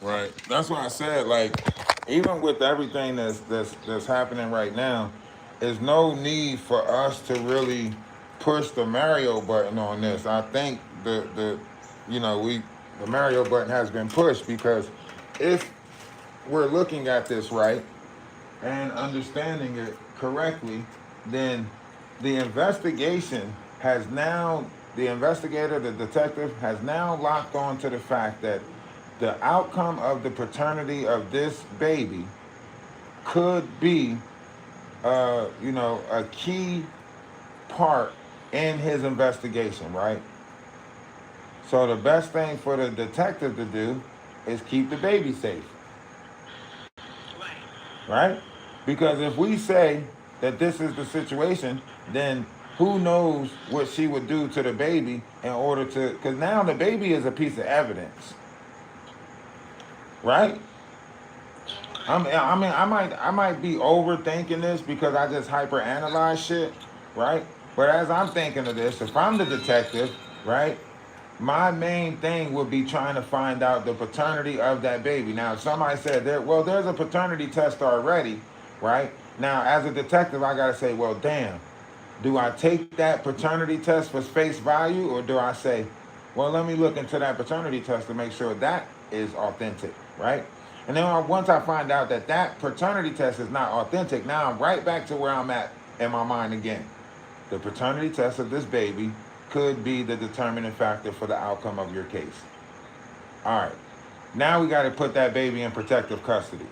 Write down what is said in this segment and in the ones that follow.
Right. That's why I said, like, even with everything that's happening right now, there's no need for us to really push the Mario button on this. I think the you know, we the Mario button has been pushed because if we're looking at this right and understanding it correctly, then the investigation has now, the investigator, the detective, has now locked on to the fact that the outcome of the paternity of this baby could be, a key part in his investigation, right? So the best thing for the detective to do is keep the baby safe, Right. right? Because if we say that this is the situation, then who knows what she would do to the baby in order to, because now the baby is a piece of evidence, right? I might be overthinking this because I just hyperanalyze shit, right? But as I'm thinking of this, if I'm the detective, right, my main thing would be trying to find out the paternity of that baby. Now, if somebody said there's a paternity test already, right? Now, as a detective, I gotta say, well, damn, do I take that paternity test for face value, or do I say, well, let me look into that paternity test to make sure that is authentic, right? And then once I find out that that paternity test is not authentic, now I'm right back to where I'm at in my mind again. The paternity test of this baby could be the determining factor for the outcome of your case. All right. Now we got to put that baby in protective custody.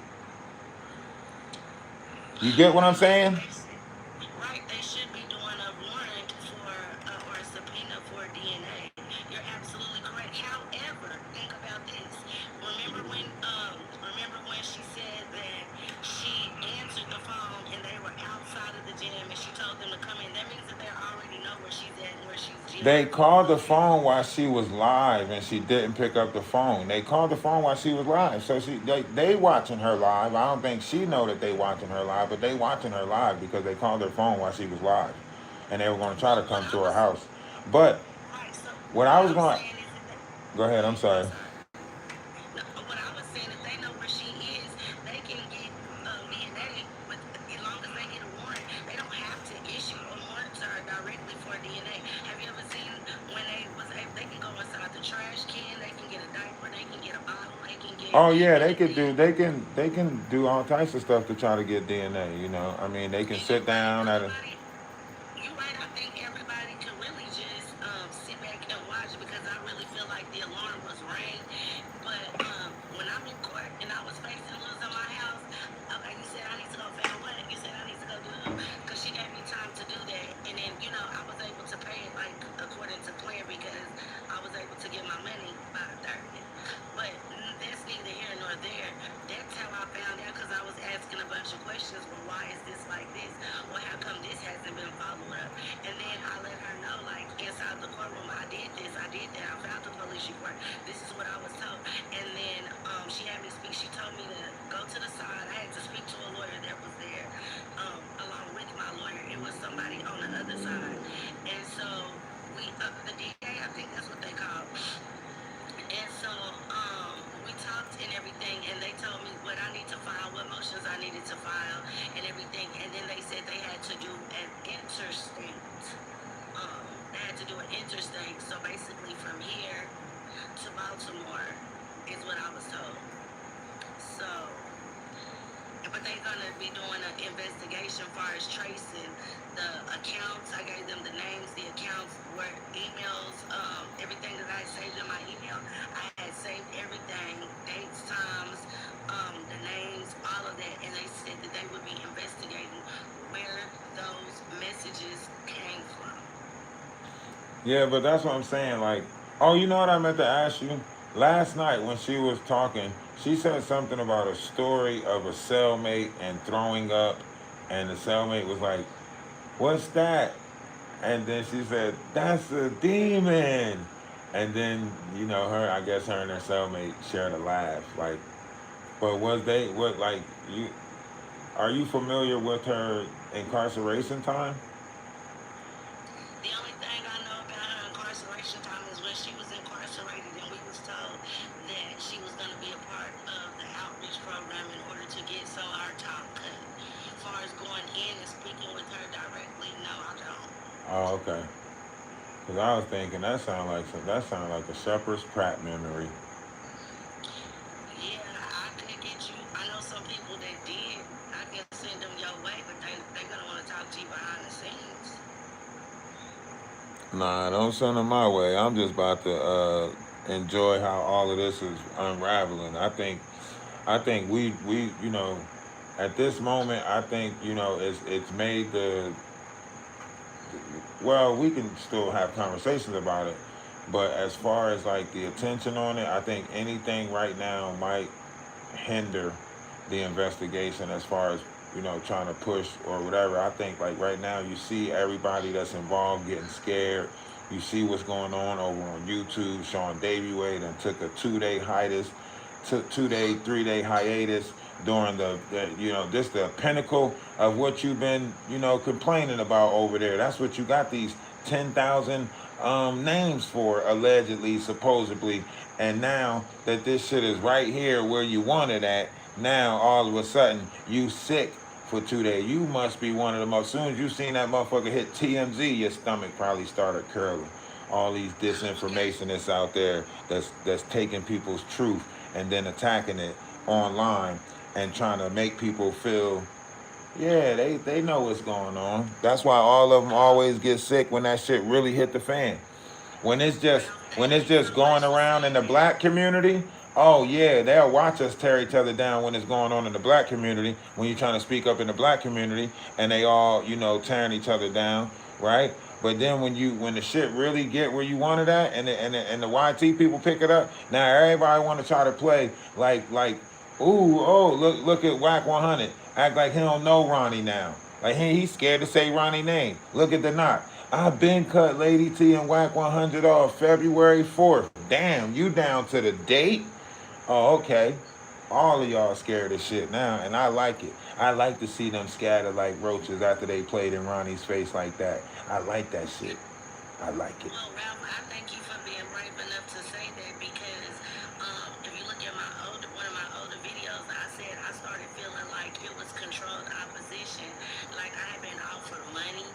You get what I'm Right. saying? Right, they should be doing a warrant for or a subpoena for DNA. You're absolutely correct. However, think about this. Remember when she said that she answered the phone and they were outside of the gym and she told them to come in. That means that they already know where she's at and where she's They geographically called the located. phone while she was live and she didn't pick up the phone. They called the phone while she was live. So they watching her live. I don't think she know that they watching her live, but they watching her live because they called her phone while she was live. And they were going to try to Well, what come I to her was house. But right. So what what I was I'm going to, saying is that go go ahead, I'm ahead. I'm sorry. sorry. No, what I was saying, if they know where she is, they can get DNA. But as long as they get a warrant, they don't have to issue a warrant to her directly for DNA. Have you ever seen when they was able? They can go inside the trash can. They can get a diaper. They can get a bottle. They can get Oh yeah, anything. they can do all types of stuff to try to get DNA, you know. I mean, they can And you're sit right. down at a. You're right. I think everybody could really just sit back and watch because I really feel like the alarm was rang. But when I'm in court and I was facing losing my house, okay, you said I need to go fail what? You said I need to go do because she gave me time to do that, and then I was able to pay it like according to plan because I was able to get my money by the 30th. But that's neither here nor there. That's how I found out because I was asking a bunch of questions. Well, why is this like this? Well, how come this hasn't been followed up? And then I let her know, like, inside the courtroom, I did this, I did that, I found the police report. This is what I was told. And then she had me speak. She told me to go to the side. I had to speak to a lawyer that was there along with my lawyer. It was somebody on the other side. And so the DA, I think that's what they call. And so we talked and everything, and they told me what I need to file, what motions I needed to file, and everything. And then they said they had to do an interstate. They had to do an interstate. So basically, from here to Baltimore is what I was told. So but they're gonna be doing an investigation as far as tracing the accounts. I gave them the names, the accounts, where emails, everything that I saved in my email. I had saved everything, dates, times, the names, all of that, and they said that they would be investigating where those messages came from. Yeah, but that's what I'm saying. Like, oh, you know what I meant to ask you? Last night when she was talking, she said something about a story of a cellmate and throwing up, and the cellmate was like, "What's that?" And then she said, "That's a demon." And then I guess her and her cellmate shared a laugh. Like, but was they what like you? Are you familiar with her incarceration time? The only thing I know about her incarceration time is when she was incarcerated and we was told that she was going to be a part. Oh, okay. Cause I was thinking that sound like a Shepherd's Pratt memory. Yeah, I could get you. I know some people that did. I can send them your way, but they're gonna want to talk to you behind the scenes. Nah, don't send them my way. I'm just about to enjoy how all of this is unraveling. I think we at this moment I think it's made the well, we can still have conversations about it, but as far as like the attention on it, I think anything right now might hinder the investigation as far as trying to push or whatever. I think like right now you see everybody that's involved getting scared. You see what's going on over on YouTube. Sean Davy Way then took a 2 day hiatus, took 2 day, 3 day hiatus during the this the pinnacle of what you've been complaining about over there. That's what you got these 10,000 names for allegedly, supposedly, and now that this shit is right here where you want it at, now all of a sudden you sick for 2 days. You must be one of the most. As soon as you seen that motherfucker hit TMZ, your stomach probably started curling. All these disinformation that's out there that's taking people's truth and then attacking it online and trying to make people feel yeah, they know what's going on. That's why all of them always get sick when that shit really hit the fan. When it's just Well, when thank it's you so just going much for around in saying the that. black community, oh yeah, they'll watch us tear each other down when it's going on in the black community. When you're trying to speak up in the black community, and they all tearing each other down, right? But then when the shit really get where you want it at, and the YT people pick it up, now everybody want to try to play like ooh oh look at Whack 100, act like he don't know Ronnie now, like he's scared to say Ronnie name. Look at the knot. I've been cut Lady T and Whack 100 off February 4th. Damn, you down to the date? Oh, okay. All of y'all scared of shit now, and I like it. I like to see them scatter like roaches after they played in Ronnie's face like that. I like that shit. I like it. Well, Ralph, I thank you for being brave enough to say that because if you look at one of my older videos, I said I started feeling like it was controlled opposition. Like I had been offered money,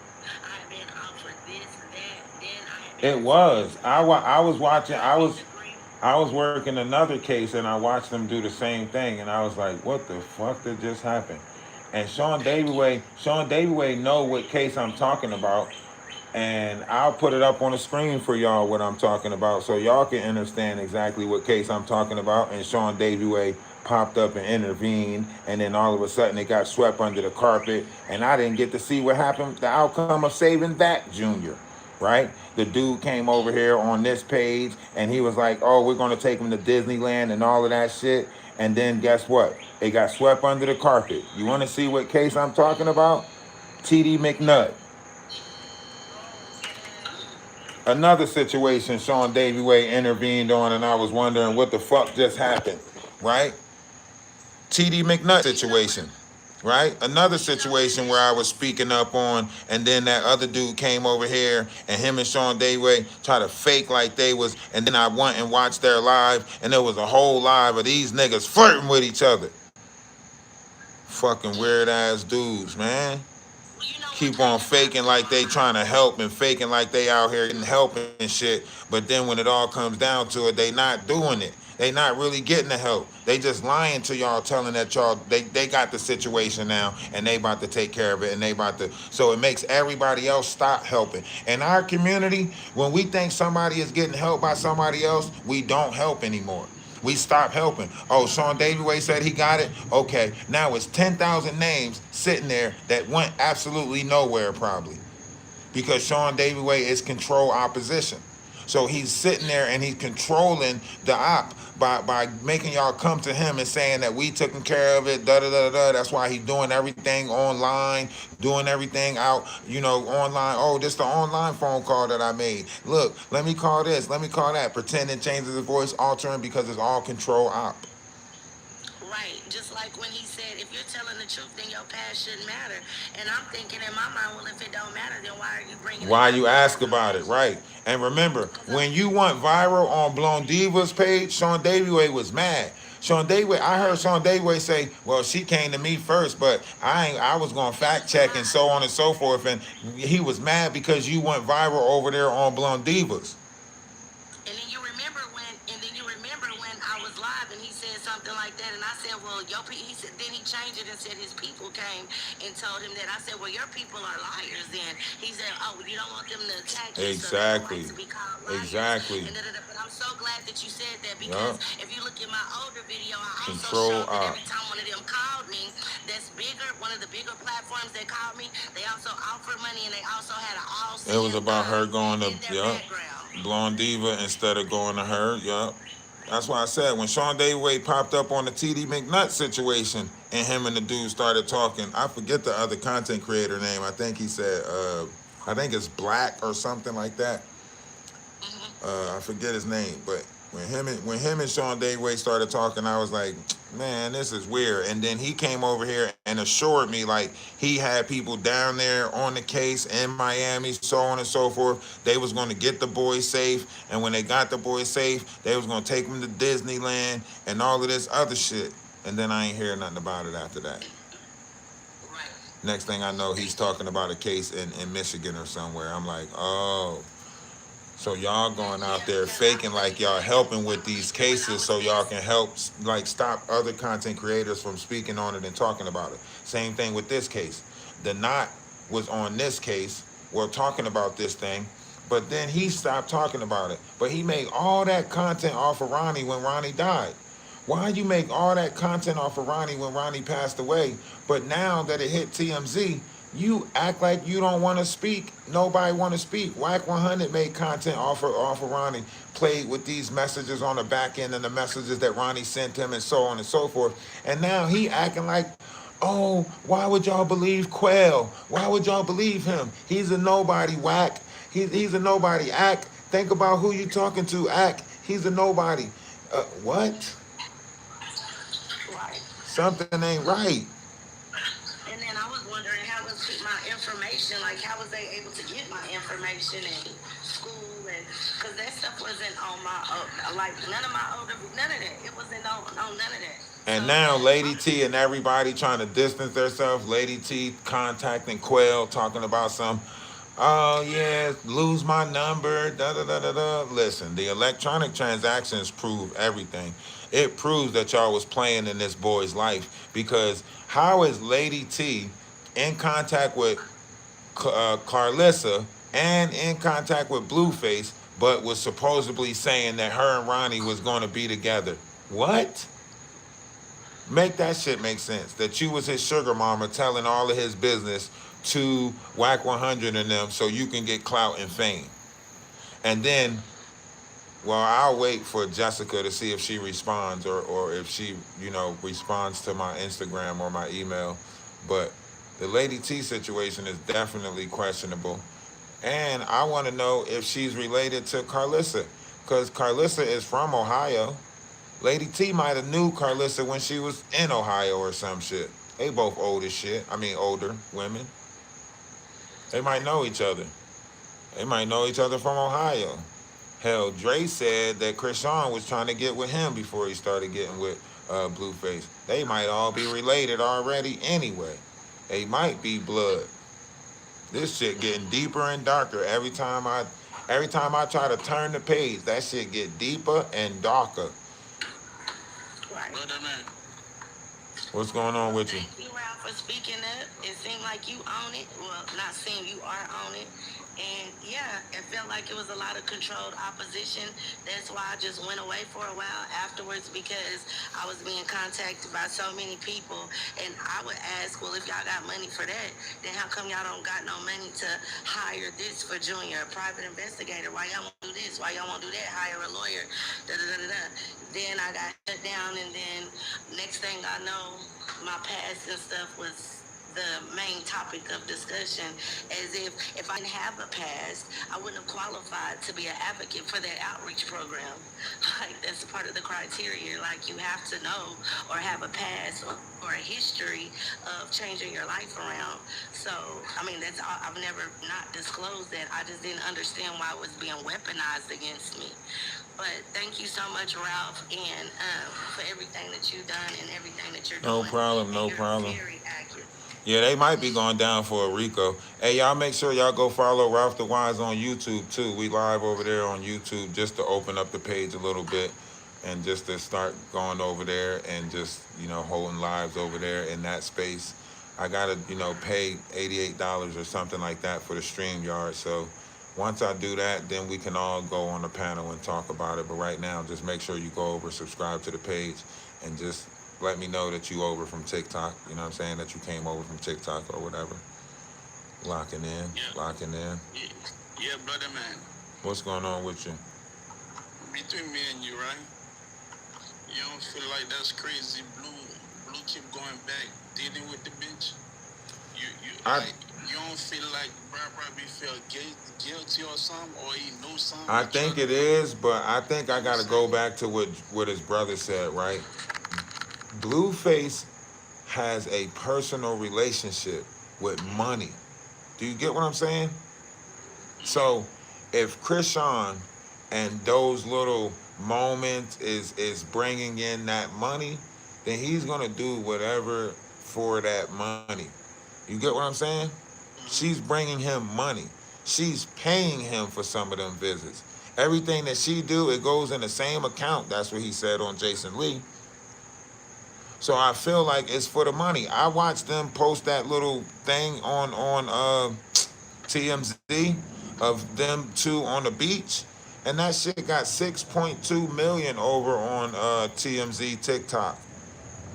I had been offered this, that, then I had been It offered this, was. I was watching. funding degree. I was working another case and I watched them do the same thing and I was like, what the fuck did just happen? And Thank you. Sean Davyway know what case I'm talking about, and I'll put it up on the screen for y'all what I'm talking about so y'all can understand exactly what case I'm talking about. And Sean Davyway popped up and intervened, and then all of a sudden it got swept under the carpet, and I didn't get to see what happened, the outcome of saving that junior, right? The dude came over here on this page and he was like, oh, we're going to take him to Disneyland and all of that shit. And then guess what? It got swept under the carpet. You want to see what case I'm talking about? TD McNutt. Another situation Sean Davyway intervened on, and I was wondering what the fuck just happened, right? TD McNutt You know what? situation, right? Another You know what situation where this I was is? speaking up on, and then that other dude came over here, and him and Sean Dayway try to fake like they was, and then I went and watched their live, and there was a whole live of these niggas flirting with each other. Fucking weird Yeah. ass dudes, man. Well, you know what Keep they on just have faking to like they learn. trying to help and faking like they out here getting help and shit. But then when it all comes down to it, they not doing it. They not really getting the help. They just lying to y'all, telling that y'all they got the situation now and they about to take care of it and they about to. So it makes everybody else stop helping. In our community, when we think somebody is getting helped by somebody else, we don't help anymore. We stopped helping. Oh, Sean Davyway said he got it. Okay, now it's 10,000 names sitting there that went absolutely nowhere probably because Sean Davyway is control opposition. So he's sitting there and he's controlling the op by making y'all come to him and saying that we taking care of it, da da da da. That's why he's doing everything online, doing everything out, online. Oh, this the online phone call that I made. Look, let me call this, let me call that. Pretending changes his voice, altering because it's all control op. Right. Just like when he said, if you're telling the truth, then your past shouldn't matter. And I'm thinking in my mind, well, if it don't matter, then why are you bringing it Why up you in ask about it, information? right? And remember, Because I'm, when you went viral on Blown Divas page, Sean Daviway was mad. Sean Daviway, I heard right. Sean Daviway say, "Well, she came to me first, but I was gonna It fact was a check and so lie. on and so forth." And he was mad because you went viral over there on Blown Divas. And then you remember when I was live and he said something like that, and I said, well, he said, then he changed it and said his people came and told him that. I said, well, your people are liars. Then he said, oh, you don't want them to attack you, so they don't like Exactly, to be called liars. exactly. And da, da, da. But I'm so glad that you said that, because Yup. if you look at my older video, I also Control showed that op. every time one of them called me, that's bigger, one of the bigger platforms that called me, they also offered money, and they also had an all It was seeing about her going to in their yup, background. Blonde Diva instead of going to her. Yup. That's why I said when Sean Dayway popped up on the TD McNutt situation and him and the dude started talking, I forget the other content creator name. I think he said, I think it's Black or something like that. I forget his name, but when him and Sean Dayway started talking, I was like, man, this is weird. And then he came over here and assured me like he had people down there on the case in Miami, so on and so forth. They was going to get the boys safe, and when they got the boys safe, they was going to take them to Disneyland and all of this other shit. And then I ain't hear nothing about it after that. Right. Next thing I know, he's talking about a case in Michigan or somewhere. I'm like, oh. So y'all going out Yeah, there because I faking like y'all helping with these when I cases was so being y'all can help like stop other content creators from speaking on it and talking about it. Same thing with this case. The Knot was on this case, well talking about this thing, but then he stopped talking about it. But he made all that content off of Ronnie when Ronnie died. Why you make all that content off of Ronnie when Ronnie passed away, but now that it hit TMZ, you act like you don't want to speak. Nobody want to speak. Whack 100 made content off of Ronnie, played with these messages on the back end and the messages that Ronnie sent him and so on and so forth. And now he acting like, oh, why would y'all believe Quail? Why would y'all believe him? He's a nobody. Whack. He's a nobody. Act. Think about who you talking to. Act. He's a nobody. What? right. Something ain't right. And then I was wondering how was my information, like how was they able to get my information in school, and because that stuff wasn't on my like none of my older, none of that. It wasn't on none of that. And So now my Lady T and everybody trying to distance themselves. Lady T contacting Quail, talking about some, oh yeah, lose my number, da da da da da. Listen, the electronic transactions prove everything. It proves that y'all was playing in this boy's life because how is Lady T in contact with Carlissa and in contact with Blueface, but was supposedly saying that her and Ronnie was going to be together? What? Make that shit make sense. That you was his sugar mama telling all of his business to Whack 100 and them so you can get clout and fame. And then, well, I'll wait for Jessica to see if she responds or if she, responds to my Instagram or my email. But the Lady T situation is definitely questionable. And I want to know if she's related to Carlissa. Because Carlissa is from Ohio. Lady T might have knew Carlissa when she was in Ohio or some shit. They both old as shit. I mean, older women. They might know each other. They might know each other from Ohio. Hell, Dre said that Chrisean was trying to get with him before he started getting with Blueface. They might all be related already anyway. They might be blood. This shit getting deeper and darker every time I try to turn the page. That shit get deeper and darker. right. Brother man, What's going on Well, with you? thank you, Ralph, for speaking up. It seemed like you own it. Well, not seem you are on it. And yeah, it felt like it was a lot of controlled opposition. That's why I just went away for a while afterwards, because I was being contacted by so many people. And I would ask, well, if y'all got money for that, then how come y'all don't got no money to hire this for Junior, a private investigator? Why y'all won't do this? Why y'all won't do that? Hire a lawyer. Da da da da da. Then I got shut down, and then next thing I know, my past and stuff was the main topic of discussion, as if I didn't have a past, I wouldn't have qualified to be an advocate for that outreach program. Like that's part of the criteria. Like you have to know or have a past or a history of changing your life around. So I mean that's all, I've never not disclosed that. I just didn't understand why it was being weaponized against me. But thank you so much, Ralph, and for everything that you've done and everything that you're No doing. problem, And no you're problem. very accurate. Yeah, they might be going down for a Rico. Hey, y'all make sure y'all go follow Ralph DaWise on YouTube too. We live over there on YouTube just to open up the page a little bit and just to start going over there and just, holding lives over there in that space. I gotta, pay $88 or something like that for the stream yard. So once I do that, then we can all go on the panel and talk about it. But right now, just make sure you go over, subscribe to the page, and just let me know that you over from TikTok. You know what I'm saying? That you came over from TikTok or whatever. Locking in, Yeah, locking in. yeah, yeah, brother man. What's going on with you? Between me and you, right? You don't feel like that's crazy? Blue keep going back, dealing with the bitch. I Like, you don't feel like Brad probably feel guilty or something, or he knows something. I think it is, but I think I gotta go back to what his brother said, right? Blueface has a personal relationship with money. Do you get what I'm saying? So if Chrisean and those little moments is bringing in that money, then he's gonna do whatever for that money. You get what I'm saying? She's bringing him money. She's paying him for some of them visits. Everything that she do, it goes in the same account. That's what he said on Jason Lee. So I feel like it's for the money. I watched them post that little thing on TMZ of them two on the beach, and that shit got 6.2 million over on TMZ TikTok.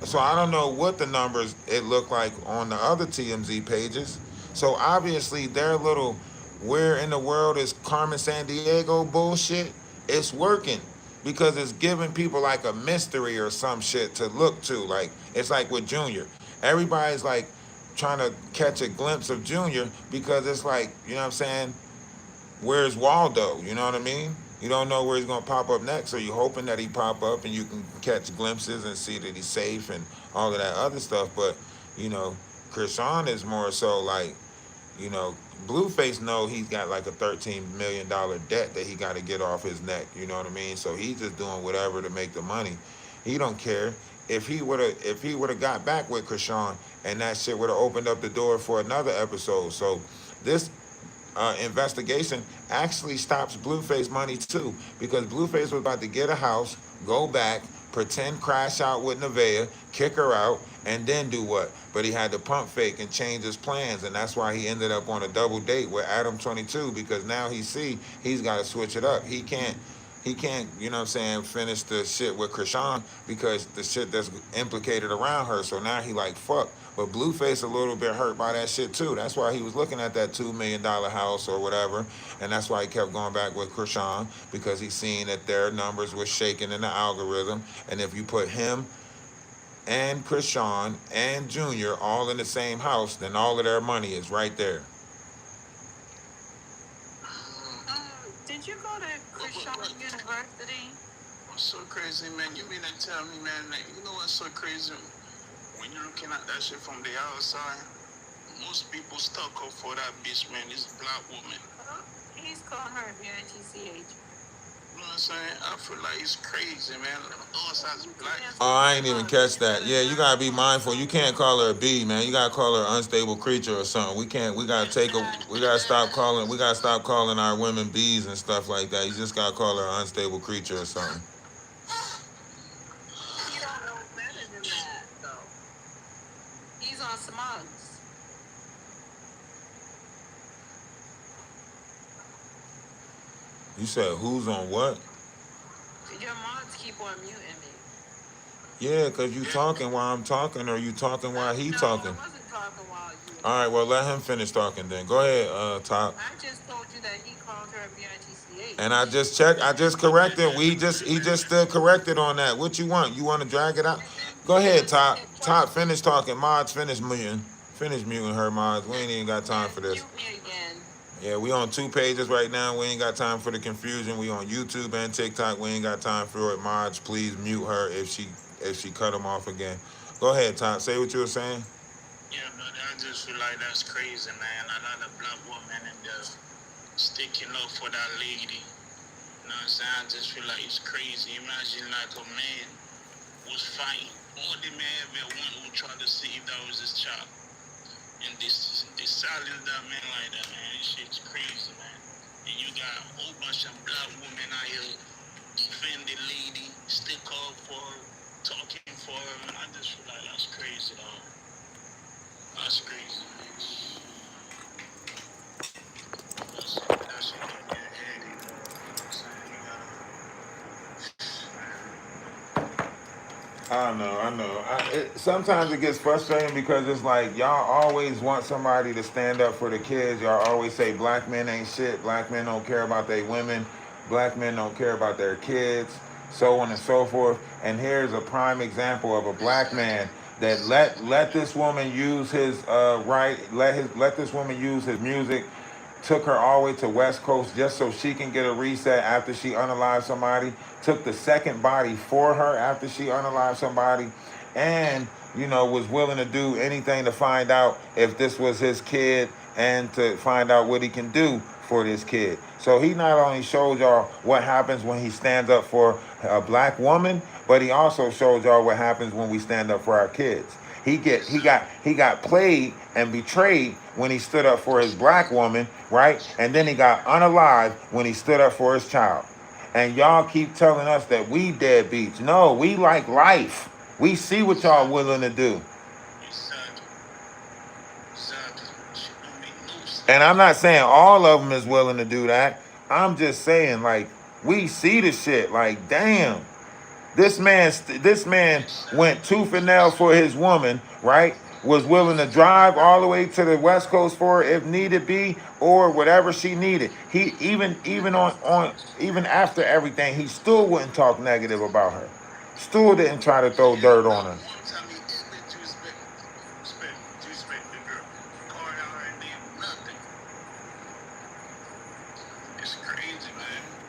So I don't know what the numbers it looked like on the other TMZ pages. So obviously their little "where in the world is Carmen San Diego" bullshit, it's working because it's giving people like a mystery or some shit to look to. Like it's like with Junior, everybody's like trying to catch a glimpse of Junior because it's like, you know what I'm saying, where's Waldo? You know what I mean? You don't know where he's gonna pop up next, so you're hoping that he pop up and you can catch glimpses and see that he's safe and all of that other stuff. But you know, Chrisean is more so like, you know, Blueface know he's got like a $13 million debt that he got to get off his neck. You know what I mean? So he's just doing whatever to make the money. He don't care if he would have got back with Chrisean and that shit would have opened up the door for another episode. So this investigation actually stops Blueface money too, because Blueface was about to get a house, go back, pretend crash out with Nevaeh, kick her out, and then do what? But he had to pump fake and change his plans, and that's why he ended up on a double date with Adam 22, because now he's got to switch it up. He can't, you know what I'm saying, finish the shit with Chrisean because the shit that's implicated around her. So now he like, fuck. But Blueface a little bit hurt by that shit too. That's why he was looking at that $2 million house or whatever. And that's why he kept going back with Chrisean, because he seen that their numbers were shaking in the algorithm. And if you put him and Chrisean and Junior all in the same house, then all of their money is right there. Did you go to Chrisean University? What's so crazy, man? You mean to tell me, man, that you know what's so crazy? When you're looking at that shit from the outside, most people stuck up for that bitch, man. This black woman. He's calling her BITCH. You know what I'm saying? I feel like it's crazy, man. Us as black. Oh, I ain't even catch that. Yeah, you gotta be mindful. You can't call her a bee, man. You gotta call her an unstable creature or something. We can't. We gotta stop calling. We gotta stop calling our women bees and stuff like that. You just gotta call her an unstable creature or something. You don't know better than that, though. He's on some mugs. You said who's on what? Your mods keep on muting me. Yeah, cause you talking while I'm talking, or you talking while he No, talking. I wasn't talking while you were. All right, well let him finish talking then. Go ahead, Top. I just told you that he called her BITCH. And I just checked. I just corrected. He just still corrected on that. What you want? You want to drag it out? Go ahead, Top. Top, finish talking. Mods, finish million. Finish muting her, mods. We ain't even got time for this. Mute me again. Yeah, we on 2 pages right now. We ain't got time for the confusion. We on YouTube and TikTok. We ain't got time for it. Mods, please mute her if she cut him off again. Go ahead, Todd. Say what you were saying. Yeah, but I just feel like that's crazy, man. A lot of black women and just sticking up for that lady. You know what I'm saying? I just feel like it's crazy. Imagine like a man was fighting. All the man ever want who tried to see if that was his child. And this silence that man like that, man. This shit's crazy, man. And you got a whole bunch of black women out here defend the lady, stick up for her, talking for her, man. I just feel like that's crazy, dog. That's crazy, man. That shit give me a headache, dog. You know what I'm saying? You I know. Sometimes it gets frustrating because it's like y'all always want somebody to stand up for the kids. Y'all always say black men ain't shit. Black men don't care about their women. Black men don't care about their kids. So on and so forth. And here's a prime example of a black man that let this woman use his right. Let this woman use his music. Took her all the way to West Coast just so she can get a reset after she unalived somebody. Took the second body for her after she unalived somebody. And, was willing to do anything to find out if this was his kid and to find out what he can do for this kid. So he not only showed y'all what happens when he stands up for a black woman, but he also showed y'all what happens when we stand up for our kids. He got played and betrayed when he stood up for his black woman, right? And then he got unalived when he stood up for his child. And y'all keep telling us that we deadbeats. No, we like life. We see what y'all willing to do. And I'm not saying all of them is willing to do that. I'm just saying, like, we see the shit. Like, damn. This man went tooth and nail for his woman, right? Was willing to drive all the way to the West Coast for her if needed be, or whatever she needed. He even after everything, he still wouldn't talk negative about her. Still didn't try to throw dirt on her.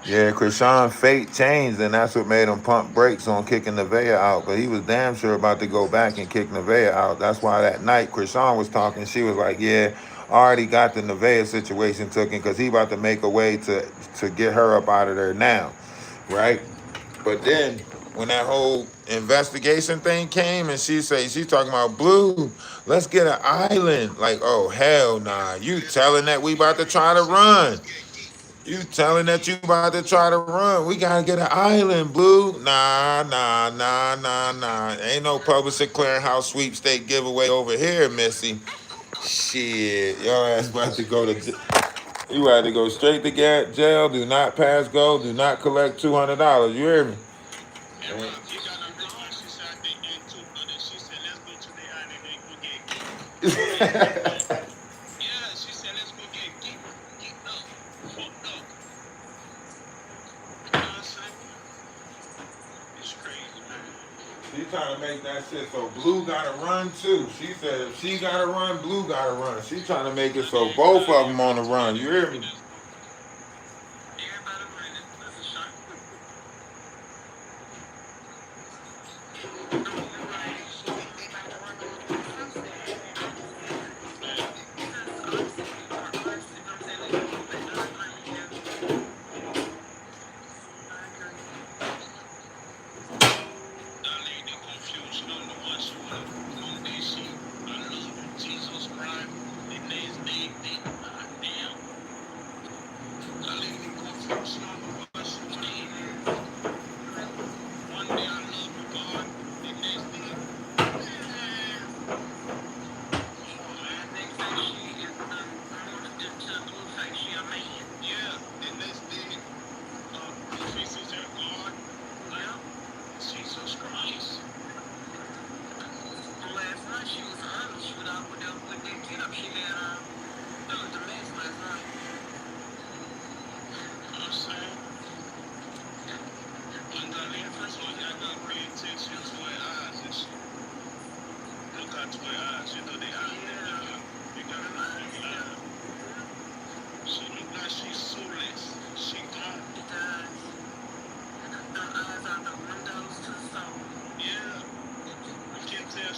Yeah, Chrisean fate changed, and that's what made him pump brakes on kicking Nevaeh out. But he was damn sure about to go back and kick Nevaeh out. That's why that night Chrisean was talking. She was like, yeah, I already got the Nevaeh situation taken because he about to make a way to get her up out of there now, right? But then when that whole investigation thing came and she's talking about Blue, let's get an island. Like, oh, hell nah. You telling that we about to try to run. You telling that you about to try to run. We gotta get an island, Blue. Nah. Ain't no public clearinghouse sweepstake giveaway over here, Missy. Shit, your ass about to go to you had to go straight to jail. Do not pass go. Do not collect $200. You hear me? She trying to make that shit so Blue gotta run too. She said if she gotta run, Blue gotta run. She trying to make it so both of them on the run. You hear me?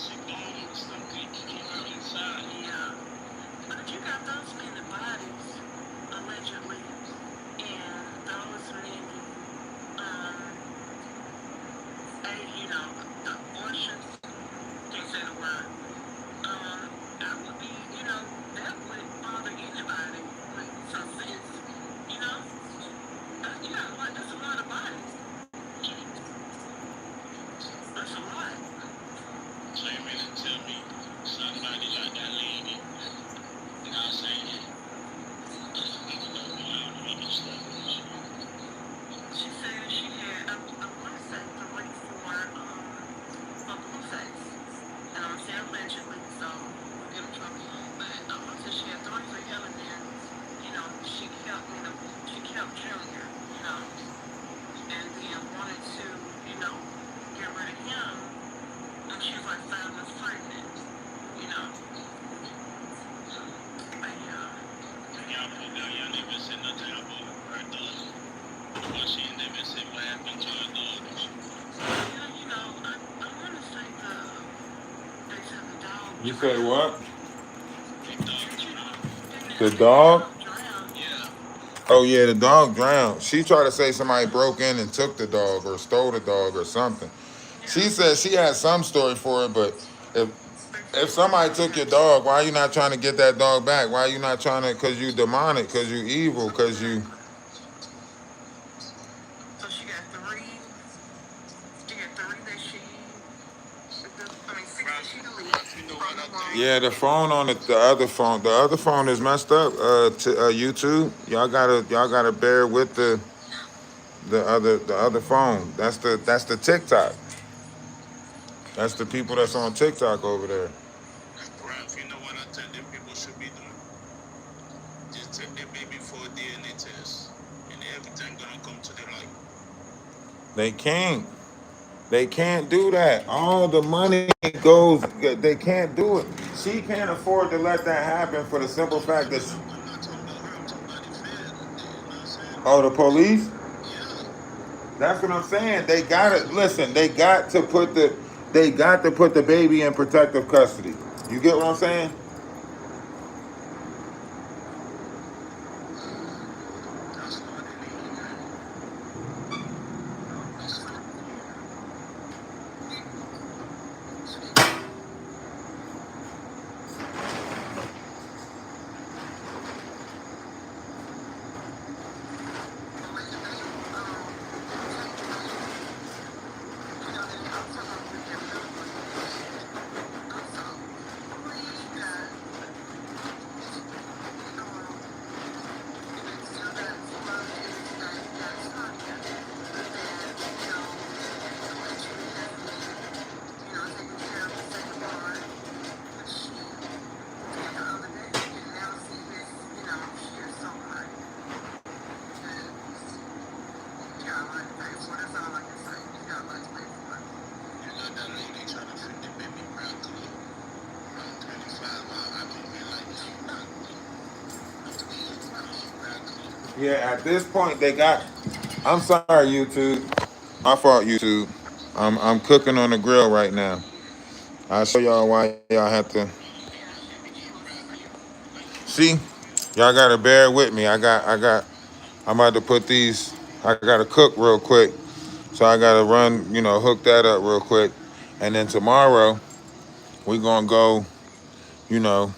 she doing something came out inside. Yeah. But you got those many bodies, allegedly, and those many, um, abortions, can't say the word. I would be, that would bother anybody with some sense, you know? That's a lot of bodies. That's a lot. So you mean to tell me somebody like that lady, you know what I'm saying? She said she had, I want to say, 3, 4, a blue face. And I'm saying allegedly, so we'll get in trouble. But I want to say she had 3 for Helen and, she kept Junior, and then wanted to, get rid of him. And she was like 5 months pregnant, But yeah. Y'all never said nothing about her dog. Well, she never said what happened to her dog. Yeah, I want to say they said the dog. You say what? The The dog drowned. dog? Drowned. Yeah. Oh yeah, the dog drowned. She tried to say somebody broke in and took the dog or stole the dog or something. She said she had some story for it, but if somebody took your dog, why are you not trying to get that dog back? Why are you not trying to? Because you demonic, because you evil, because you. So she got 3. She got 3 that she. 6 that she deleted You know from what the I think? room. Yeah, the phone on the other phone. The other phone is messed up. To YouTube, y'all gotta bear with the other phone. That's the TikTok. That's the people that's on TikTok over there. Ralph, you know what I think them people should be doing? Just take the baby for a DNA test, and everything gonna come to the light. They can't. They can't do that. All the money goes. They can't do it. She can't afford to let that happen for the simple fact that. I'm not talking about her. I'm talking about the Fed. You know what I'm saying? Oh, the police. Yeah. That's what I'm saying. They gotta listen. They got to put the. They got to put the baby in protective custody. You get what I'm saying? That's what they need, man. That's what you got that lady trying to feed the baby broccoli. I'm 25. I don't mean like broccoli. Yeah. At this point, they got. I'm sorry, YouTube. My fault, YouTube. I'm cooking on the grill right now. I'll show y'all why y'all have to see. Y'all gotta bear with me. I'm about to put these. I gotta cook real quick, so I gotta run. Hook that up real quick, and then tomorrow we gonna go. You know,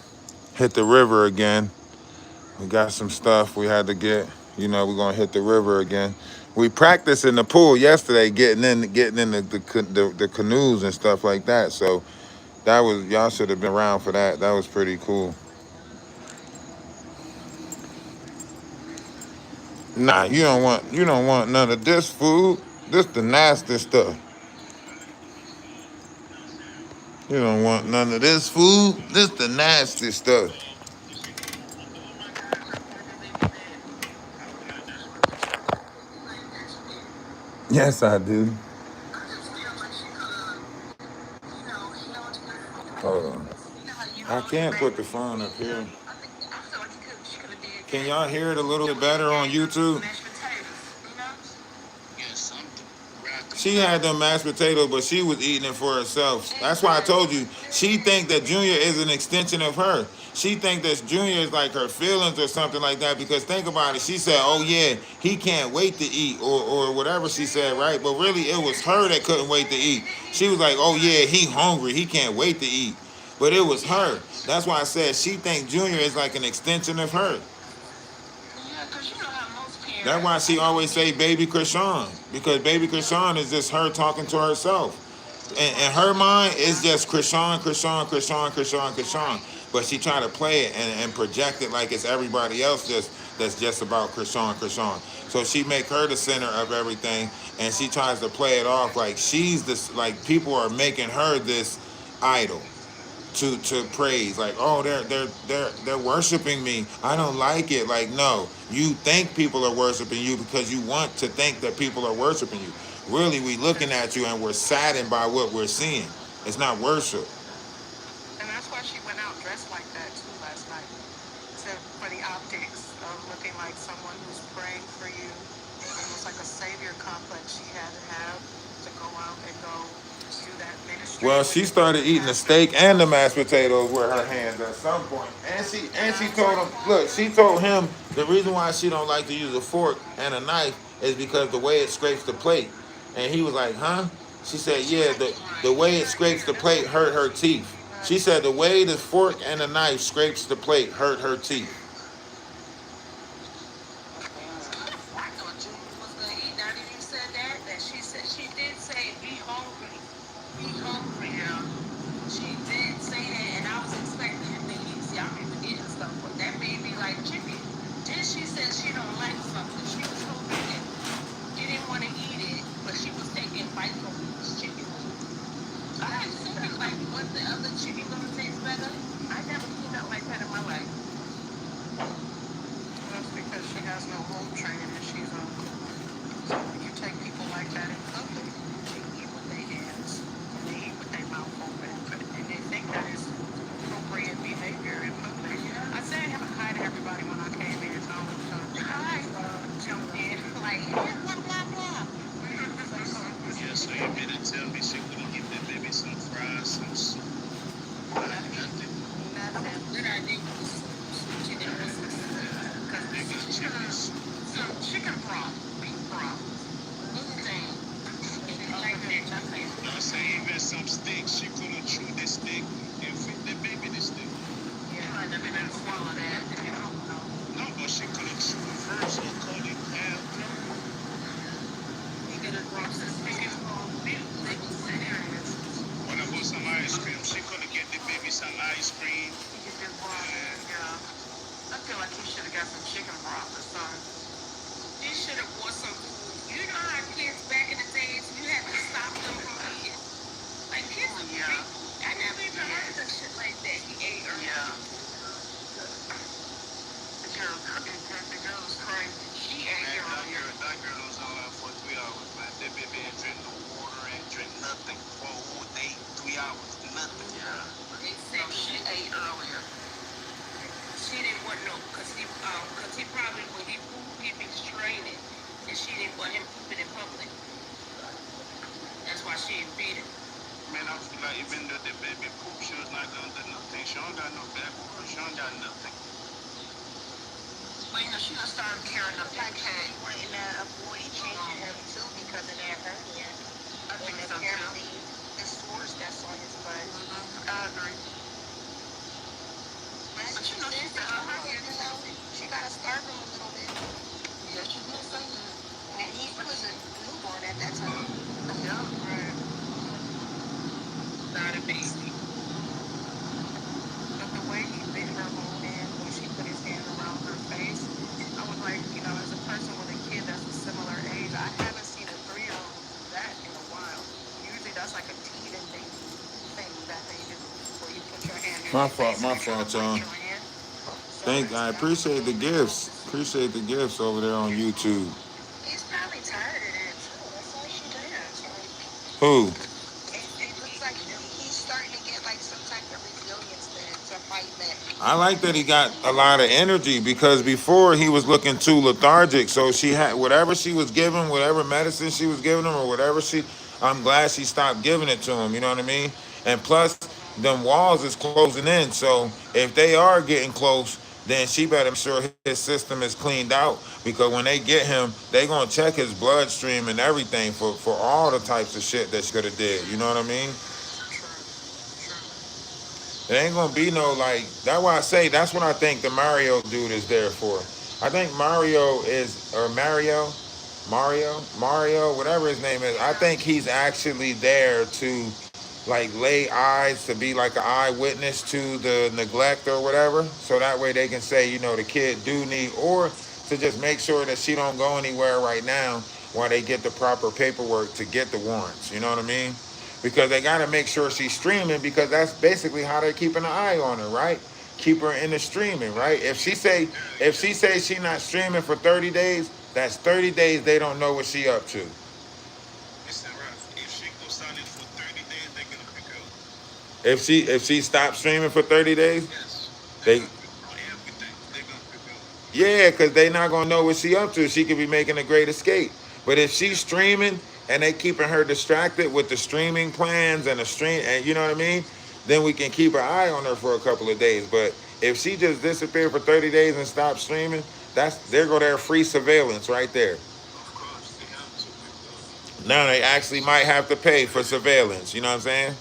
hit the river again. We got some stuff we had to get. We're gonna hit the river again. We practiced in the pool yesterday, getting in the canoes and stuff like that. So that was y'all should have been around for that. That was pretty cool. Nah, you don't want none of this food. This the nasty stuff. You don't want none of this food. This the nasty stuff. Yes, I do. Hold on. I can't put the phone up here. Can y'all hear it a little bit better on YouTube? Yeah, something. She had them mashed potatoes, but she was eating it for herself. That's why I told you. She think that Junior is an extension of her. She think that Junior is like her feelings or something like that. Because think about it. She said, "Oh yeah, he can't wait to eat," or whatever she said, right? But really, it was her that couldn't wait to eat. She was like, "Oh yeah, he hungry. He can't wait to eat." But it was her. That's why I said she think Junior is like an extension of her. Yeah, because you know how most parents. That's why she always say baby Chrisean. Because baby Chrisean is just her talking to herself. In her mind, it's just Chrisean, Chrisean, Chrisean, Chrisean, Chrisean. But she try to play it and project it like it's everybody else that's just about Chrisean, Chrisean. So she make her the center of everything, and she tries to play it off like she's this, like people are making her this idol to praise. Like, oh, they're worshiping me. I don't like it. Like, no, you think people are worshiping you because you want to think that people are worshiping you. Really, we looking at you and we're saddened by what we're seeing. It's not worship. And that's why she went out dressed like that too last night. For the optics of looking like someone who's praying for you. Almost like a savior complex she had to have to go out and go do that ministry. Well, she started eating the steak and the mashed potatoes with her hands at some point. And she told him, look, she told him the reason why she don't like to use a fork and a knife is because the way it scrapes the plate. And he was like, huh? She said, yeah, the way it scrapes the plate hurt her teeth. She said the way the fork and the knife scrapes the plate hurt her teeth. I thought you was gonna eat. Now that you said that she said she did say be hungry. Be hungry. Yeah. She did say that, and I was expecting him to eat. See, I'm even eating stuff, but that made me like chicken. Then she said she don't like something. She was hoping that she didn't want to eat it, but she was taking bites of this chicken. I was thinking like, was the other chicken gonna taste better? I never seen that like that in my life. That's because she has no home training and she's on. So when you take people like that in public, they eat with their hands and they eat with their mouth open, and they think that is appropriate behavior in public. I said hi to everybody when I came in, so I was hi, jumped in like blah blah blah. Yeah, so you better tell me she couldn't give that baby some fries, some soup. Nothing. Nothing. Good idea. She didn't want some chicken broth, beef broth, anything. Like that, nothing. You know what I'm saying? Even some steak, she could have chewed the steak and feed the baby the steak. Yeah, I never been swallow that. No, but she could have chewed it first and cut it half. You could have brought some chicken broth, beef, they can sit there and What about some ice cream? She could have get the baby some ice cream. you just broth. Yeah. I feel like you should have got some chicken broth or something. She should have bought some food. You know how kids back in the days, you had to stop them from eating. Like kids are Yeah. freak. I never even heard of shit like that. He ate early. Yeah. The girl was crazy. She ate Man, earlier. that girl was on her for 3 hours, man. That baby ain't drink no water, ain't drink nothing for a whole day, 3 hours, nothing. Yeah. They So said she ate earlier. she didn't want no, cause he probably when he pooped, he be straining, and she didn't want him pooping in public. That's why she didn't feed him. Man, I feel like even though the baby poop, she was not gonna do nothing. She don't got no back, she don't got nothing. But you know, she done started carrying a pancake. Wanting to avoid changing him too because of that hernia. I think And so too. apparently the source that's on his butt. I agree. But you know, she said her hernia. She gotta starve him a little bit. Yeah, she did say that. And he was a newborn at that time. Yeah, right. Not a baby. But the way he bit her bone in when she put his hand around her face, I was like, you know, as a person with a kid that's a similar age, I haven't seen a 3-year-old do that in a while. Usually that's like a teething thing that they do, where you put your hand in My your fault, face my and you fault, try to y'all. bite your hand. I appreciate the gifts. Appreciate the gifts over there on YouTube. He's probably tired of that too. That's all she does. Who? It looks like he's starting to get like some type of resilience to fight back. I like that he got a lot of energy because before he was looking too lethargic. So she had whatever she was giving, whatever medicine she was giving him, or whatever she. I'm glad she stopped giving it to him. You know what I mean? And plus, them walls is closing in. So if they are getting close, then she better make sure his system is cleaned out because when they get him, they gonna check his bloodstream and everything for all the types of shit that she could have did. You know what I mean? It ain't gonna be no like. That's why I say that's what I think the Mario dude is there for. I think Mario is or Mario, whatever his name is. I think he's actually there to like lay eyes to be like an eyewitness to the neglect or whatever. So that way they can say, you know, the kid do need or to just make sure that she don't go anywhere right now while they get the proper paperwork to get the warrants. You know what I mean? Because they got to make sure she's streaming because that's basically how they're keeping an eye on her, right? Keep her in the streaming, right? If she say she not streaming for 30 days, that's 30 days they don't know what she up to. Listen, Ralph, if she goes silent for 30 days, they're gonna pick her up. If she stops streaming for 30 days, Yes. They're they gonna pick her on everything. They're gonna pick her up. yeah, because they not gonna know what she up to. She could be making a great escape. But if she's streaming and they keeping her distracted with the streaming plans and the stream and you know what I mean, then we can keep an eye on her for a couple of days. But if she just disappeared for 30 days and stopped streaming, that's there go their free surveillance right there. Of course, they have to pick her up. Now they actually might have to pay for surveillance. You know what I'm saying?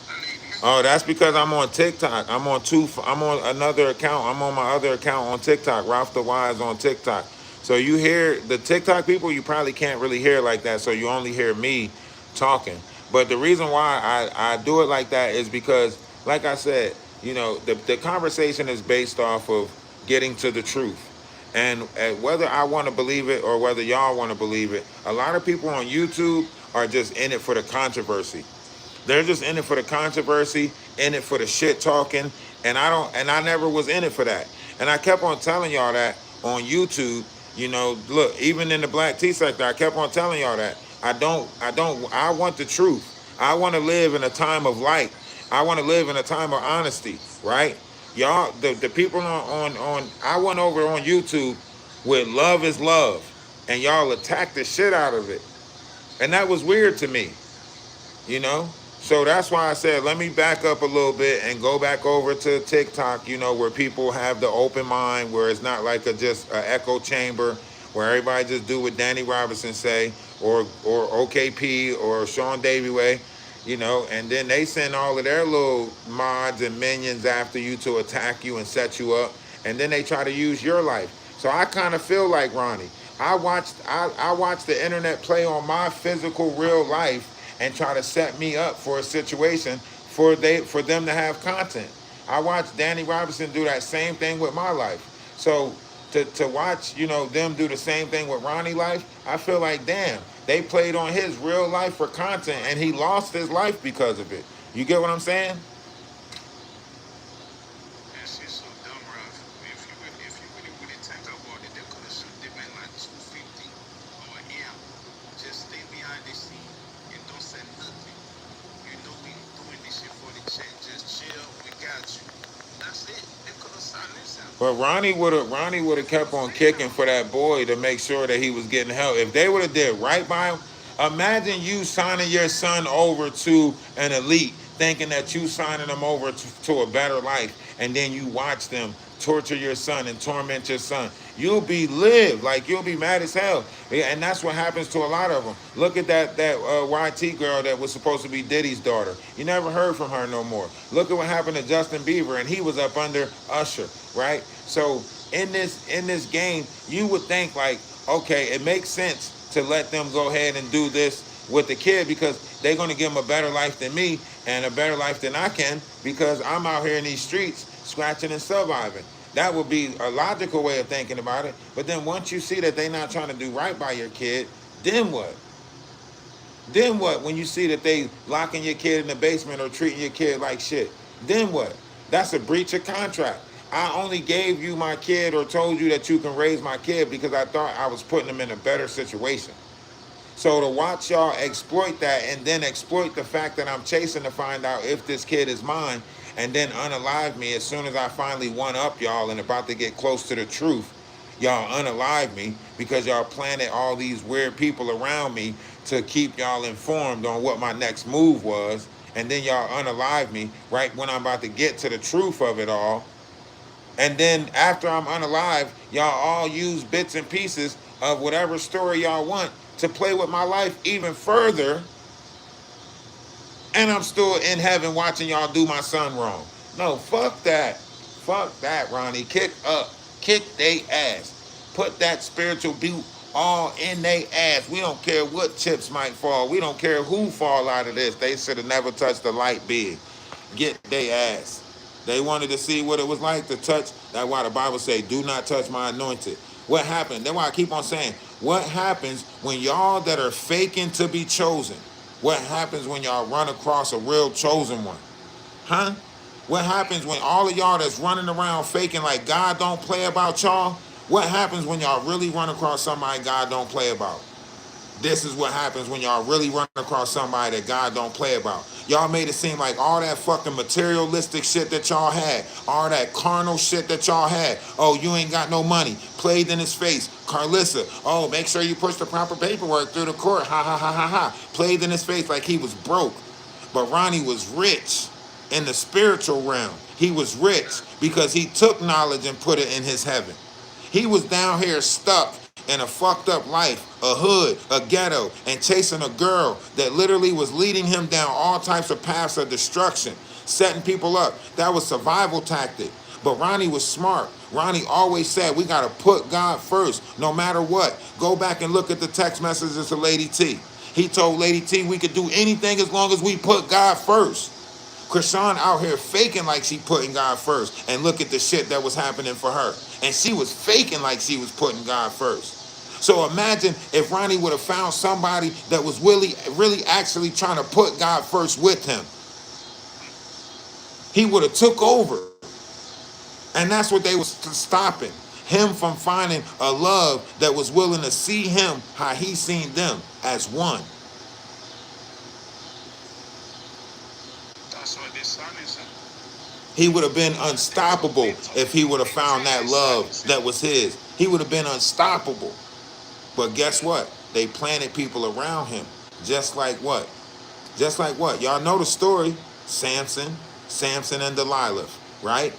I mean, Oh, that's because I'm on TikTok. I'm on another account. I'm on my other account on TikTok. Ralphdawise on TikTok. So you hear the TikTok people, you probably can't really hear like that. So you only hear me talking. But the reason why I do it like that is because, like I said, you know, the conversation is based off of getting to the truth. And whether I want to believe it or whether y'all want to believe it, a lot of people on YouTube are just in it for the controversy. They're just in it for the controversy, in it for the shit talking, and I never was in it for that. And I kept on telling y'all that on YouTube, you know, look, even in the black tea sector, I kept on telling y'all that. I want the truth. I want to live in a time of light. I want to live in a time of honesty, right? Y'all, the people I went over on YouTube with love is love, and y'all attacked the shit out of it. And that was weird to me, you know? So that's why I said, let me back up a little bit and go back over to TikTok, you know, where people have the open mind, where it's not like just an echo chamber, where everybody just do what Danny Robinson say, or OKP, or Sean Davy Way, you know, and then they send all of their little mods and minions after you to attack you and set you up, and then they try to use your life. So I kind of feel like Ronnie. I watched the internet play on my physical real life and try to set me up for a situation for them to have content. I watched Danny Robinson do that same thing with my life. So to watch, you know, them do the same thing with Ronnie life, I feel like damn, they played on his real life for content and he lost his life because of it. You get what I'm saying? and she's so dumb, Ralph. If you really think about it, they could have shoot them in like 250 or M. Just stay behind the scene and don't say nothing. You know we doing this shit for the check. Just chill. We got you. That's it. They could have silenced him. But Ronnie would have kept on kicking for that boy to make sure that he was getting help. If they would have did right by him, imagine you signing your son over to an elite, thinking that you signing them over to a better life, and then you watch them torture your son and torment your son. You'll be live like you'll be mad as hell, yeah, and that's what happens to a lot of them. Look at that YT girl that was supposed to be Diddy's daughter. You never heard from her no more. Look at what happened to Justin Bieber, and he was up under Usher, right? So in this game, you would think like, okay, it makes sense to let them go ahead and do this with the kid because they're going to give him a better life than me and a better life than I can because I'm out here in these streets scratching and surviving. That would be a logical way of thinking about it. But then once you see that they're not trying to do right by your kid, then what? Then what when you see that they locking your kid in the basement or treating your kid like shit? Then what? That's a breach of contract. I only gave you my kid or told you that you can raise my kid because I thought I was putting them in a better situation. So to watch y'all exploit that and then exploit the fact that I'm chasing to find out if this kid is mine and then unalive me as soon as I finally one up y'all and about to get close to the truth. Y'all unalive me because y'all planted all these weird people around me to keep y'all informed on what my next move was. And then y'all unalive me right when I'm about to get to the truth of it all. And then after I'm unalive, y'all all use bits and pieces of whatever story y'all want to play with my life even further. And I'm still in heaven watching y'all do my son wrong. No, fuck that. Fuck that, Ronnie. Kick up. Kick they ass. Put that spiritual boot all in they ass. We don't care what chips might fall. We don't care who fall out of this. They should have never touched the light big. Get they ass. They wanted to see what it was like to touch. That's why the Bible say, do not touch my anointed. What happened? That's why I keep on saying, what happens when y'all that are faking to be chosen? What happens when y'all run across a real chosen one? Huh? What happens when all of y'all that's running around faking like God don't play about y'all? What happens when y'all really run across somebody God don't play about? This is what happens when y'all really run across somebody that God don't play about. Y'all made it seem like all that fucking materialistic shit that y'all had, all that carnal shit that y'all had. Oh, you ain't got no money. Played in his face. Carlissa, oh, make sure you push the proper paperwork through the court. Ha ha ha ha ha. Played in his face like he was broke. But Ronnie was rich in the spiritual realm. He was rich because he took knowledge and put it in his heaven. He was down here stuck in a fucked up life, a hood, a ghetto, and chasing a girl that literally was leading him down all types of paths of destruction, setting people up. That was survival tactic. But Ronnie was smart. Ronnie always said, we got to put God first, no matter what. Go back and look at the text messages to Lady T. He told Lady T we could do anything as long as we put God first. Chrisean out here faking like she putting God first. And look at the shit that was happening for her. And she was faking like she was putting God first. So imagine if Ronnie would have found somebody that was really actually trying to put God first with him. He would have took over. And that's what they was stopping. Him from finding a love that was willing to see him how he seen them as one. That's what this son is. He would have been unstoppable if he would have found that love that was his. He would have been unstoppable. But guess what? They planted people around him. Just like what? Just like what? Y'all know the story. Samson and Delilah, right?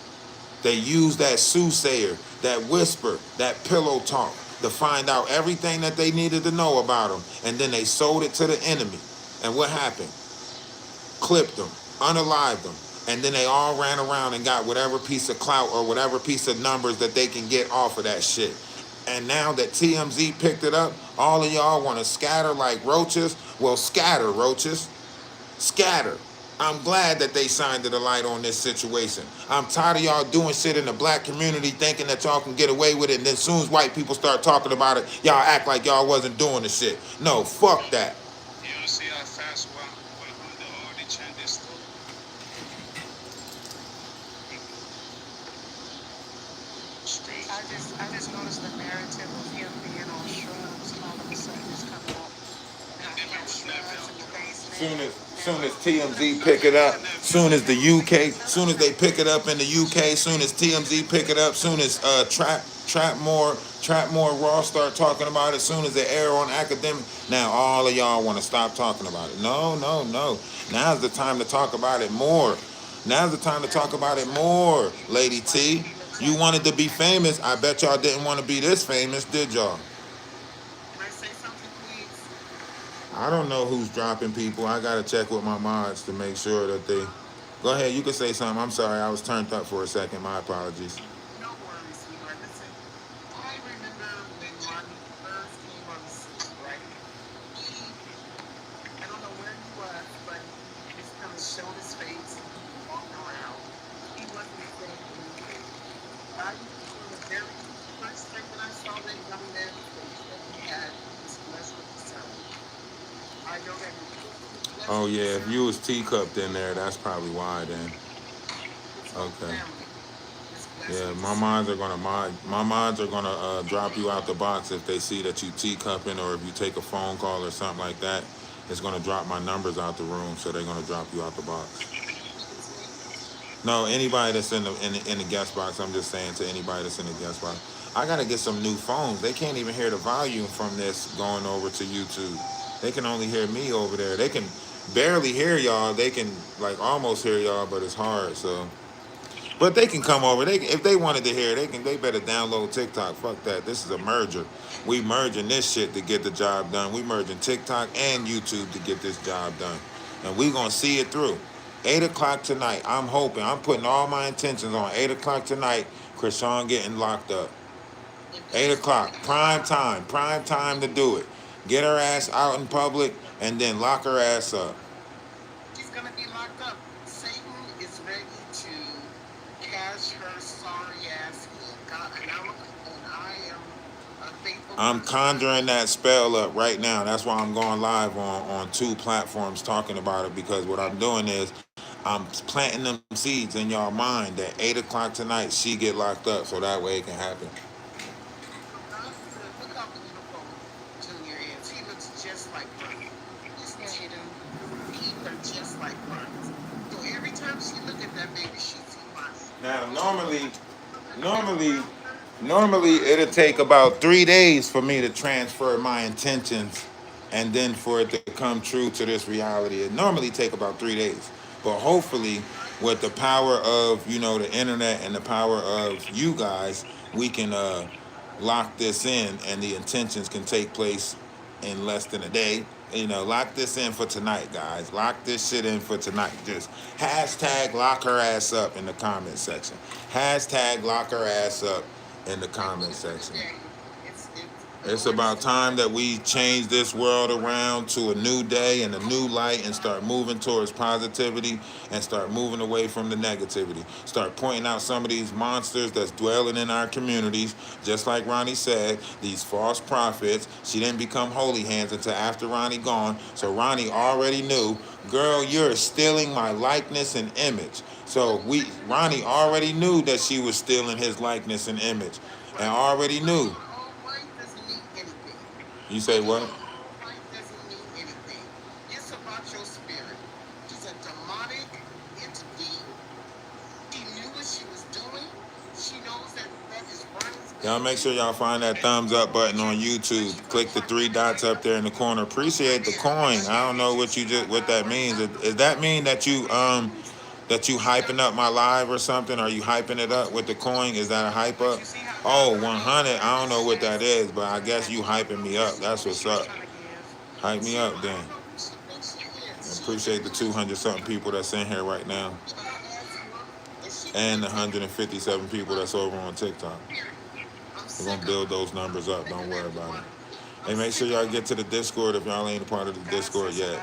They used that soothsayer, that whisper, that pillow talk to find out everything that they needed to know about him. And then they sold it to the enemy. And what happened? Clipped them, unalived them. And then they all ran around and got whatever piece of clout or whatever piece of numbers that they can get off of that shit. And now that TMZ picked it up, all of y'all want to scatter like roaches. Well, scatter, roaches. Scatter. I'm glad that they shined the light on this situation. I'm tired of y'all doing shit in the black community thinking that y'all can get away with it. And then as soon as white people start talking about it, y'all act like y'all wasn't doing the shit. No, fuck that. You don't see how fast one all the changes too. I just noticed the narrative of him being on shrubs all of a sudden is coming up. Now he has shrubs in the basement. Soon as TMZ pick it up, soon as the UK, soon as they pick it up in the UK, soon as TMZ pick it up, soon as Trap More Raw start talking about it, soon as they air on academic, now all of y'all want to stop talking about it. No. Now's the time to talk about it more. Now's the time to talk about it more, Lady T. You wanted to be famous. I bet y'all didn't want to be this famous, did y'all? Can I say something, please? I don't know who's dropping people. I gotta check with my mods to make sure that they. Go ahead, you can say something. I'm sorry, I was turned up for a second. My apologies. No worries, sweetheart. Listen, I remember when Ronnie first came on the scene, right? I don't know where he was, but he just kind of showed his face, walking around. He wasn't saying anything. I remember the very first time that I saw that young man's face that he had was blessed with the son. I know that he was blessed Oh with the yeah, if son. you was teacupped in there, that's probably why then. His whole Okay. family is blessed Yeah, with the my son. mods are gonna drop you out the box if they see that you teacupping or if you take a phone call or something like that. It's gonna drop my numbers out the room, so they're gonna drop you out the box. It's me. No, anybody that's in the guest box. I'm just saying to anybody that's in the guest box. I gotta get some new phones. They can't even hear the volume from this going over to YouTube. They can only hear me over there. They can barely hear y'all. They can like almost hear y'all, but it's hard. So, but they can come over. They if they wanted to hear, they can. They better download TikTok. Fuck that. This is a merger. We merging this shit to get the job done. We merging TikTok and YouTube to get this job done, and we gonna see it through. 8 o'clock tonight. I'm hoping. I'm putting all my intentions on 8 o'clock tonight. Chrisean getting locked up. 8 o'clock. Prime time to do it. Get her ass out in public and then lock her ass up. She's gonna be locked up. Satan is ready to cash her sorry ass in. God, and I am a faithful. I'm conjuring that spell up right now. That's why I'm going live on 2 platforms talking about it because what I'm doing is I'm planting them seeds in y'all mind that 8 o'clock tonight she get locked up so that way it can happen. Look how beautiful Junior is. He looks just like Ronnie. Yeah, he do. He looks just like Ronnie. So every time she look at that baby, she sees Ronnie. Now normally it'll take about 3 days for me to transfer my intentions and then for it to come true to this reality. It normally take about 3 days. But hopefully with the power of, the internet and the power of you guys, we can lock this in and the intentions can take place in less than a day. Lock this in for tonight, guys. Lock this shit in for tonight. Just hashtag lock her ass up in the comment section. Hashtag lock her ass up in the comment section. It's about time that we change this world around to a new day and a new light and start moving towards positivity and start moving away from the negativity. Start pointing out some of these monsters that's dwelling in our communities. Just like Ronnie said, these false prophets. She didn't become holy hands until after Ronnie gone. So Ronnie already knew, girl, you're stealing my likeness and image. So Ronnie already knew that she was stealing his likeness and image and already knew. You say what? Life doesn't mean anything. It's about your spirit. She's a demonic entity. She knew what she was doing. She knows that is Ronnie's. Y'all make sure y'all find that thumbs up button on YouTube. Click the 3 dots up there in the corner. Appreciate the coin. I don't know what that means. Does that mean that you hyping up my live or something? Are you hyping it up with the coin? Is that a hype up? Oh, 100. I don't know what that is, but I guess you hyping me up. That's what's up. Hype me up then. I appreciate the 200 something people that's in here right now. And the 157 people that's over on TikTok. We're going to build those numbers up. Don't worry about it. Hey, make sure y'all get to the Discord if y'all ain't a part of the Discord yet.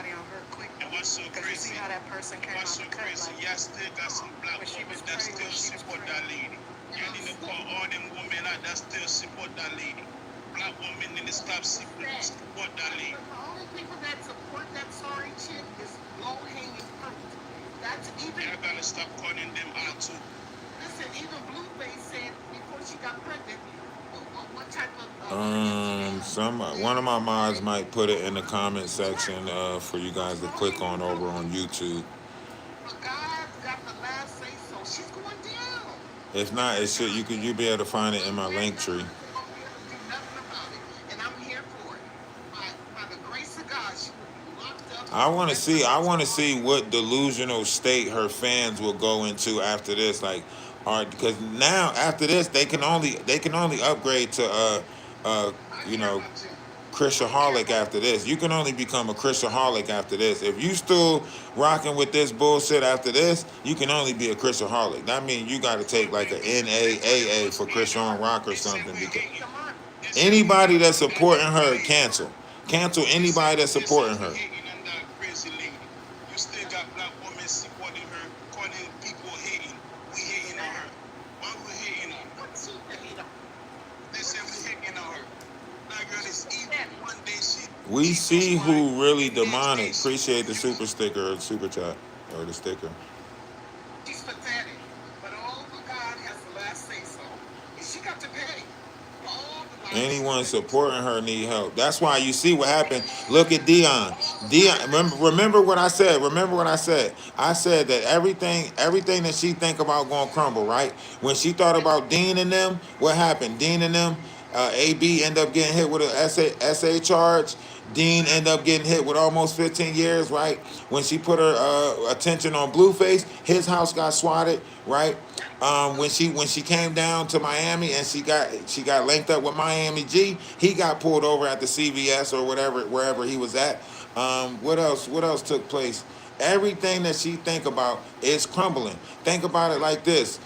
What's so crazy? What's so crazy? Y'all still got some black women that still support that lady. You need to call all them women out that still support that lady. Black women need to stop support that lady. The only people that support that sorry chick is low-hanging fruit. That's even. Y'all gotta stop calling them out too. Listen, even Blueface said before she got pregnant, what type of. One of my mods might put it in the comment section for you guys to click on over on YouTube. God got the last say so. She's going down. If not, it should. You'll be able to find it in my link tree. Do nothing about it, and I'm here for it. By the grace of God, she will be locked up. I want to see what delusional state her fans will go into after this. Because now after this they can only upgrade to Chrisaholic after this. You can only become a Chrisaholic after this. If you still rocking with this bullshit after this, you can only be a Chrisaholic. That means you got to take like a NAAA for Chrisean Rock or something. Because anybody that's supporting her, cancel anybody that's supporting her. You still got black women supporting her, calling people hating. We hating on her. Why we hating on her? What's she hate on? They say we hating on her. That girl is evil. One day she. We see who really demonic. Appreciate the super sticker or super chat or the sticker. She's pathetic, but all the God has the last say so. And she got to pay. All the Anyone supporting her need help. That's why you see what happened. Look at Dion. Dion, remember what I said. Remember what I said. I said that everything that she think about going to crumble. Right? When she thought about Dean and them, what happened? Dean and them, AB end up getting hit with a SA charge. Dean end up getting hit with almost 15 years. Right? When she put her attention on Blueface, his house got swatted. Right? When she came down to Miami and she got linked up with Miami G, he got pulled over at the CVS or whatever wherever he was at. What else? What else took place? Everything that she think about is crumbling. Think about it like this: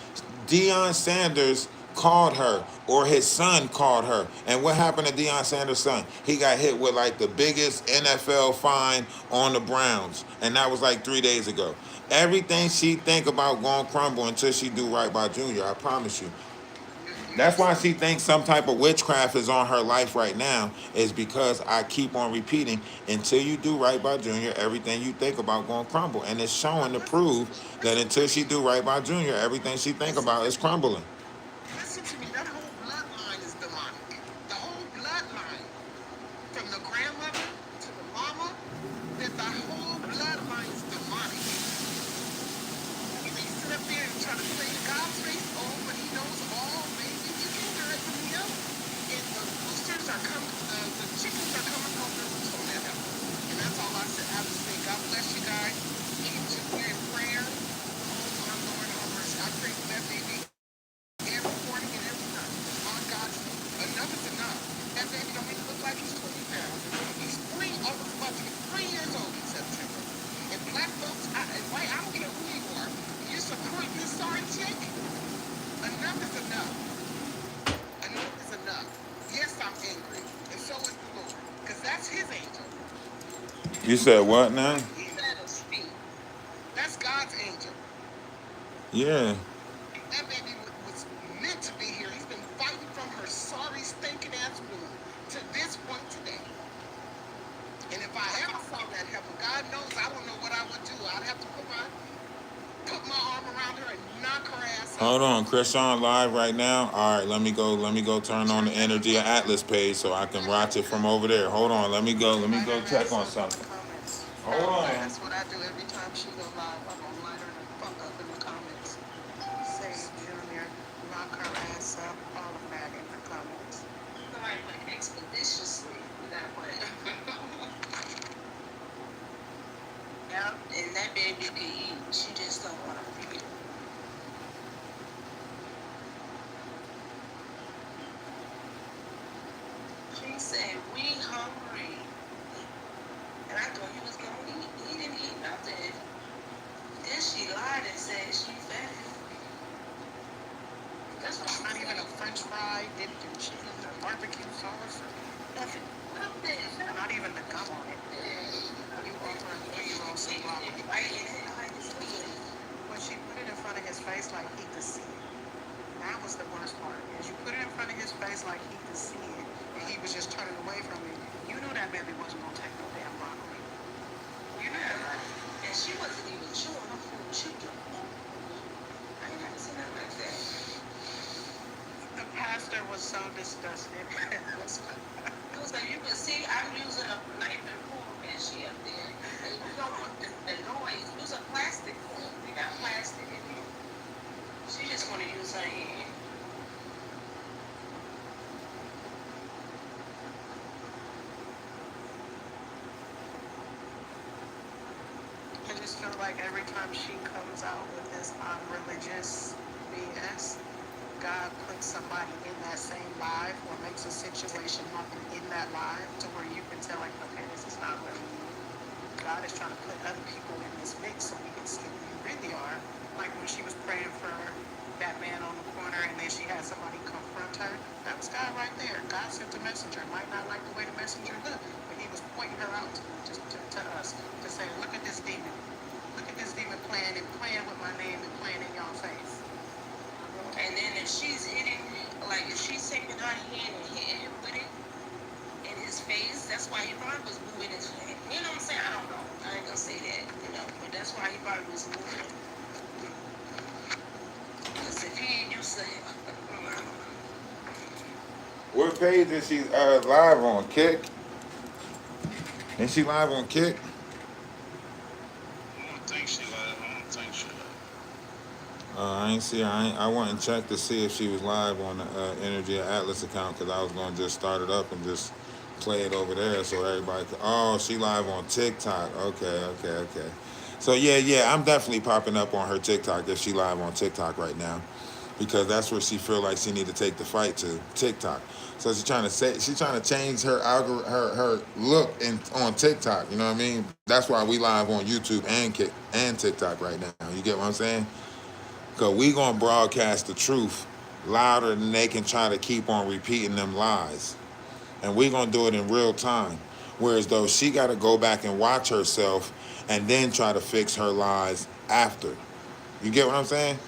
Deion Sanders called her, or his son called her, and what happened to Deion Sanders' son? He got hit with like the biggest NFL fine on the Browns, and that was like 3 days ago. Everything she think about going crumble until she do right by Junior. I promise you. That's why she thinks some type of witchcraft is on her life right now, is because I keep on repeating, until you do right by Junior, everything you think about going to crumble. And it's showing to prove that until she do right by Junior, everything she think about is crumbling. Listen to me, that whole bloodline is demonic. The whole bloodline, from the grandmother to the mama, that the whole bloodline is demonic. You may sit up there and try to play God's face, oh, but he knows all, baby. You can hear it from him. And the roosters are coming, the chickens are coming home to roost on that heifer. And that's all I said. I just say, God bless you guys. Keep Junior in prayer. Oh, my Lord, have mercy. I pray for that baby every morning and every night. My God, enough is enough. That baby don't even look like he's 20 pounds. He's 3, almost about to be 3 years old in September. And black folks, and white, I don't care who you are, you support this sorry chick. Enough is enough. Enough is enough. Yes, I'm angry. And so is the Lord. Because that's his angel. You said what now? He let us speak. That's God's angel. Yeah. That baby was meant to be here. He's been fighting from her sorry, stinking ass womb to this point today. And if I ever saw that heifer, God knows I don't know what I would do. I'd have to put my arm around her and knock her ass out. Hold on, Chrisean live right now. All right, let me go turn on the Energy Atlas page so I can watch it from over there. Hold on, let me go check on something. Hold on. That's what I do every time she go live. I'm gonna light her the fuck up in the comments. Say Junior, knock her ass up, all of that in the comments. Somebody went expeditiously with that one. Yep, and that baby could eat. She just don't want to feed it. She said, we hungry. And I thought he was going to eat. He didn't eat nothing. Then she lied and said she fed him. That's what she Not even said. a French fry, dipped in chicken or barbecue sauce or nothing. Nothing. Not even the gum on it. You offer a 3-year-old some ramen. Right in his eyes. When she put it in front of his face like he could see it. That was the worst part. Is you put it in front of his face like he could see it, and he was just turning away from it. You knew that baby wasn't gonna take no damn broccoli. You knew that, right? And she wasn't even chewing her food. She I ain't never seen her like that. The pastor was so disgusted. It was like, you can see I'm using a knife and fork and she up there. And you don't want the noise. Use a plastic fork. We got plastic in here. She just want to use her hand. I just feel like every time she comes out with this religious BS, God puts somebody in that same live or makes a situation happen in that live to where you can tell, like, okay, this is not really you. God is trying to put other people in this mix so we can see who you really are. Like when she was praying for that man on the corner and then she had somebody confront her. That was God right there. God sent a messenger. Might not like the way the messenger looked, but he was pointing her out to us to say, look at this demon. Look at this demon playing with my name and playing in y'all face. And then if she's hitting, like if she's taking her hand and hitting him with it in his face, that's why he probably was moving his hand. You know what I'm saying? I don't know. I ain't gonna say that, but that's why he probably was moving. Because if he ain't used to it, What page is she live on? Kick? Is she live on Kick? I ain't see her. I went and checked to see if she was live on the Energy Atlas account because I was going to just start it up and just play it over there so everybody could. Oh, she live on TikTok. Okay. So yeah, I'm definitely popping up on her TikTok if she live on TikTok right now because that's where she feel like she need to take the fight to TikTok. So she's trying to change her her look on TikTok. You know what I mean? That's why we live on YouTube and TikTok right now. You get what I'm saying? Because we going to broadcast the truth louder than they can try to keep on repeating them lies. And we going to do it in real time. Whereas though she got to go back and watch herself and then try to fix her lies after. You get what I'm saying?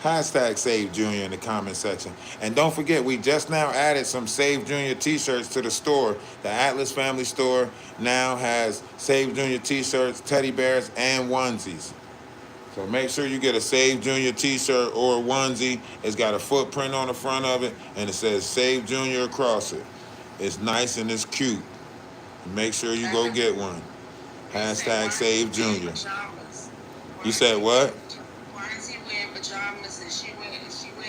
Hashtag Save Junior in the comment section. And don't forget, we just now added some Save Junior t-shirts to the store. The Atlas Family Store now has Save Junior t-shirts, teddy bears, and onesies. So make sure you get a Save Junior t-shirt or a onesie. It's got a footprint on the front of it, and it says Save Junior across it. It's nice and it's cute. Make sure you go get one. Hashtag Save Junior. You said what? Why is he wearing pajamas and she wearing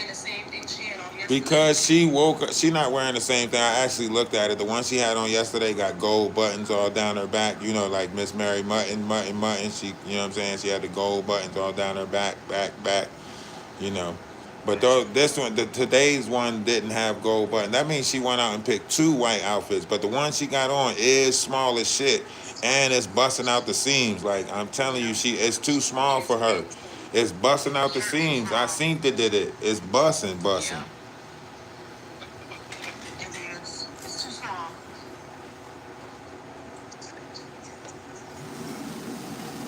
the same thing she had on yesterday? Because she woke up, she not wearing the same thing. I actually looked at it. The one she had on yesterday got gold buttons all down her back. You know, like Miss Mary Mutton. She, you know what I'm saying? She had the gold buttons all down her back. You know. But though this one, today's one didn't have gold buttons. That means she went out and picked 2 white outfits. But the one she got on is small as shit. And it's busting out the seams. Like, I'm telling you, it's too small for her. It's busting out the seams. I seen that did it. It's busting. Yeah. It is. It's too small.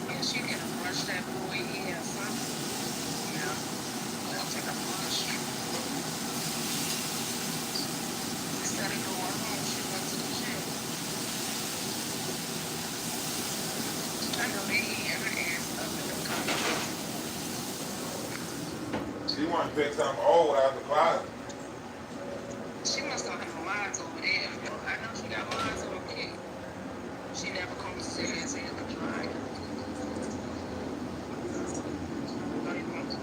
Yeah, she can brush that boy in or something. Yeah. They'll take a brush. Instead of going home, she went to the gym. I know they eat every ass up in the comments. She want to pick something old out the closet. She must not have lines over there. I know she got lines over there. She never comes to say his hair to dry.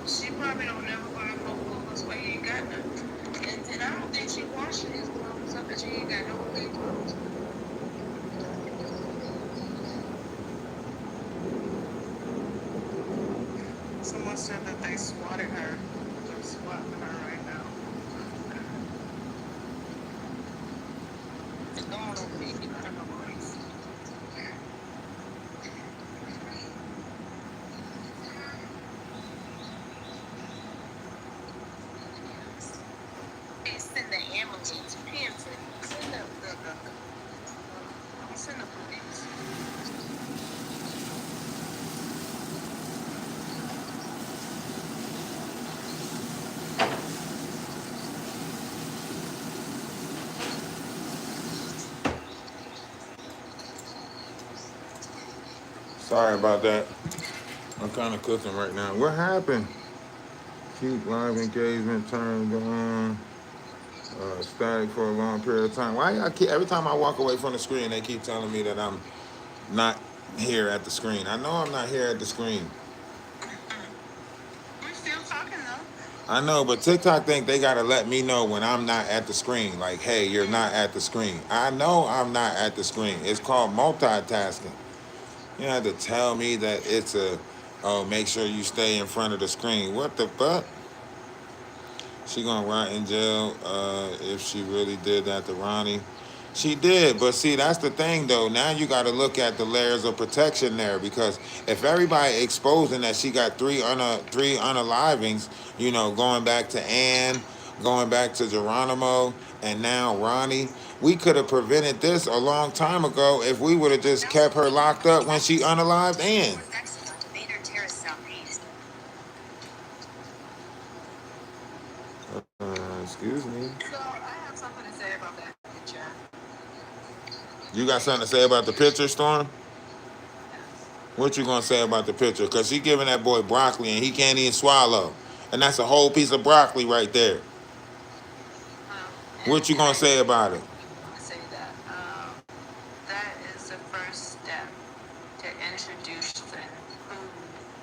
She probably don't never buy no clothes where he ain't got none. And I don't think she washing his clothes up that she ain't got no clean clothes. Someone said that they swatted her. They're swatting her right now. It's going over there. I don't know what it is. Send the ambulance. Send the police. Sorry about that. I'm kind of cooking right now. What happened? Keep live engagement turned on. Static for a long period of time. Why y'all keep, every time I walk away from the screen, they keep telling me that I'm not here at the screen. I know I'm not here at the screen. We're still talking though. I know, but TikTok think they gotta let me know when I'm not at the screen. Like, hey, you're not at the screen. I know I'm not at the screen. It's called multitasking. You have to tell me that it's make sure you stay in front of the screen. What the fuck? She gonna rot in jail if she really did that to Ronnie. She did, but see, that's the thing though. Now you got to look at the layers of protection there because if everybody exposing that she got three unalivings, you know, going back to Ann, going back to Geronimo, and now Ronnie, we could have prevented this a long time ago if we would have just kept her locked up when she unalived Ann. Excuse me. So I have something to say about that picture. You got something to say about the picture, Storm? What you gonna say about the picture? Cause she giving that boy broccoli and he can't even swallow, and that's a whole piece of broccoli right there. What you gonna say about it? I say that that is the first step to introduce food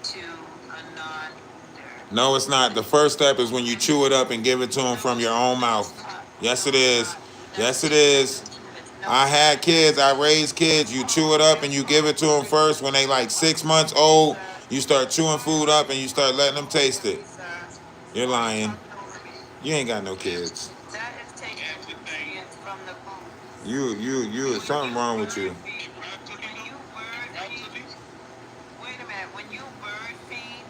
to a non-eater. No, it's not. The first step is when you chew it up and give it to them from your own mouth. Yes, it is. Yes, it is. I had kids. I raised kids. You chew it up and you give it to them first. When they like 6 months old, you start chewing food up and you start letting them taste it. You're lying. You ain't got no kids. That is taking nutrients from the food. You. Something wrong with you. When you bird feed, wait a minute. When you bird feed,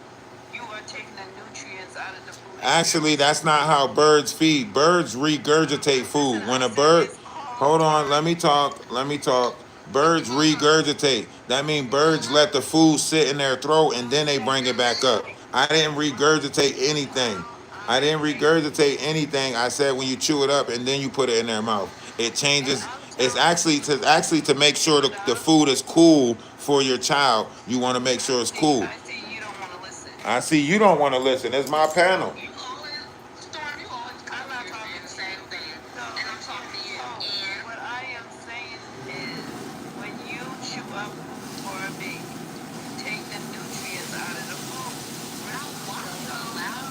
you are taking the nutrients out of the food. Actually, that's not how birds feed. Birds regurgitate food. When a bird, hold on, let me talk. Let me talk. Birds regurgitate. That means birds let the food sit in their throat and then they bring it back up. I didn't regurgitate anything. I didn't regurgitate anything. I said when you chew it up and then you put it in their mouth, it changes. It's actually to make sure the food is cool for your child. You want to make sure it's cool. I see you don't want to listen. I see you don't want to listen. It's my panel. You always, Storm, you always come I'm not here talking saying the same thing. And I'm talking to you. And What I am saying is, when you chew up food for a baby, take the nutrients out of the food. Ralph, why are you so loud?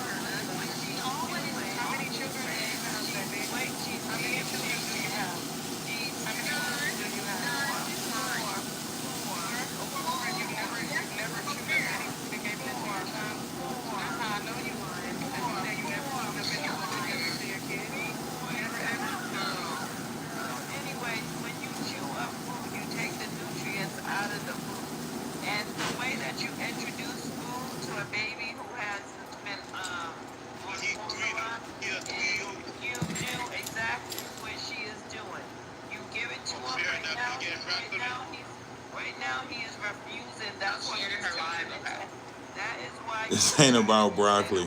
Like, she always, How many children do you have, baby? Wait, Chief, how many children do you have? Chief, how many children do you have? Four. And you've never chewed up any food and gave it to your child? That's how I know you lying, because you say you never chewed up any food and gave it to your kid. Never ever? No. Anyway, when you chew up food, you take the nutrients out of the food. And the way that you introduce food to a baby who has been on formula is you do exactly what she is doing. You give it to him right now he is refusing. That's what shared her live, okay. That is why This ain't about broccoli.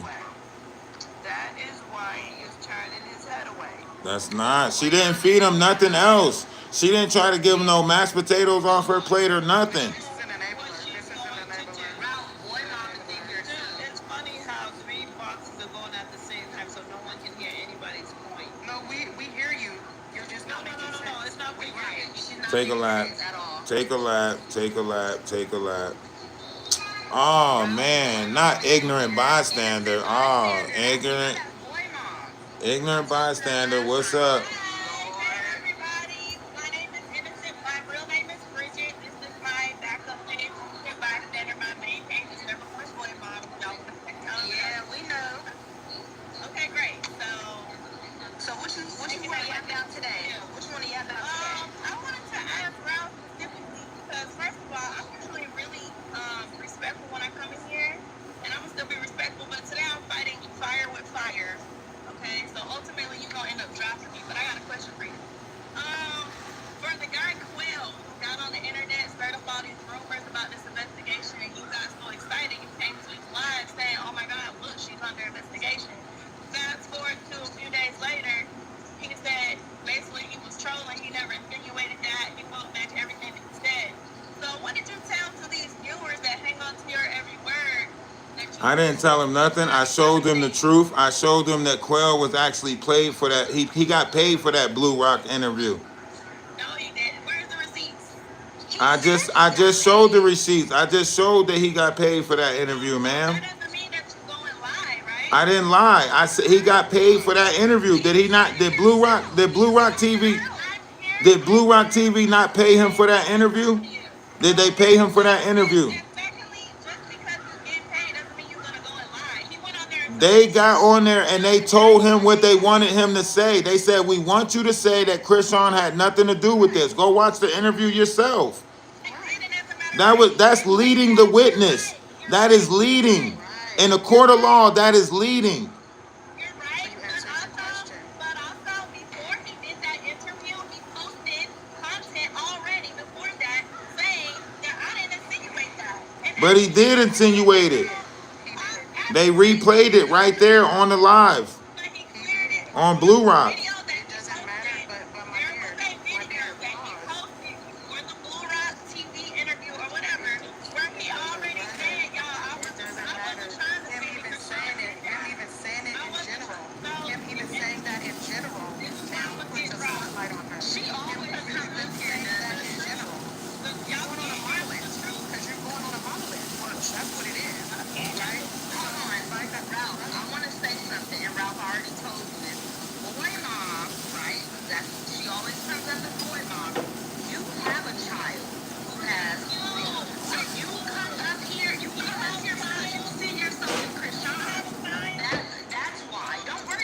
That is why he is turning his head away. That's not. She didn't feed him nothing else. She didn't try to give him no mashed potatoes off her plate or nothing. This is an enabler. This is an enabler. Ralph, boy, mom is in here too. It's funny how three boxes are going at the same time, so no one can hear anybody's point. No, we hear you. You're just not making sense. No. It's not we hear you. She's not Take a making lap. sense at all. Take a lap. Take a lap. Take a lap. Oh man, not ignorant bystander. Oh, ignorant, Boy, mom. ignorant bystander. What's up? Hi, everybody. My name is Innocent. My real name is Bridget. This is my backup name. Bystander. My main name is Never Force Boy Mom. Y'all yeah, we know. Okay, great. So which one you have down today? Which one do you have down today? I wanted to ask Ralph specifically because first of all, I'm usually really respectful when I come in here, and I'm gonna still be respectful. But today I'm fighting fire with fire. Okay, so ultimately you're gonna end up dropping me. But I got a question for you. For the guy Quill who got on the internet, started up all these rumors about this investigation, and you got so excited, you came to his live saying, "Oh my God, look, she's under investigation." Fast forward to a few days later, he said basically he was trolling. He never insinuated that. He wrote back everything that he said. So what did you tell to these viewers that hang on to your every word? I didn't tell him nothing. I showed him the truth. I showed him that Quell was actually paid for that. He got paid for that Blue Rock interview. No, he didn't. Where's the receipts? I just showed the receipts. I just showed that he got paid for that interview, ma'am. That doesn't mean that you go and lie, right? I didn't lie. I said he got paid for that interview. Did he not? Did Blue Rock TV? Did Blue Rock TV not pay him for that interview? Did they pay him for that interview? And secondly, just because he's getting paid doesn't mean you're gonna go and lie. He went on there and They got on there and they told him what they wanted him to say. They said, "We want you to say that Chrisean had nothing to do with this." Go watch the interview yourself. That's leading the witness. That is leading. In a court of law, that is leading. You're right, but also before he did that interview, he posted content already before that saying that I didn't insinuate that. And But he did insinuate it. They replayed it right there on the live but he cleared it. on Blue Rock. Video that he doesn't matter, but my there dear, was a video that he posted for the Blue Rock TV interview or whatever, where he already said, y'all, I It doesn't wasn't matter. trying to Him say even this. saying it in general. Him even saying that in general now puts a spotlight on her. She always Him even saying that in general. You're going on a monolith because you're going on a monolith. Well, that's what it is, right? Come on, like that.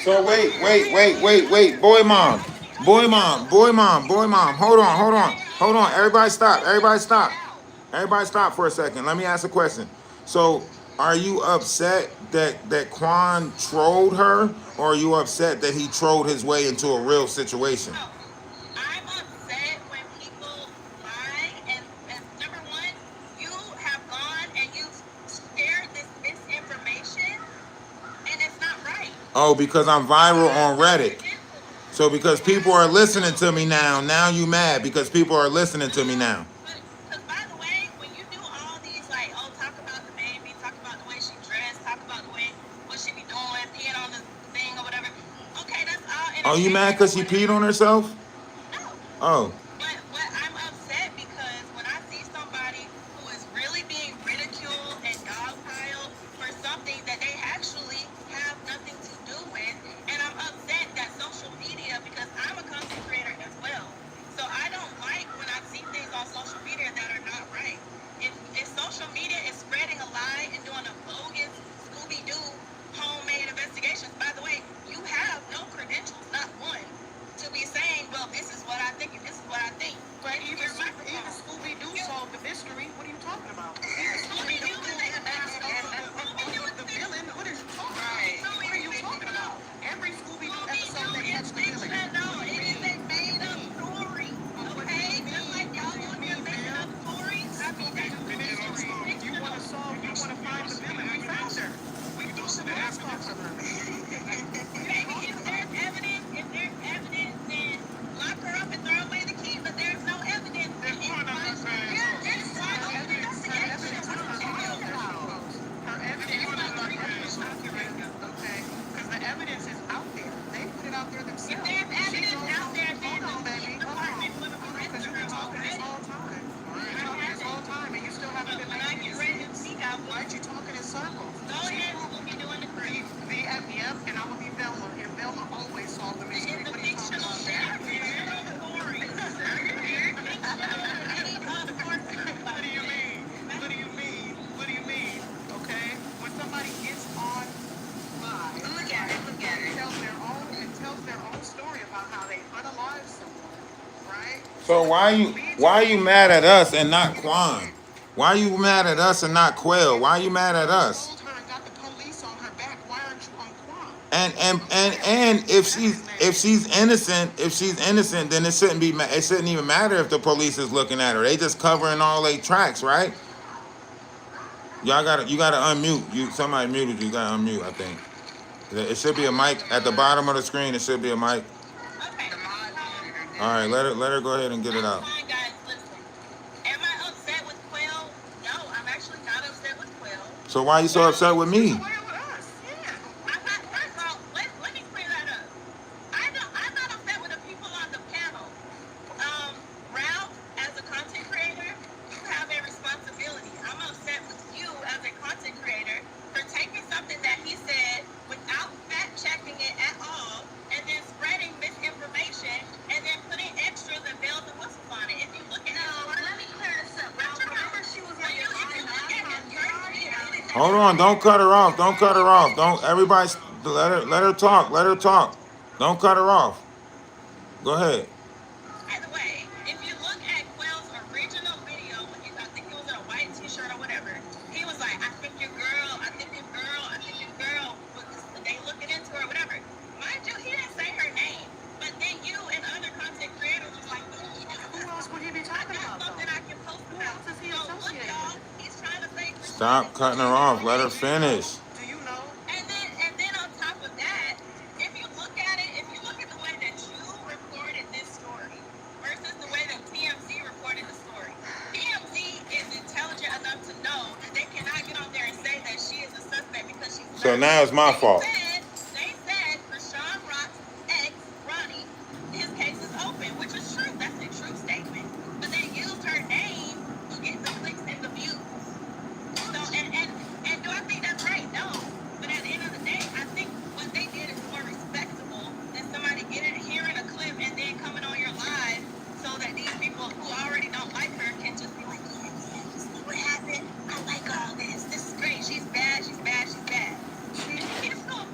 So wait. Boy mom. Hold on. Everybody stop for a second. Let me ask a question. So, are you upset that Quan trolled her, or are you upset that he trolled his way into a real situation? I'm upset when people lie, and number one, you have gone and you've shared this misinformation, and it's not right. Oh, because I'm viral on Reddit. So because people are listening to me now you mad because people are listening to me now. Because by the way, when you do all these like, oh, talk about the baby, talk about the way she dressed, talk about the way what she be doing, peeing on the thing or whatever. Okay, that's all. Oh, you mad because she peed on herself? No. Oh. But I'm upset because when I see somebody who is really being ridiculed and dogpiled for something that they actually have nothing to do with, and I'm upset that social media, because I'm a content creator as well, so I don't like when I see things on social media that are not right. If social media is spreading a lie and doing a bogus Scooby-Doo homemade investigations, by the way, you have no credentials, not one, to be saying, well, this is what I think and this is what I think. But even Scooby-Doo solved the mystery. What are you talking about? Even Scooby-Doo asked the villain. What is you talking about? What are you talking about? Every Scooby-Doo episode they catch the villain. No, it is a made-up story. Okay? Just like y'all want to make up stories. I mean, that's You want to solve, you want to find the villain. We found her. We do some ass off of her. Baby, if there's evidence, then lock her up and throw away the key. But there's no evidence. There's one of us. Her evidence is accurate, okay? Because the evidence is out there. They put it out there themselves. If there's evidence out there, then Hold on, baby. Hold on. Because you've been talking this whole time. You've been talking this whole time, and you still haven't been when I making get it. ready to speak, I Why aren't you talking in circles? go ahead. We'll be doing the creep. Yep, and I will be Velma, and Velma always solve the mystery. In the What are you talking fictional about? story. What do you mean? What do you mean? What do you mean? Okay? When somebody gets on live, Look at it. and tells their own story about how they unalived someone, right? So why you mad at us and not Quan? Why you mad at us and not Quail? Why you mad at us? Told her and got the police on her back. Why aren't you on Quan? And if she's innocent, then it shouldn't even matter if the police is looking at her. They just covering all their tracks, right? You gotta unmute. Somebody muted you. You gotta unmute. I think it should be a mic at the bottom of the screen. It should be a mic. Okay. All right, let her go ahead and get it out. Fine, guys, listen. Am I upset with Quill? No, I'm actually not upset with Quill. So why you so upset with me? I'm not, first of all, let me clear that up. I'm not upset with the people on the panel. Ralph, as a content creator, you have a responsibility. I'm upset with you as a content creator for taking something that he said without fact checking it at all, and then spreading misinformation, and then putting extras and bells and whistles on it. If you look at let me clear this up. Remember she was on your Hold on, don't cut her off. Don't everybody let her talk. Don't cut her off. Go ahead. By the way, if you look at Quill's original video, I think it was in a white t-shirt or whatever, he was like, I think your girl, they looking into her, whatever. Mind you, he didn't say her name, but then you and other content creators was like, Who else would he be talking about? something I can post about. Who else is he So look, associated y'all, with? he's trying to say Stop cutting her off. Let her finish. Do you know? And then on top of that, if you look at the way that you reported this story versus the way that TMZ reported the story, TMZ is intelligent enough to know that they cannot get on there and say that she is a suspect because she's So not. now it's my fault. They said Chrisean Rock's ex, Ronnie, his case is open, which is true. That's a true statement. But they used her name to get the clicks and the views. So, and do I think that's right? No. But at the end of the day, I think what they did is more respectable than somebody hearing a clip and then coming on your live so that these people who already don't like her can just be like, yeah, see what happened? I like all this. This is great. She's bad. She can still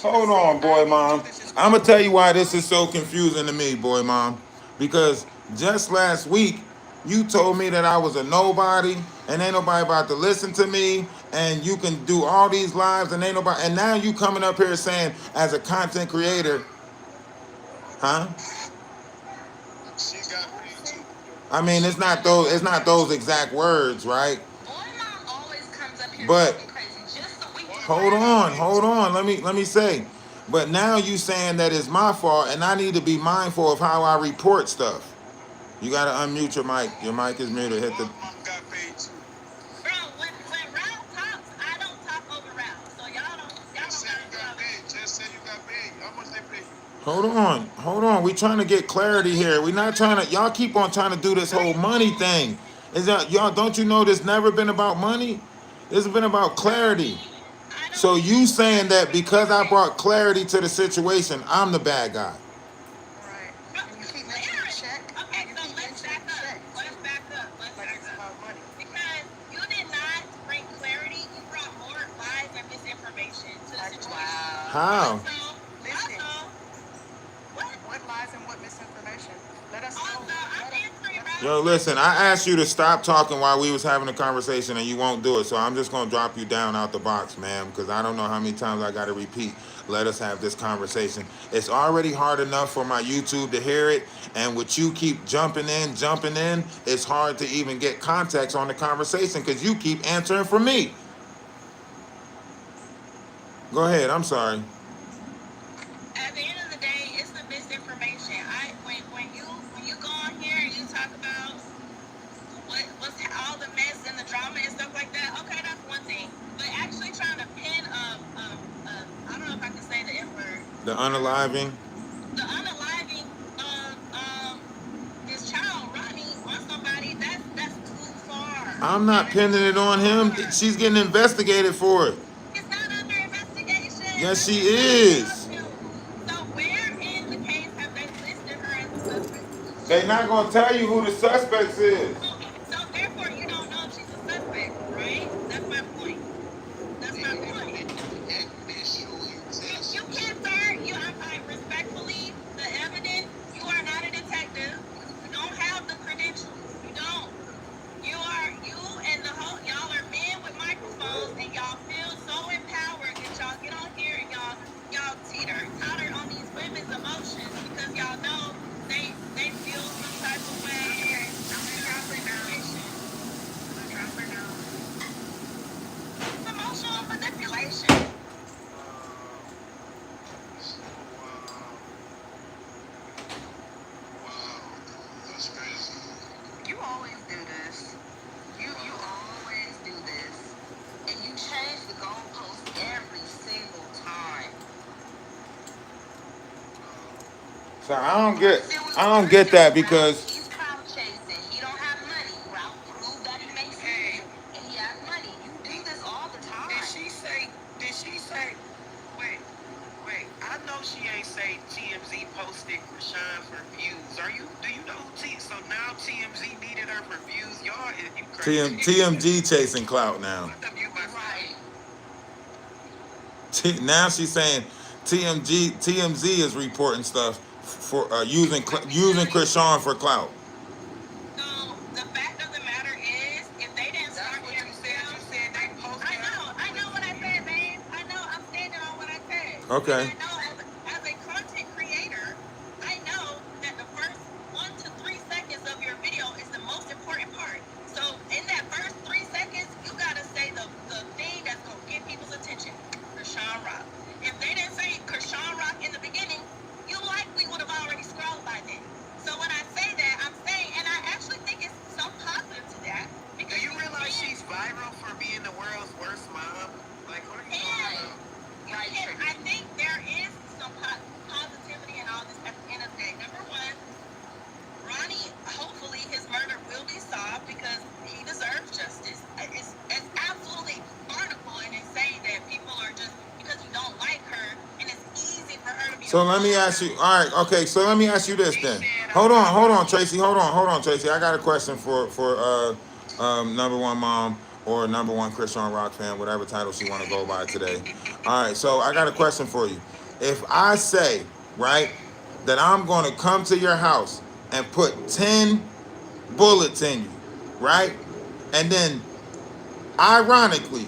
Hold on, boy, mom. I'm gonna tell you why this is so confusing to me, boy, mom. Because just last week you told me that I was a nobody and ain't nobody about to listen to me, and you can do all these lives and ain't nobody. And now you coming up here saying, as a content creator, huh? She got paid too. I mean, it's not those. It's not those exact words, right? Boy, mom always comes up here But talking crazy just so we can. hold on. Let me say. But now you saying that it's my fault, and I need to be mindful of how I report stuff. You gotta unmute your mic. Your mic is muted. Hit the. Mom got paid too. Bro, when Ralph talks, I don't talk over Ralph. So y'all don't Just say gotta you do got all paid. Just say you got paid. How much they pay you? Hold on. We trying to get clarity here. We not trying to. Y'all keep on trying to do this whole money thing. Is that y'all? Don't you know this never been about money? It's been about clarity. I don't So you saying that because I brought clarity to the situation, I'm the bad guy? Right. Bro, And you keep mentioning check. okay, You so keep let's mentioning back up. check. Let's back up. Let's Like back it's up. about money. Because you did not bring clarity, you brought more lies and misinformation to the situation. Wow. How? Also, what? What lies and what misinformation? Let us know. Also, I'm answering Ralph. Yo, listen. I asked you to stop talking while we was having a conversation, and you won't do it. So I'm just gonna drop you down out the box, ma'am, because I don't know how many times I gotta repeat. Let us have this conversation. It's already hard enough for my YouTube to hear it, and with you keep jumping in, it's hard to even get context on the conversation because you keep answering for me. Go ahead. I'm sorry. At the end of the day, it's the misinformation. When you go on here and you talk about what's all the mess and the drama and stuff like that, okay, that's one thing. But actually trying to pin I don't know if I can say the N word. The unaliving. The unaliving of this child Ronnie on somebody, that's too far. I'm not pinning it on him. She's getting investigated for it. It's not under investigation. Yes, she That's is. not. So where in the case have they listed her as a suspect? They not gonna tell you who the suspects is. So therefore, you don't know if she's a suspect, right? That's my point. That's my point. You can't, sir. I respectfully, the evidence. You are not a detective. You don't have the credentials. You don't. You and the whole y'all are men with microphones, and y'all feel so empowered that y'all get on here and y'all totter on these women's emotions because y'all know they feel some type of way. I'm gonna drop her down. It's emotional manipulation. That's crazy. You always do this. You always do this. And you change the goalpost every single time. So I don't get that because He's crowd chasing. He don't have money. Ralph proved that he makes money. And he has money. You do this all the time. Did she say, wait, I know she ain't say TMZ posted Chrisean for views. Do you know who so now TMZ needed her for views? Y'all, you crazy. TMG chasing clout now. Right. Now she's saying TMZ is reporting stuff for using Chrisean for clout. So the fact of the matter is, if they didn't That's start what you said they posted. I know what I said, babe. I know I'm standing on what I said. Okay. And I know as a content creator, I know that the first 1 to 3 seconds of your video is the most important part. So in that first 3 seconds, you gotta say the thing that's gonna get people's attention. Chrisean Rock. If they didn't say Chrisean Rock in the beginning, you likely would have already scrolled by then. So when I say that, I'm saying, and I actually think it's some positive to that. Do you realize she's viral for being the world's worst mom? Like, what are you talking about? I think there is some positivity in all this at the end of the day. Number one, Ronnie, hopefully his murder will be solved because he deserves justice. It's absolutely barnacle and insane that people are just, because you don't like her, and it's easy for her to be. So let me ask you. All right, okay. So let me ask you this then. Hold on, Tracy. Hold on, Tracy. I got a question for number one mom. or #1 Chrisean Rock fan, whatever title she want to go by today. All right, so I got a question for you. If I say, right, that I'm going to come to your house and put 10 bullets in you, right? And then, ironically,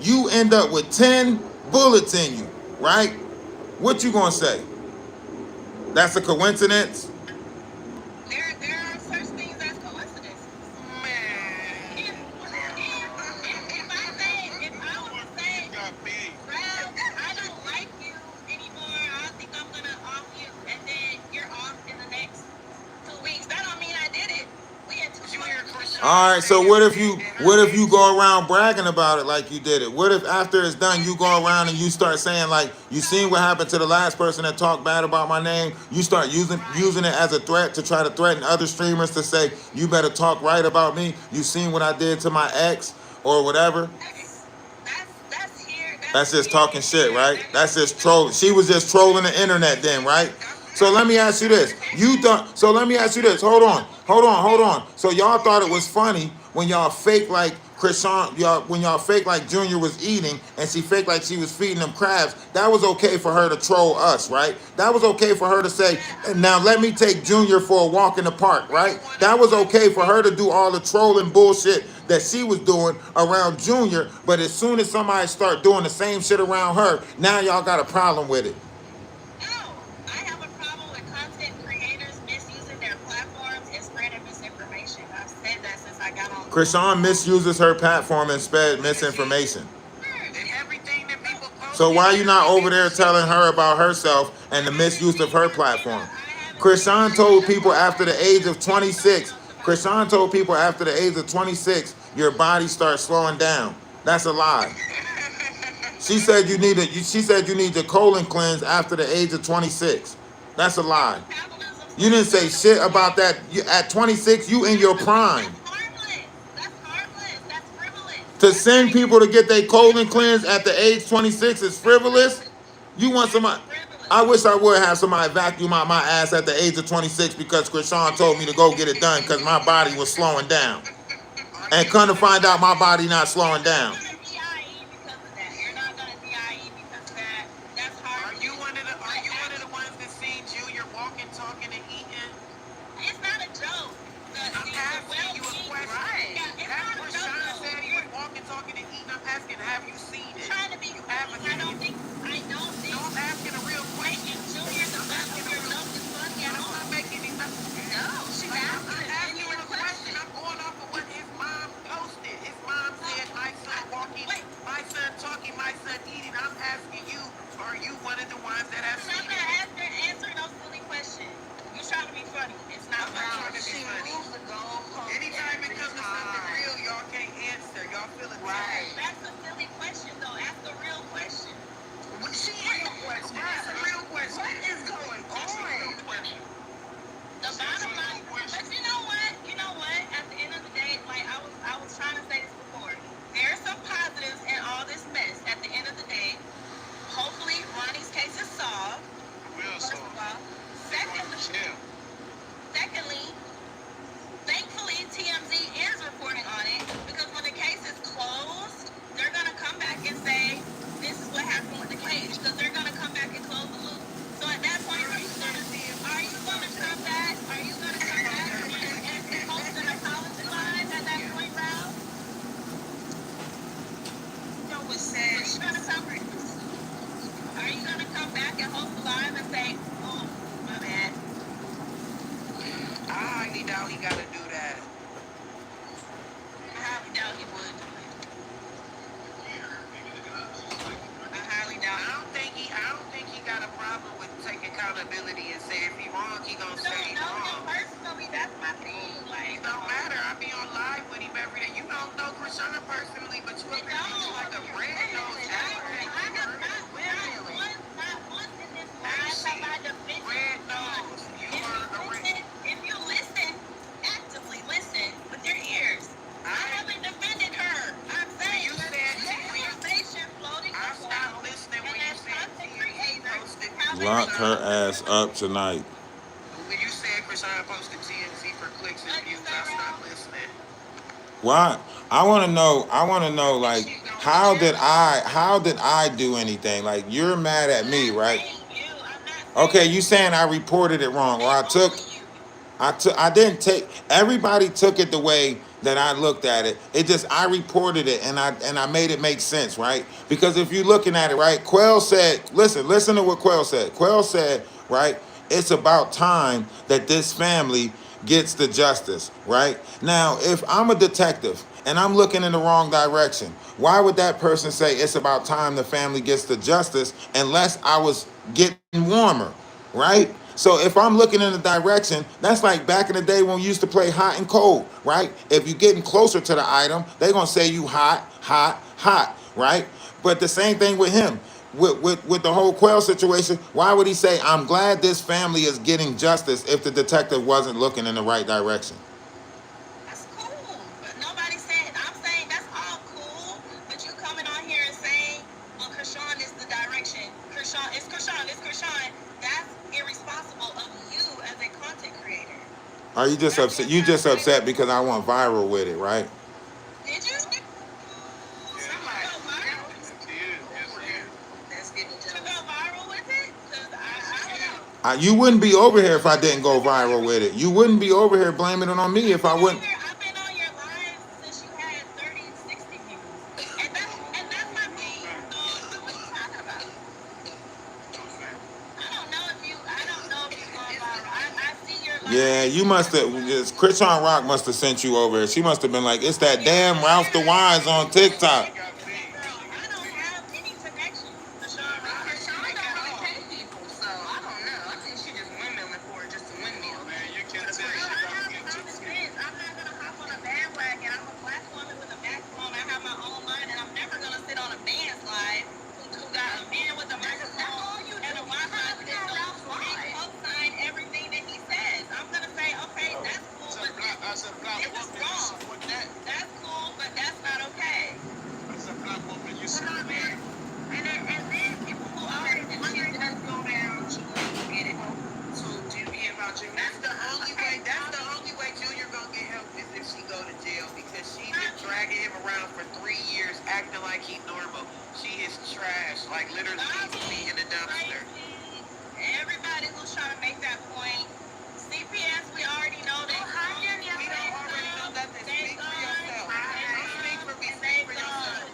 you end up with 10 bullets in you, right? What you going to say? That's a coincidence? There are such things as coincidences. Man. If I was to say, Got big. Ralph, I don't like you anymore, I think I'm gonna off you, and then you're off in the next 2 weeks. That don't mean I did it. We had 2 You hear Chrisean All right, so say what it if you in her what if you face. go around bragging about it like you did it? What if after it's done you go around and you start saying like, you seen what happened to the last person that talked bad about my name? You start using it as a threat to try to threaten other streamers to say you better talk right about me. You seen what I did to my ex or whatever? That's here. That's just talking shit, right? That's just troll. She was just trolling the internet then, right? So let me ask you this. So let me ask you this. Hold on. So y'all thought it was funny when y'all fake like Chrisean, when y'all fake like Junior was eating and she faked like she was feeding them crabs. That was okay for her to troll us, right? That was okay for her to say, now let me take Junior for a walk in the park, right? That was okay for her to do all the trolling bullshit that she was doing around Junior. But as soon as somebody start doing the same shit around her, now y'all got a problem with it. No, I have a problem with content creators misusing their platforms and spreading misinformation. I've said that since I got on. Chrisean misuses her platform and spread misinformation. And everything that people post. So why are you not over there telling her about herself and the misuse of her platform? Chrisean told people after the age of 26, Chrisean told people after the age of 26, your body starts slowing down. That's a lie. She said you need your colon cleanse after the age of 26. That's a lie. You didn't say shit about that. At 26, you in your prime. That's harmless. That's frivolous. To send people to get their colon cleansed at the age 26 is frivolous? You want somebody? I wish I would have somebody vacuum out my ass at the age of 26 because Chrisean told me to go get it done because my body was slowing down. And come to find out my body not slowing down. You're not gonna DIE because of that. You're not gonna DIE because of that. That's hard. Are you one of the ones that seen Junior walking, talking, and eating? It's not a joke. I'm asking you a question. Right. That's It's not a what joke. Sean said. He was walking, talking, and eating. I'm asking, have you seen it? Trying to be You haven't I seen don't it. think. No, I'm asking a real question. Making Junior the best of your joke is funny at I'm all. not making it. No, she's I'm asking asking you a question. I'm going off of what his mom posted. His mom said, my son walking, my son talking, my son eating. I'm asking you, are you one of the ones that have I'm seen not it? answering no silly questions. You're trying to be funny. It's not I'm not funny. trying to be funny. Anytime it comes to something real, y'all can't answer. Y'all feel it. Right. That's a silly question, though. Ask a real question. She is a question. That's a real question. What is going That's a real on? question. The bottom line, but you know what? You know what? At the end of the day, like I was trying to say this before. There are some positives in all this mess. At the end of the day, hopefully Ronnie's case is solved. First of all, secondly, thankfully TMZ is reporting on it because when the case is closed, they're gonna come back and say this is what happened with the case because they're gonna come back and close the loop. So at that point, are you gonna come back? Are you gonna come back and post an apology line at that point, Ralph? So what's said? Are you gonna come back and host a live and say, oh, my bad? I highly doubt he gotta do that. I highly doubt he would do it. I highly doubt I don't think he got a problem with taking accountability and say if he wrong, he gonna say he know him wrong. personally. That's my thing. Like, It don't matter. I be on live with him every day. You don't know Chrisean personally, but you up there looking like a red-nosed not once in this life have I defended red-nosed. You are a red. If you listen, actively listen with your ears. I haven't defended her. I'm saying You said information floating I around. stopped listening when you And as said content TMZ creators, posted. Lock her ass up tonight. When you said Chrisean posted TMZ for clicks and views, I stopped listening. Why? I want to know, like, how did I do anything? Like, you're mad at I'm me, not right? saying you. I'm not Okay, saying you you. saying I reported it wrong, or And only you. I didn't take, everybody took it the way that I looked at it. It just, I reported it, and I made it make sense, right? Because if you're looking at it, right, Quell said, listen to what Quell said. Quell said, right, it's about time that this family gets the justice, right? Now, if I'm a detective and I'm looking in the wrong direction, why would that person say it's about time the family gets the justice unless I was getting warmer, right? So if I'm looking in the direction, that's like back in the day when we used to play hot and cold, right? If you're getting closer to the item, they're gonna say you hot, hot, hot, right? But the same thing with him. With the whole Quail situation, why would he say, I'm glad this family is getting justice if the detective wasn't looking in the right direction? That's cool. But nobody said, I'm saying that's all cool. But you coming on here and saying, well, Chrisean is the direction. Chrisean. That's irresponsible of you as a content creator. Are you just That's upset? just You not just okay. upset because I went viral with it, right? Did you? Yeah, Somebody go viral? yes, it is. Yes, it is. That's getting jealous. To go viral with it? Because I don't know. You wouldn't be over here if I didn't go viral with it. You wouldn't be over here blaming it on me if I wouldn't. I've been on your live since you had 30, 60 views. And that's my thing. So what you talking about? I don't know if you going viral. I see your live. Yeah, you must have. Chrisean Rock must have sent you over here. She must have been like, it's that damn Ralphdawise on TikTok. He got paid. I don't have any connections to Sean Rock. Sean don't really pay people, so I don't know. I think she just windmilling for it just to windmill. Man, you can tell she I got have paid common too. sense. I'm not gonna hop on a bandwagon. I'm a black woman with a backbone. I have my own mind, and I'm never gonna sit on a man's live who got a man with a microphone and a Wi-Fi system and co-sign everything that he says. I'm gonna say, okay, that's cool, but As a black this is woman, you wrong. support that. That's cool, but that's not okay. As a black woman, you Come on, support man. that. And then people who already wondering does go down to get it to be about you. That's the only way. That's the only way Junior gonna get help is if she go to jail because she been dragging him around for 3 years, acting like he's normal. She is trash. Like literally needs to be in the dumpster. Everybody who's trying to make that point, CPS, we already know that. We don't already know nothing. Speak for yourself. Don't speak for me. Speak for yourself.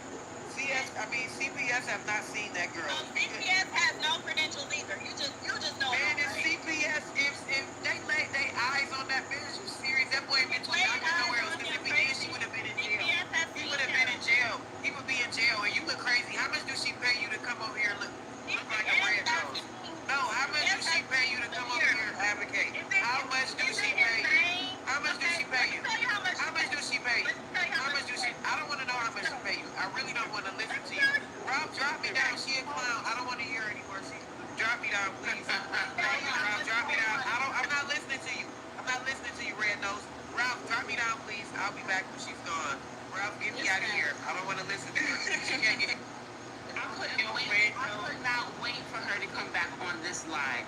CPS have not seen that girl. CPS has no credentials either. You just know. Man, if CPS, if they laid their eyes on that bitch, you serious? That boy been Laid I don't know where else. eyes on Because if he him, did, she would have been in jail. CPS has He seen would have him. been in jail. He would be in jail, and you look crazy. How much do she pay you to come over here and look like a red nose? No, how much do she pay you to come over here and advocate? How much do she pay you? How much do she pay you? How much do she pay you? How much do she? I don't want to know how much she pay you. I really don't want to listen to you. Rob, drop me down. She a clown. I don't want to hear her anymore. Drop me down, please. Rob, drop me down. I'm not listening to you. I'm not listening to you, red nose. Rob, drop me down, please. I'll be back when she's gone. Rob, get me out of here. I don't want to listen to her. She can't get. I could not wait for her to come back on this live.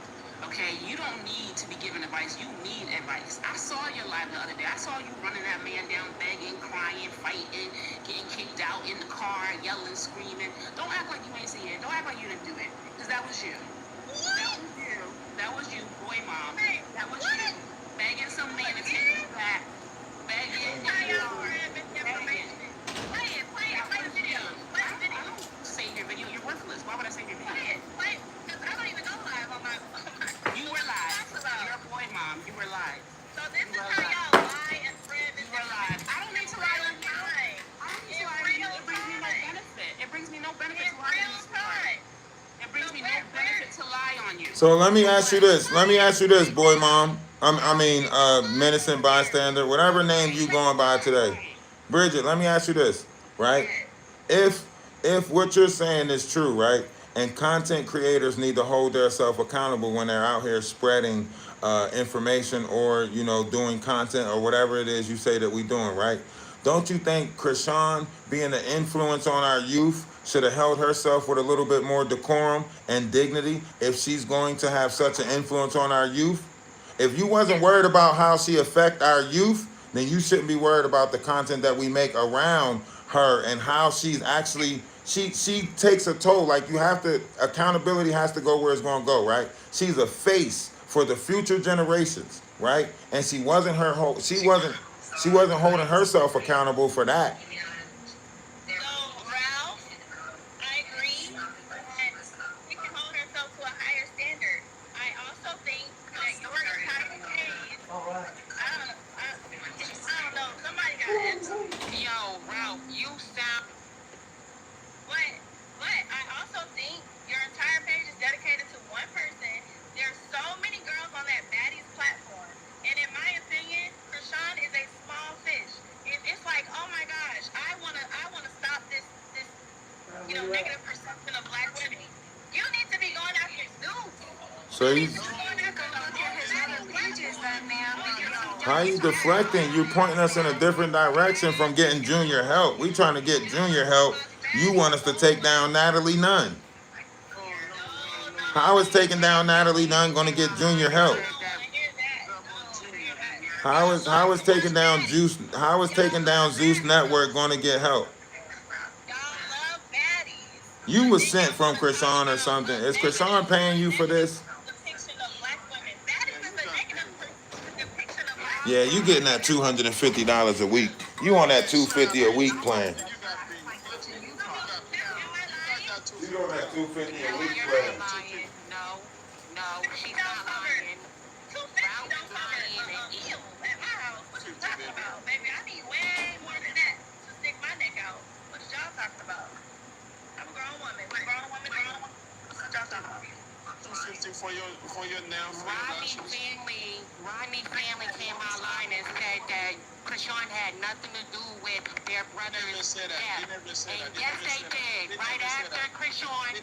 Okay, you don't need to be giving advice. You need advice. I saw your live the other day. I saw you running that man down, begging, crying, fighting, getting kicked out in the car, yelling, screaming. Don't act like you ain't see it. Don't act like you didn't do it. Because that was you. That was you. That was you, boy mom. That was you. Begging some man to take you back. Begging. Play the video. I don't save your video. You're worthless. Why would I save your video? Play it. Because I don't even go live on my. You were live. You're a boy mom. You were live. So this is how y'all lie and spread this. You were live. I don't need to lie on you. I don't need to lie on you. It brings me no benefit. It brings me no benefit to lie on you. It brings me no benefit to lie on you. So let me ask you this. Let me ask you this, boy mom. Menacing bystander, whatever name you going by today. Bridget, let me ask you this, right? If what you're saying is true, right? And content creators need to hold themselves accountable when they're out here spreading information or doing content or whatever it is you say that we doing, right? Don't you think Chrisean being an influence on our youth should have held herself with a little bit more decorum and dignity if she's going to have such an influence on our youth? If you wasn't worried about how she affect our youth, then you shouldn't be worried about the content that we make around her and how she's actually she takes a toll. Like you have to accountability has to go where it's gonna go, right? She's a face for the future generations, right? And she wasn't holding herself accountable for that. So, Ralph, I agree that she can hold herself to a higher standard. I also think that your entire page, I don't know, somebody got it. Yo, Ralph, you sound. But I also think your entire page is dedicated to one person. There's so many girls on that baddies platform. And in my opinion, Chrisean is a small fish. It's like, oh my gosh, I wanna stop this negative perception of black women. You need to be going after Zeus. So you, how you deflecting? You're pointing us in a different direction from getting Junior help. We trying to get Junior help. You want us to take down Natalie Nunn. How is taking down Natalie Nunn going to get Junior help? How is taking down Juice? How is taking down Zeus Network going to get help? You was sent from Chrisean or something. Is Chrisean paying you for this? Yeah, you getting that $250 a week. You on that $250 a week plan? You on that $250 a week plan? No, she's not lying. Ralph is lying. Baby, I need way more than that to stick my neck out. What y'all talking about? I'm a grown woman. What y'all talking about? 250 for your now. Rodney family came online and said that Chrisean had nothing to do with their brother's death. And yes, they did. Right after Chrisean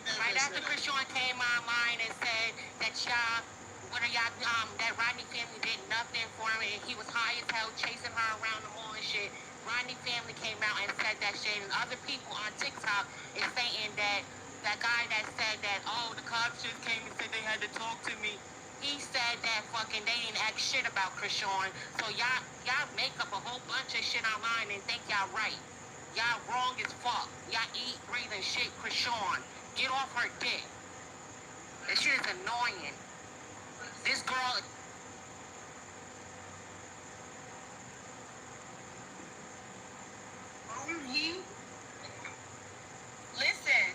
came online and said that that Rodney family did nothing for him and he was high as hell chasing her around the mall and shit. Rodney family came out and said that shit, and other people on TikTok is saying that guy that said that, oh, the cops just came and said they had to talk to me. He said that fucking they didn't ask shit about Chrisean. So y'all make up a whole bunch of shit online and think y'all right. Y'all wrong as fuck. Y'all eat, breathe, and shit Chrisean. Get off her dick. That shit is annoying. This girl. Listen,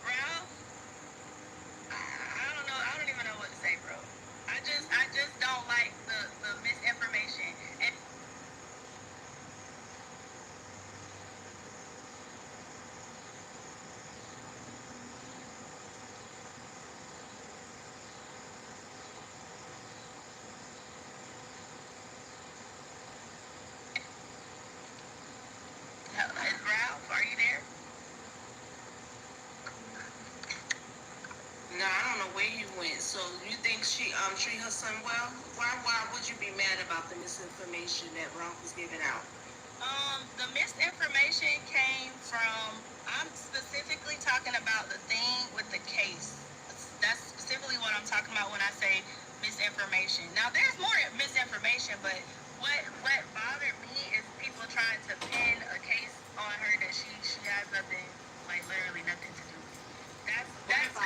Ralph, I don't know. I don't even know what to say, bro. I just don't like the misinformation. And Ralph, are you there? No, I don't know where he went. So you think she treat her son well? Why would you be mad about the misinformation that Ralph was giving out? The misinformation came from, I'm specifically talking about the thing with the case. That's specifically what I'm talking about when I say misinformation. Now, there's more misinformation, but what bothered me is people trying to pin a case on her that she has nothing, like literally nothing to do with. That's What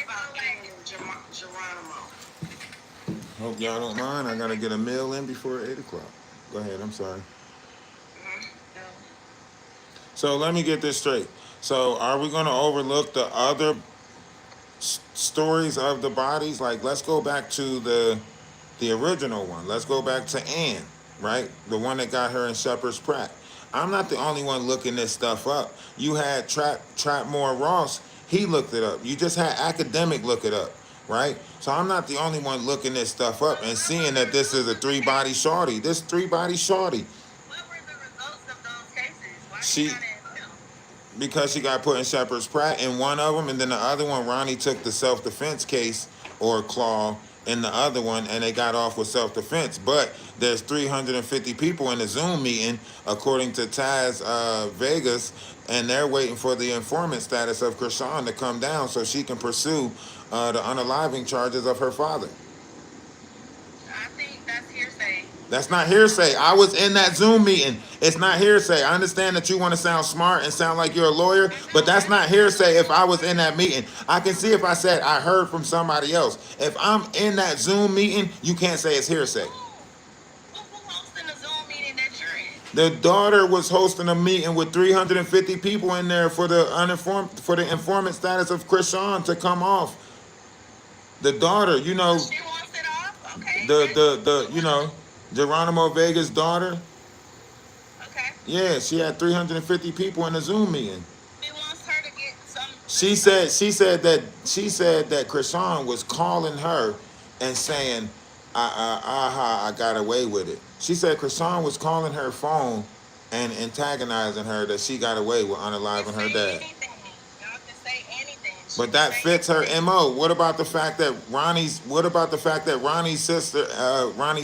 about Ann and Geronimo? Hope y'all don't mind. I gotta get a meal in before 8 o'clock. Go ahead. I'm sorry. So let me get this straight. So are we gonna overlook the other stories of the bodies? Like, let's go back to the original one. Let's go back to Ann, right? The one that got her in Shepherd's Pratt. I'm not the only one looking this stuff up. You had Trapmore Ross. He looked it up. You just had Academic look it up, right? So I'm not the only one looking this stuff up and seeing that this is a three-body shorty. This three-body shorty. What were the results of those cases? Why She- you gotta, Because she got put in Shepherd's Pratt in one of them, and then the other one, Ronnie took the self-defense case or claw in the other one, and they got off with self-defense. But there's 350 people in the Zoom meeting, according to Taz Vegas, and they're waiting for the informant status of Chrisean to come down so she can pursue the unaliving charges of her father. I think That's hearsay. That's not hearsay. I was in that Zoom meeting. It's not hearsay. I understand that you want to sound smart and sound like you're a lawyer, but that's not hearsay if I was in that meeting. I can see if I said I heard from somebody else. If I'm in that Zoom meeting, you can't say it's hearsay. Who hosting the Zoom meeting that you're in? The daughter was hosting a meeting with 350 people in there for the informant status of Chrisean to come off. The daughter, She wants it off? Okay. the Geronimo Vega's daughter. Okay. Yeah, she had 350 people in the Zoom meeting. He wants her to get some. She said that Chrisean was calling her and saying, I got away with it. She said Chrisean was calling her phone and antagonizing her that she got away with unaliving her dad. Anything. Y'all can say anything. But that fits her MO. What about the fact that Ronnie's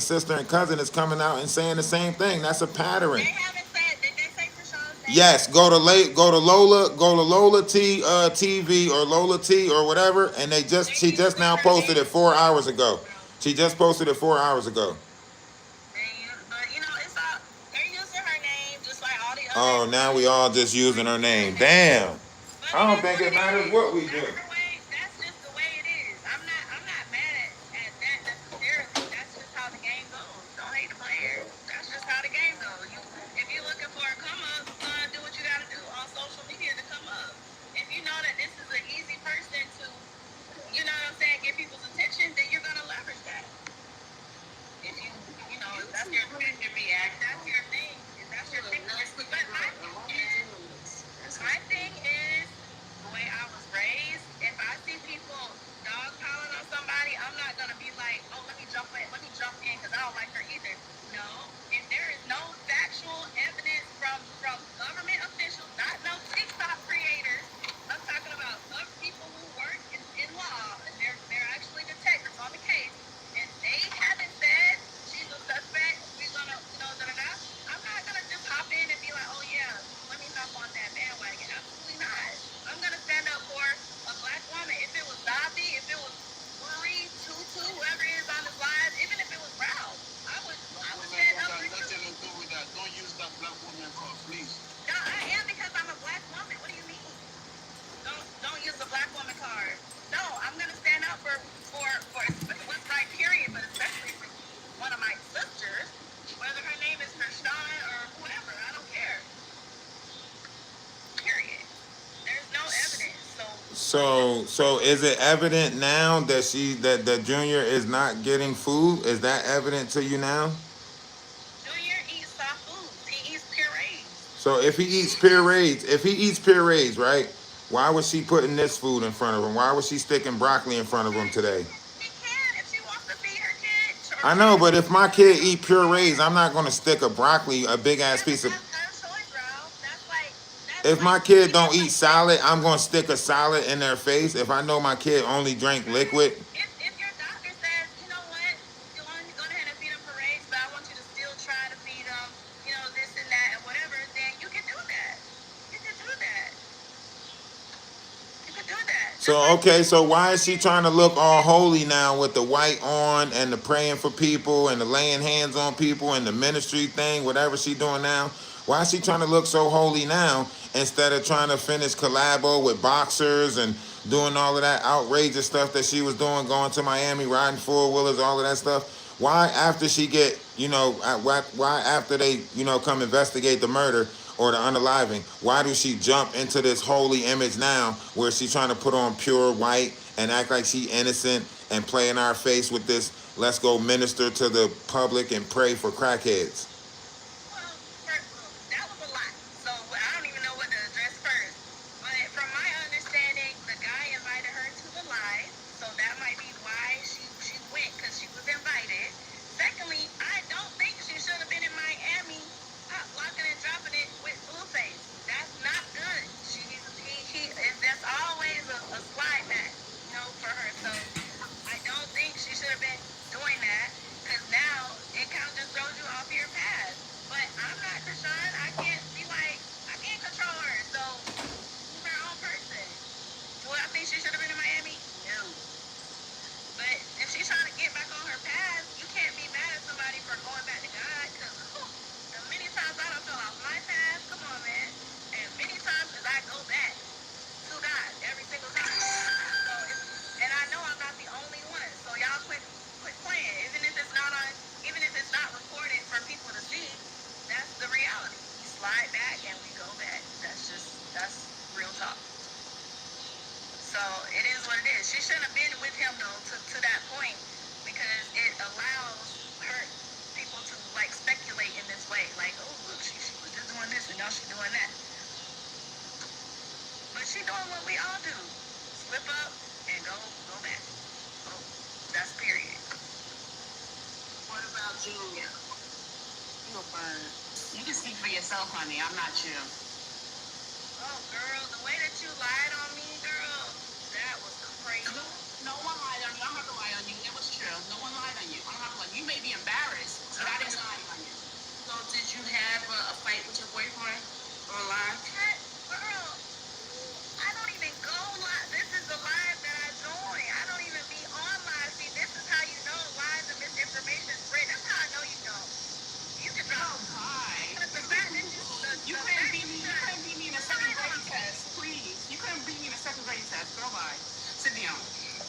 sister and cousin is coming out and saying the same thing? That's a pattern. They haven't said. Did they say Chrisean's name? Yes, go to Lola T TV or Lola T or whatever, and she just now posted it 4 hours ago. She just posted it 4 hours ago. But it's all they're using her name just like all the other. Oh, now we all just using her name. Damn. I don't think it matters what we do. That's just the way it is. I'm not mad at that necessarily. That's just how the game goes. Don't hate the player. That's just how the game goes. If you're looking for a come up, do what you gotta do on social media to come up. If you know that this is an easy person to, you know what I'm saying, get people's attention, then you're gonna leverage that. If that's your thing to react. That's your thing. That's your thing. But my thing is the way I was raised. If I see people dog piling on somebody, I'm not gonna be like, oh, let me jump in because I don't like her either. No, if there is no factual evidence from government officials, not no TikTok creators, I'm talking about other people who work in law and they're actually detectives on the case, and they haven't said she's a suspect. We're gonna, I'm not gonna just hop in and be like, oh yeah, let me hop on that bandwagon. Absolutely not. I'm gonna stand up for a black woman. If it was Zabi, if it was Marie, Tutu, whoever is on the slide, even if it was Ralph, I would stand up for you. Nothing to do with that. Don't use that black woman card, please. No, I am because I'm a black woman. What do you mean? Don't use the black woman card. No, I'm gonna stand up for what's right, period, but especially for one of my sisters, whether her name is Chrisean or whoever, I don't care. Period. There's no evidence. So is it evident now that that Junior is not getting food? Is that evident to you now? Junior eats soft foods. He eats purees. So if he eats purees, right? Why was she putting this food in front of him? Why was she sticking broccoli in front of him today? She can if she wants to feed her kid. Sure. I know, but if my kid eat purees, I'm not going to stick a big ass piece of. That's her choice, Ralph. If my kid don't eat salad, I'm going to stick a salad in their face. If I know my kid only drank liquid. If your doctor says, you know what, you want to go ahead and feed them purees, but I want you to still try to feed them, this and that and whatever, then you can do that. You can do that. You can do that. So why is she trying to look all holy now with the white on and the praying for people and the laying hands on people and the ministry thing, whatever she doing now? Why is she trying to look so holy now instead of trying to finish collabo with boxers and doing all of that outrageous stuff that she was doing, going to Miami, riding four-wheelers, all of that stuff? Why after she get, why after they, come investigate the murder or the unaliving, why do she jump into this holy image now where she's trying to put on pure white and act like she innocent and play in our face with this, let's go minister to the public and pray for crackheads? That was a lot. So I don't even know what to address first. But from my understanding, the guy invited her to the live, so that might be why she went, because she was invited. Secondly, I don't think she should have been in Miami, locking and dropping it with Blueface. That's not good. That's always a slide match, for her. So I don't think she should have been doing that, because now it kind of just throws you off your path. Junior. You a bird. You can speak for yourself, honey. I'm not you. Oh, girl, the way that you lied on me, girl, that was crazy. No one lied on you. I don't have to lie on you. It was true. No one lied on you. I don't have to lie. You may be embarrassed, but I didn't lie on you. So did you have a fight with your boyfriend online? Girl, I don't even go live. This is the live that I join. I don't even be on live. See, this is how you know lies and misinformation spread. That's how I know you don't. You can drop. Hi. The fact that You couldn't beat me. You couldn't beat me in a second grade test, please. You couldn't beat me in a second grade test. Girl, bye. Sit down.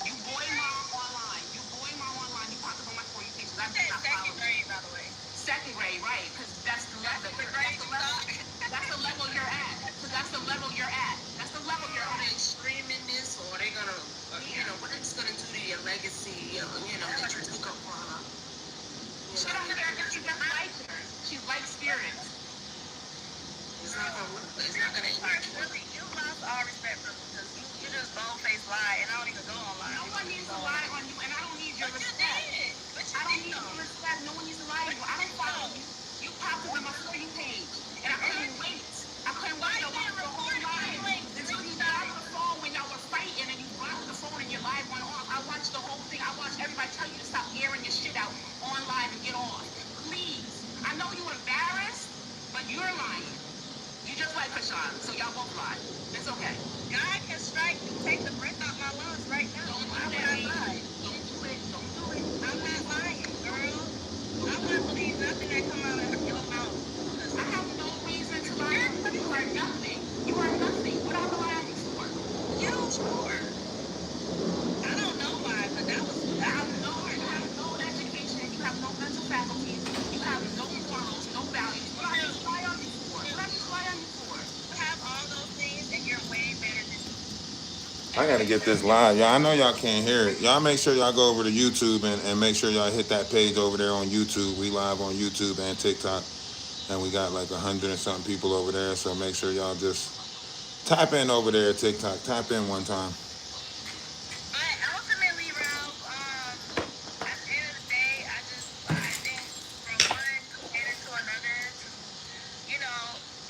You boy mom online. You boy mom online. You popped up on my phone. You think I that's said not second following. grade, by the way. Second grade, right? Because that's the level. That's the grade you thought. That's the level you're at. Because that's the level you're at. That's the level you're Are at. they streaming this, or are they gonna, what it's gonna do to your legacy, that you took up on her? She don't care because she just likes her. She likes spirits. It's not gonna Really, you lost all respect for me because you just bold-faced lie, and I don't even go online. No one needs to lie on you, and I don't need your But you respect. did. But you I don't did, need though. your respect. No one needs to lie to you. I don't follow you. You popped up on my For You page, and I couldn't wait. I couldn't wait to watch the whole live until you got off the phone when y'all were fighting, and you brought up the phone and your live went off. I watched the whole thing. I watched everybody tell you to stop airing your shit out on live and get off. Please. I know you're embarrassed, but you're lying. You just like Chrisean, so y'all both lie. It's okay. God can strike and take the breath out my lungs right now. Don't Why do would I it. lie? Don't do it. Don't do it. I'm not lying, girl. I wouldn't believe nothing that come out of your mouth. I have no reason to lie. You are nothing. You are nothing. What am I lying for? You sure? I don't know why, but that was You have no education. You have no mental faculties. You have no morals, no values. What I just lie on you for? What I just lie on you for? you have all those things, and you're way better than me. I gotta get this live, y'all. I know y'all can't hear it. Y'all make sure y'all go over to YouTube and make sure y'all hit that page over there on YouTube. We live on YouTube and TikTok, and we got like 100 and something people over there. So make sure y'all just tap in over there at TikTok. Tap in one time. But ultimately, Ralph, at the end of the day, I think from one committed to another to,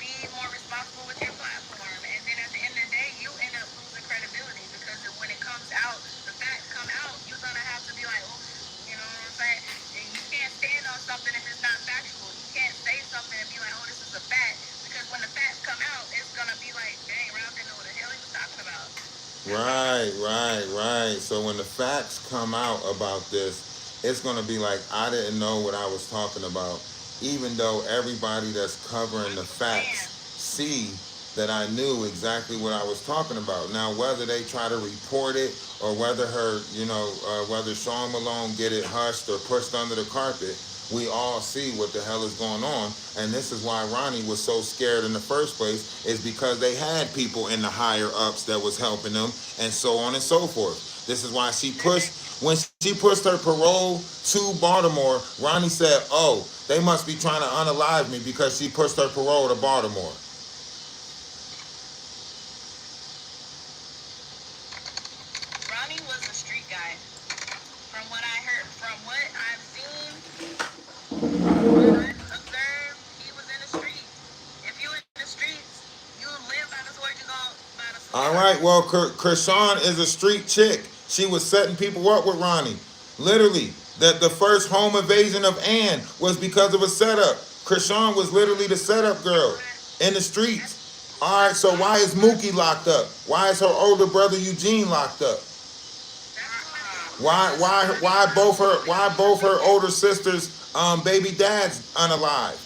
be more responsible with your platform. And then at the end of the day, you end up losing credibility because when it comes out, the facts come out, you're going to have to be like, oh, you know what I'm saying? And you can't stand on something if it's not factual. You can't say something and be like, oh, this is a fact. Because when the facts come out, it's going to be like, dang, Ralph didn't know what the hell he was talking about. Right. So when the facts come out about this, it's gonna be like I didn't know what I was talking about, even though everybody that's covering the facts see that I knew exactly what I was talking about. Now, whether they try to report it or whether whether Sean Malone get it hushed or pushed under the carpet, we all see what the hell is going on. And this is why Ronnie was so scared in the first place, is because they had people in the higher ups that was helping them and so on and so forth. This is why when she pushed her parole to Baltimore, Ronnie said, oh, they must be trying to unalive me because she pushed her parole to Baltimore. Ronnie was a street guy. From what I heard, from what I've seen, observed, he was in the streets. If you in the streets, you live by the sword, you go by the sword. All right, well, Chrisean is a street chick. She was setting people up with Ronnie. Literally, the first home invasion of Ann was because of a setup. Chrisean was literally the setup girl in the streets. All right, so why is Mookie locked up? Why is her older brother Eugene locked up? Why both her older sisters baby dads unalive?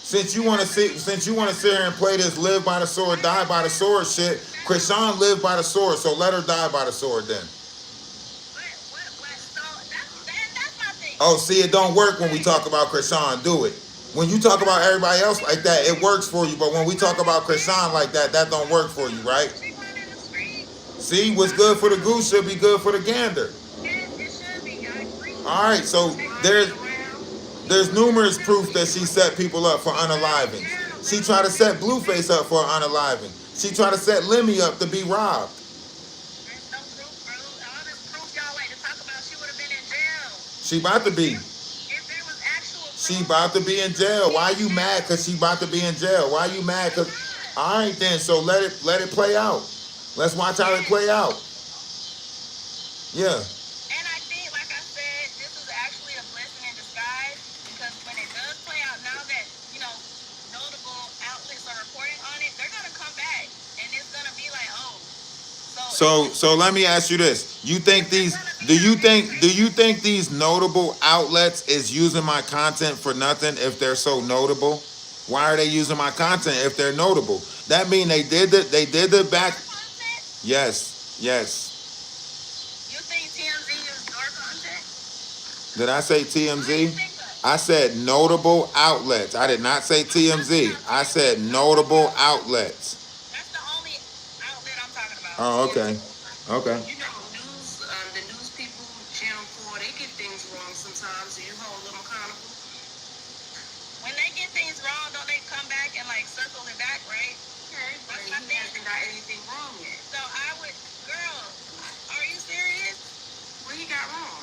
Since you want to sit here and play this live by the sword, die by the sword shit, Chrisean lived by the sword, so let her die by the sword then. So that's my thing. Oh, see, it don't work when we talk about Chrisean. Do it. When you talk about everybody else like that, it works for you. But when we talk about Chrisean like that, that don't work for you, right? She went in the streets. See, what's good for the goose should be good for the gander. It should be. I agree. All right, so there's numerous proof that she set people up for unaliving. She tried to set Blueface up for unaliving. She tried to set Lemmy up to be robbed. There's no proof, bro. All this proof y'all like to talk about, she would have been in jail. She about to be. Exactly. She about to be in jail. Why you mad? Cause she about to be in jail. Why you mad? Cause all right then. So let it play out. Let's watch how it play out. Yeah. And I think, like I said, this is actually a blessing in disguise because when it does play out, now that, you know, notable outlets are reporting on it, they're going to come back and it's going to be like, oh. So let me ask you this. You think these do you think these notable outlets is using my content for nothing if they're so notable? Why are they using my content if they're notable? That mean they did the back. Yes. You think TMZ is your content? Did I say TMZ? I said notable outlets. I did not say TMZ. I said notable outlets. That's the only outlet I'm talking about. Oh, okay. Okay. You know, the news people, Channel 4, they get things wrong sometimes. Do you hold them accountable? When they get things wrong, don't they come back and like circle it back, right? Okay, but he hasn't got anything wrong yet. So I would, girl, are you serious? What he got wrong?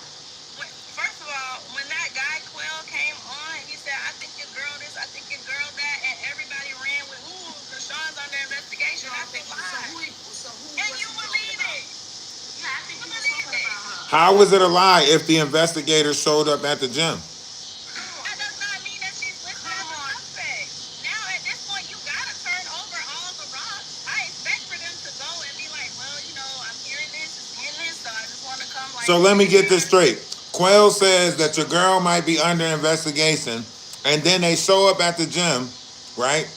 First of all, when that guy Quell came on, he said, I think your girl this, I think your girl that, and everybody ran with, ooh, Chrisean's under investigation. I said, why? And you believe it. Yeah, I think he was talking about her. How was it a lie if the investigators showed up at the gym? That does not mean that she's listed as a suspect. Now, at this point, you gotta turn over all the rocks. I expect for them to go and be like, well, you know, I'm hearing this, seeing this, so I just want to come like. So let me get this straight. Quail says that your girl might be under investigation, and then they show up at the gym, right?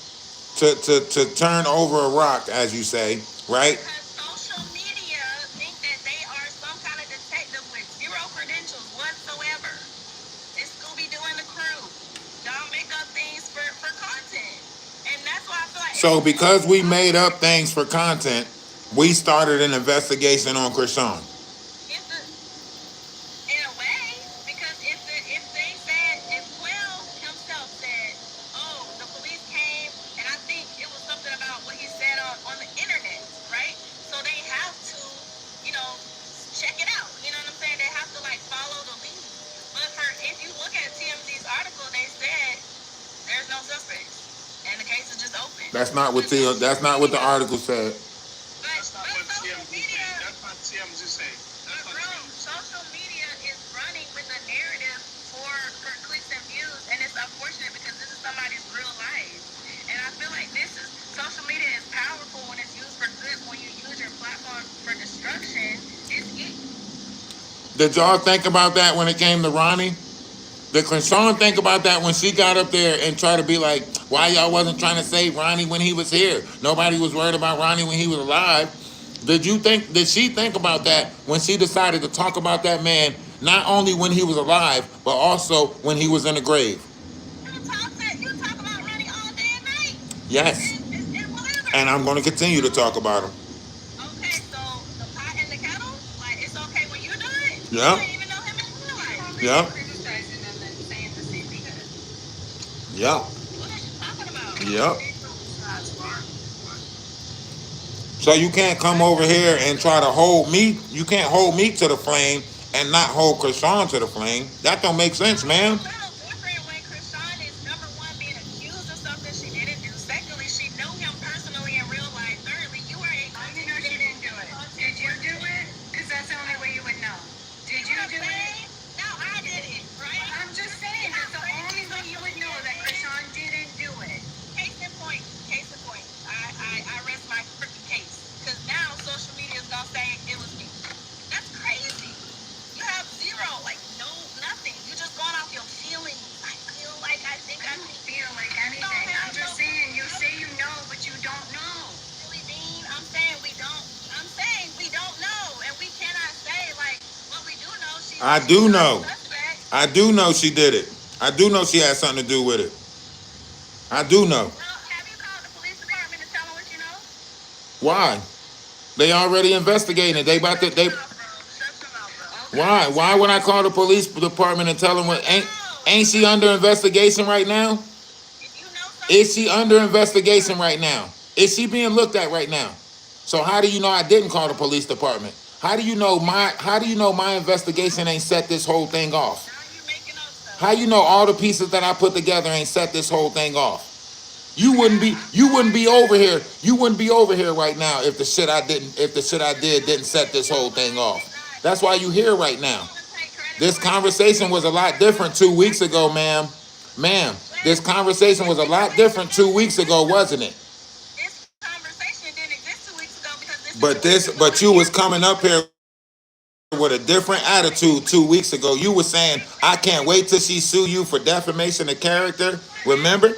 To turn over a rock, as you say, right? Because social media think that they are some kind of detective with zero credentials whatsoever. It's Scooby-Doo and the crew. Y'all make up things for content. And that's why I feel like. So because we made up things for content, we started an investigation on Chrisean. In a way, because if they said, if Will himself said, oh, the police came, and I think it was something about what he said on the internet, right? So they have to, you know, check it out. You know what I'm saying? They have to like follow the lead. But if you look at TMZ's article, they said there's no suspects, and the case is just open. That's not what the article said. That's not what TMZ said. That's what TMZ said. Social media is running with a narrative for clicks and views, and it's unfortunate because this is somebody's real life. And I feel like social media is powerful when it's used for good. When you use your platform for destruction, it's it. Did y'all think about that when it came to Ronnie? Did Chrisean think about that when she got up there and tried to be like, why y'all wasn't trying to save Ronnie when he was here? Nobody was worried about Ronnie when he was alive. Did she think about that when she decided to talk about that man, not only when he was alive, but also when he was in the grave? You talk about Ronnie all day and night. Yes. And whatever. And I'm going to continue to talk about him. Okay, so the pot and the kettle, like it's okay when you do it. Yeah. You don't even know him in real life. Yeah. Criticizing them and saying the same thing. Yeah. What are you talking about? Yep. So you can't come over here and try to hold me. You can't hold me to the flame and not hold Chrisean to the flame. That don't make sense, man. It's a little different when Chrisean is number one being accused of something she didn't do. Secondly, she knew him personally in real life. Thirdly, you are a You know she didn't do it. Did you do it? Because that's the only way you would know. Did you do it? No, I did it, right? I'm just saying, that's the only way you would know that Chrisean didn't do it. Case in point. I rest my freaking case. Because now social media is going to say it was me. That's crazy. You have zero, like no, nothing. You just going off your feelings. I feel like I think I don't feel like anything. I'm just saying, you say you know, but you don't know. Really, Dean? I'm saying we don't know. And we cannot say, like, what we do know. I do know. I do know she did it. I do know she had something to do with it. I do know. Well, have you called the police department and tell them what you know? Why? They already investigating. They about to. They. Why? Why would I call the police department and tell them what? Ain't she under investigation right now? Is she under investigation right now? Is she being looked at right now? So how do you know I didn't call the police department? How do you know my investigation ain't set this whole thing off? Now you making up stuff. How you know all the pieces that I put together ain't set this whole thing off? You wouldn't be over here. You wouldn't be over here right now if the shit I did didn't set this whole thing off. That's why you here right now. This conversation was a lot different 2 weeks ago, ma'am. Ma'am, this conversation was a lot different 2 weeks ago, wasn't it? This conversation didn't exist 2 weeks ago because this is But you was coming up here with a different attitude 2 weeks ago. You were saying, I can't wait till she sue you for defamation of character. Remember?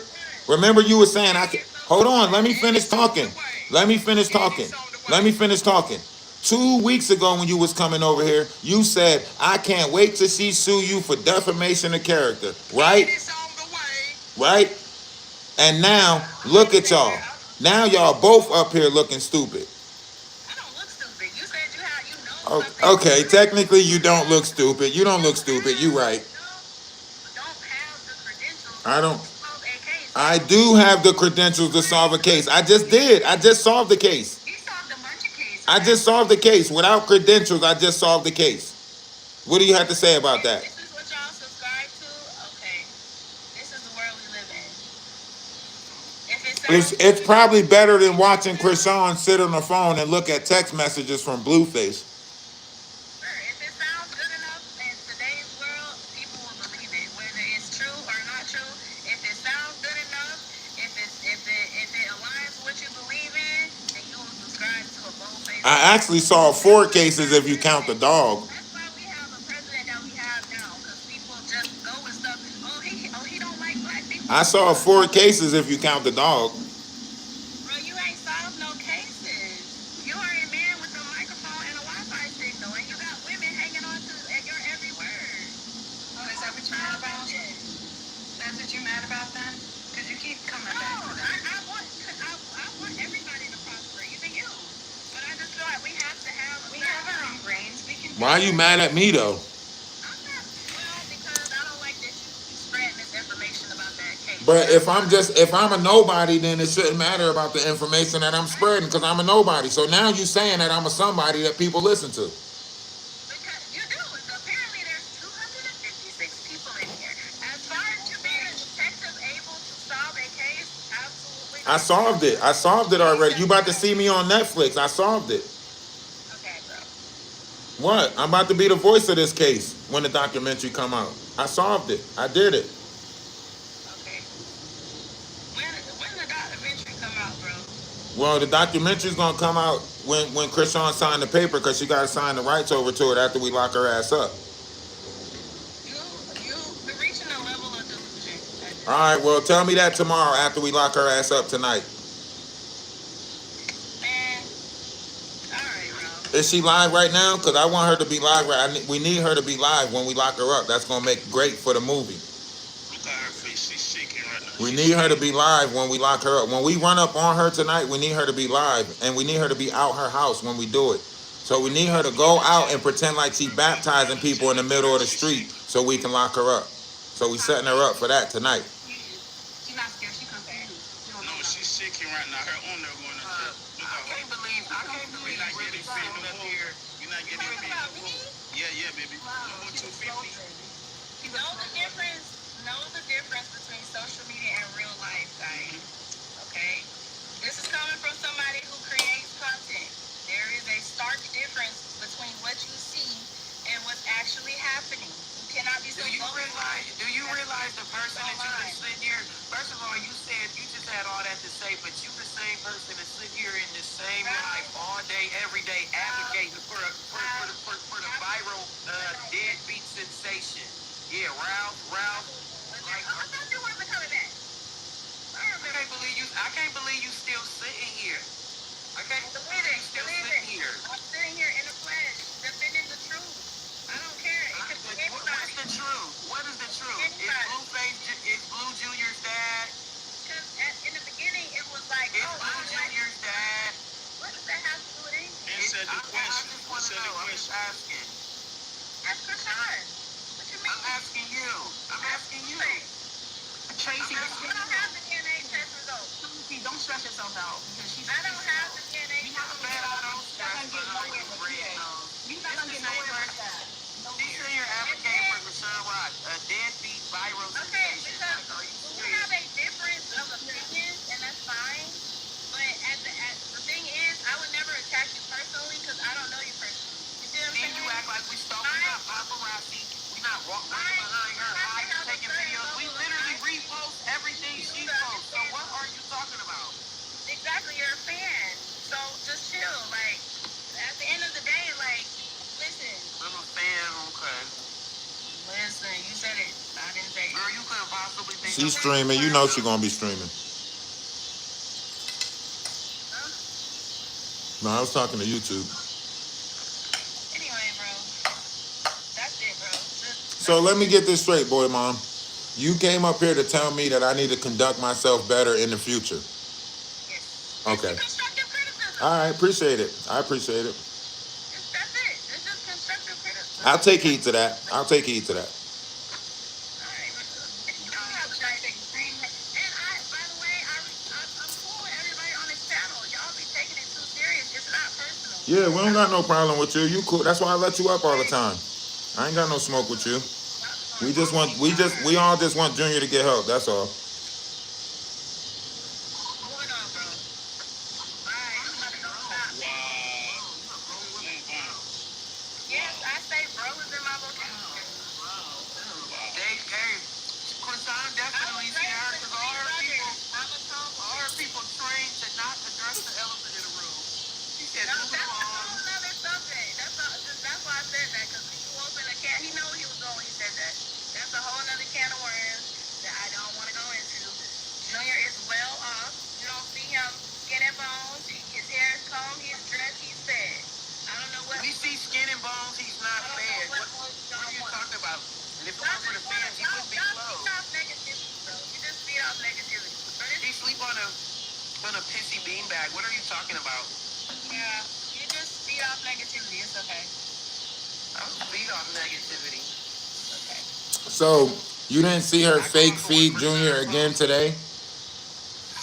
Remember you were saying, I can hold on, let me finish talking. Let me finish talking. Let me finish talking. 2 weeks ago when you was coming over here, you said, I can't wait till she sue you for defamation of character. Right? Right? And now, look at y'all. Now y'all both up here looking stupid. I don't look stupid. You said you had, you know. Oh, okay, technically you don't look stupid. You don't look stupid. You right. Don't have the credentials. I don't. to solve a case. I do have the credentials to solve a case. I just did. I just solved the case. You solved a bunch of cases. I just solved the case. Without credentials, I just solved the case. What do you have to say about that? This is what y'all subscribe to? Okay. This is the world we live in. If it sounds It's probably better than watching Chrisean sit on the phone and look at text messages from Blueface. Sure, if it sounds good enough in today's world, people will believe it, whether it's true or not true. If it sounds good enough, if it aligns with what you believe in, then you will subscribe to a bold-faced. I actually saw 4 cases if you count the dog. That's why we have a president that we have now, because people just go with stuff. He don't like black people. I saw 4 cases if you count the dog. Bro, you ain't solved no cases. You are a man with a microphone and a Wi-Fi signal, and you got women hanging on to your every word. Oh, is that what you're mad about? That's what you're mad about then? Because you keep coming back to that. I want everybody to prosper, even you. But I just feel like we have to have. We have our own brains. We can. Why are you mad at me though? I'm not, well, because I don't like that you spread misinformation about that case. But if I'm a nobody, then it shouldn't matter about the information that I'm spreading because I'm a nobody. So now you saying that I'm a somebody that people listen to. Because you do. Apparently, there's 256 people in here. As far as you being a detective able to solve a case, absolutely. I solved it. I solved it already. You about to see me on Netflix. I solved it. Okay, bro. What? I'm about to be the voice of this case when the documentary come out. I solved it. I did it. Okay. When the documentary come out, bro? Well, the documentary's gonna come out when Chrisean signed the paper because she gotta sign the rights over to it after we lock her ass up. You're reaching a level of delusion. All right. Well, tell me that tomorrow after we lock her ass up tonight. Man. All right, bro. Is she live right now? Because I want her to be live. We need her to be live when we lock her up. That's gonna make great for the movie. Look at her face. She's shaking right now. We need her to be live when we lock her up. When we run up on her tonight, we need her to be live. And we need her to be out her house when we do it. So we need her to go out and pretend like she's baptizing people in the middle of the street so we can lock her up. So we setting her up for that tonight. She's not scared. She confused. No, she's shaking right now. Her owner going to jail. Look I at her. can't believe You're not really getting paid sitting no up more. here. You're not getting paid no more. Yeah, baby. No more 250. Know the difference between social media and real life, guys. Okay? This is coming from somebody who creates content. There is a stark difference between what you see and what's actually happening. You cannot be so Do you realize the person that you been sitting here? First of all, you said you just had all that to say, but you the same person that sit here in the same life all day, every day, advocating for the viral deadbeat sensation. Yeah, Ralph. I thought you weren't coming back. I can't believe you still sitting here. I can't believe you still sitting here. I'm sitting here in the flesh, defending the truth. I don't care. It could be What's anybody. the truth? What is the truth? Is Blue Junior's dad? Because in the beginning, it was like, Is oh, I Blue don't like Junior's dad? What does that have to do with anything? Answer the I question. just want to Answer the know. I'm just question. asking. That's Chrisean. What you mean? I'm asking you. Tracy, I don't have the DNA test results. don't stress yourself out because she's. I don't have the DNA You're test not gonna Man, I don't results. stress, but I get red nose. You're not gonna get nowhere with that. She's sitting here advocating for Chrisean Rock, a deadbeat possibly think She's streaming. You know she gonna be streaming. No, I was talking to YouTube. Anyway, bro. That's it, bro. So let me get this straight, boy, mom. You came up here to tell me that I need to conduct myself better in the future. Yes. Okay. It's constructive criticism. All right, appreciate it. I appreciate it. That's it. It's just constructive criticism. I'll take heed to that. I'll take heed to that. Alright, you have a nice day. And by the way, I'm cool with everybody on this panel. Y'all be taking it too serious. It's not personal. Yeah, we don't got no problem with you. You cool. That's why I let you up all the time. I ain't got no smoke with you. We all just want Junior to get help. That's all. Moving on, bro. Bye. I'm about to go stop. Yes, I say bro is in my vocabulary. Hey, Chrisean definitely see her because all her people trained to not address the elephant in the room. She said, No, moving that's a along. whole nother subject. That's why I said that, because when you open a can, he know he was going when he said that. That's a whole nother can of worms that I don't want to go into. Junior is well off. You don't see him skin and bones. His hair is combed. He's dressed. He's fed. I don't know what. We see skin and bones. He's not fed. What are you talking about? And if it weren't for the fans, he would be closed. Feed off negativity, bro. You just feed off negativity. He sleep on a pissy beanbag. What are you talking about? Yeah, you just feed off negativity. It's okay. I don't feed off negativity. Okay. So you didn't see her fake feed Junior again today?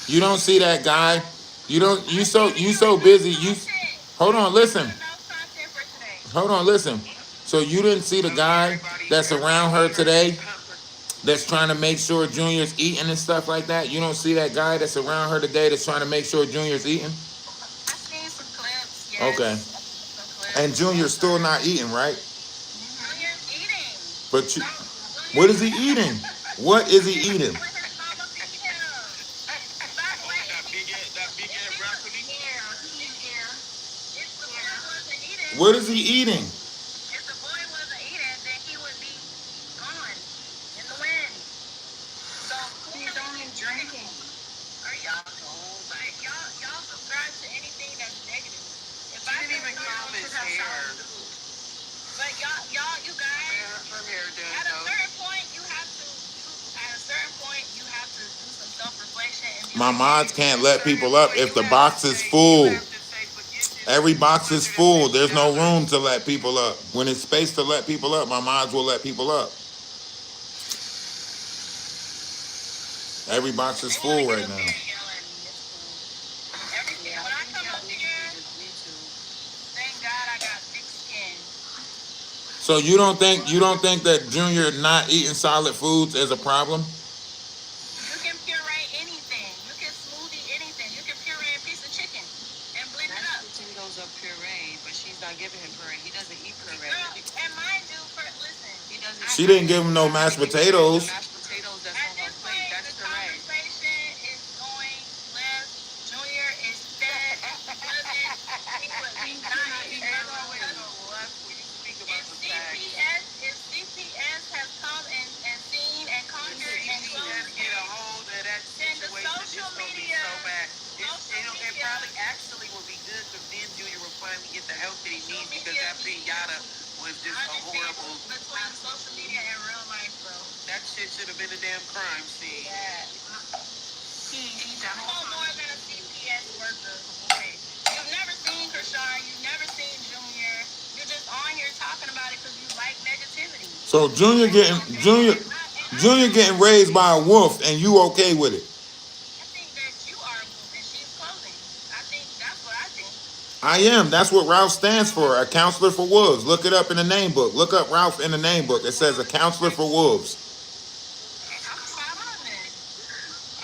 You don't see that guy? You don't. You so busy. You hold on. Listen. Hold on. Listen. So you didn't see the guy that's around her today? That's trying to make sure Junior's eating and stuff like that. You don't see that guy that's around her today that's trying to make sure Junior's eating? I've seen some clips. Yes. Okay. And Junior's still not eating, right? Junior's eating. But you, what is he eating? What is he eating? That big ass broccoli. What is he eating? If the boy wasn't eating, then he would be gone in the wind. So he's only drinking. Are y'all cool? Like y'all subscribe to anything that's negative. If I didn't even comb his hair. But you guys. Her hair done. At a certain point, you have to do some self-reflection. My mods can't let people up if the box is full. Every box is full. There's no room to let people up. When it's space to let people up, my mods will let people up. Every box is full right now. When I come up here, thank God I got thick skin. So you don't think that Junior not eating solid foods is a problem? You can puree anything. You can smoothie anything. You can puree a piece of chicken and blend it up. Potatoes are puree, but she's not giving him puree. He doesn't eat puree. Girl, and mind you, listen. He doesn't. She didn't give him no mashed potatoes. Mashed potatoes that's At on her this plate. point, That's the puree. conversation is going left. Junior is fed. He would be not eating. If CPS has come and seen and conquered and closed, Get a hold of that situation. social It's gonna be media- so bad. social It media- probably actually will be good because then Junior will finally get the help that he needs because that pinata was just a horrible. between social media and real life, bro. That shit should have been a damn crime scene. Yeah. He's I'm more than a CPS worker. Okay. You've never seen Chrisean. You've never seen Junior. You're just on here talking about it because you like negativity. So Junior getting raised by a wolf, and you okay with it? I think that you are a wolf and she's clothing. I think that's what I think. I am. That's what Ralph stands for, a counselor for wolves. Look it up in the name book. Look up Ralph in the name book. It says a counselor for wolves. I'm following it.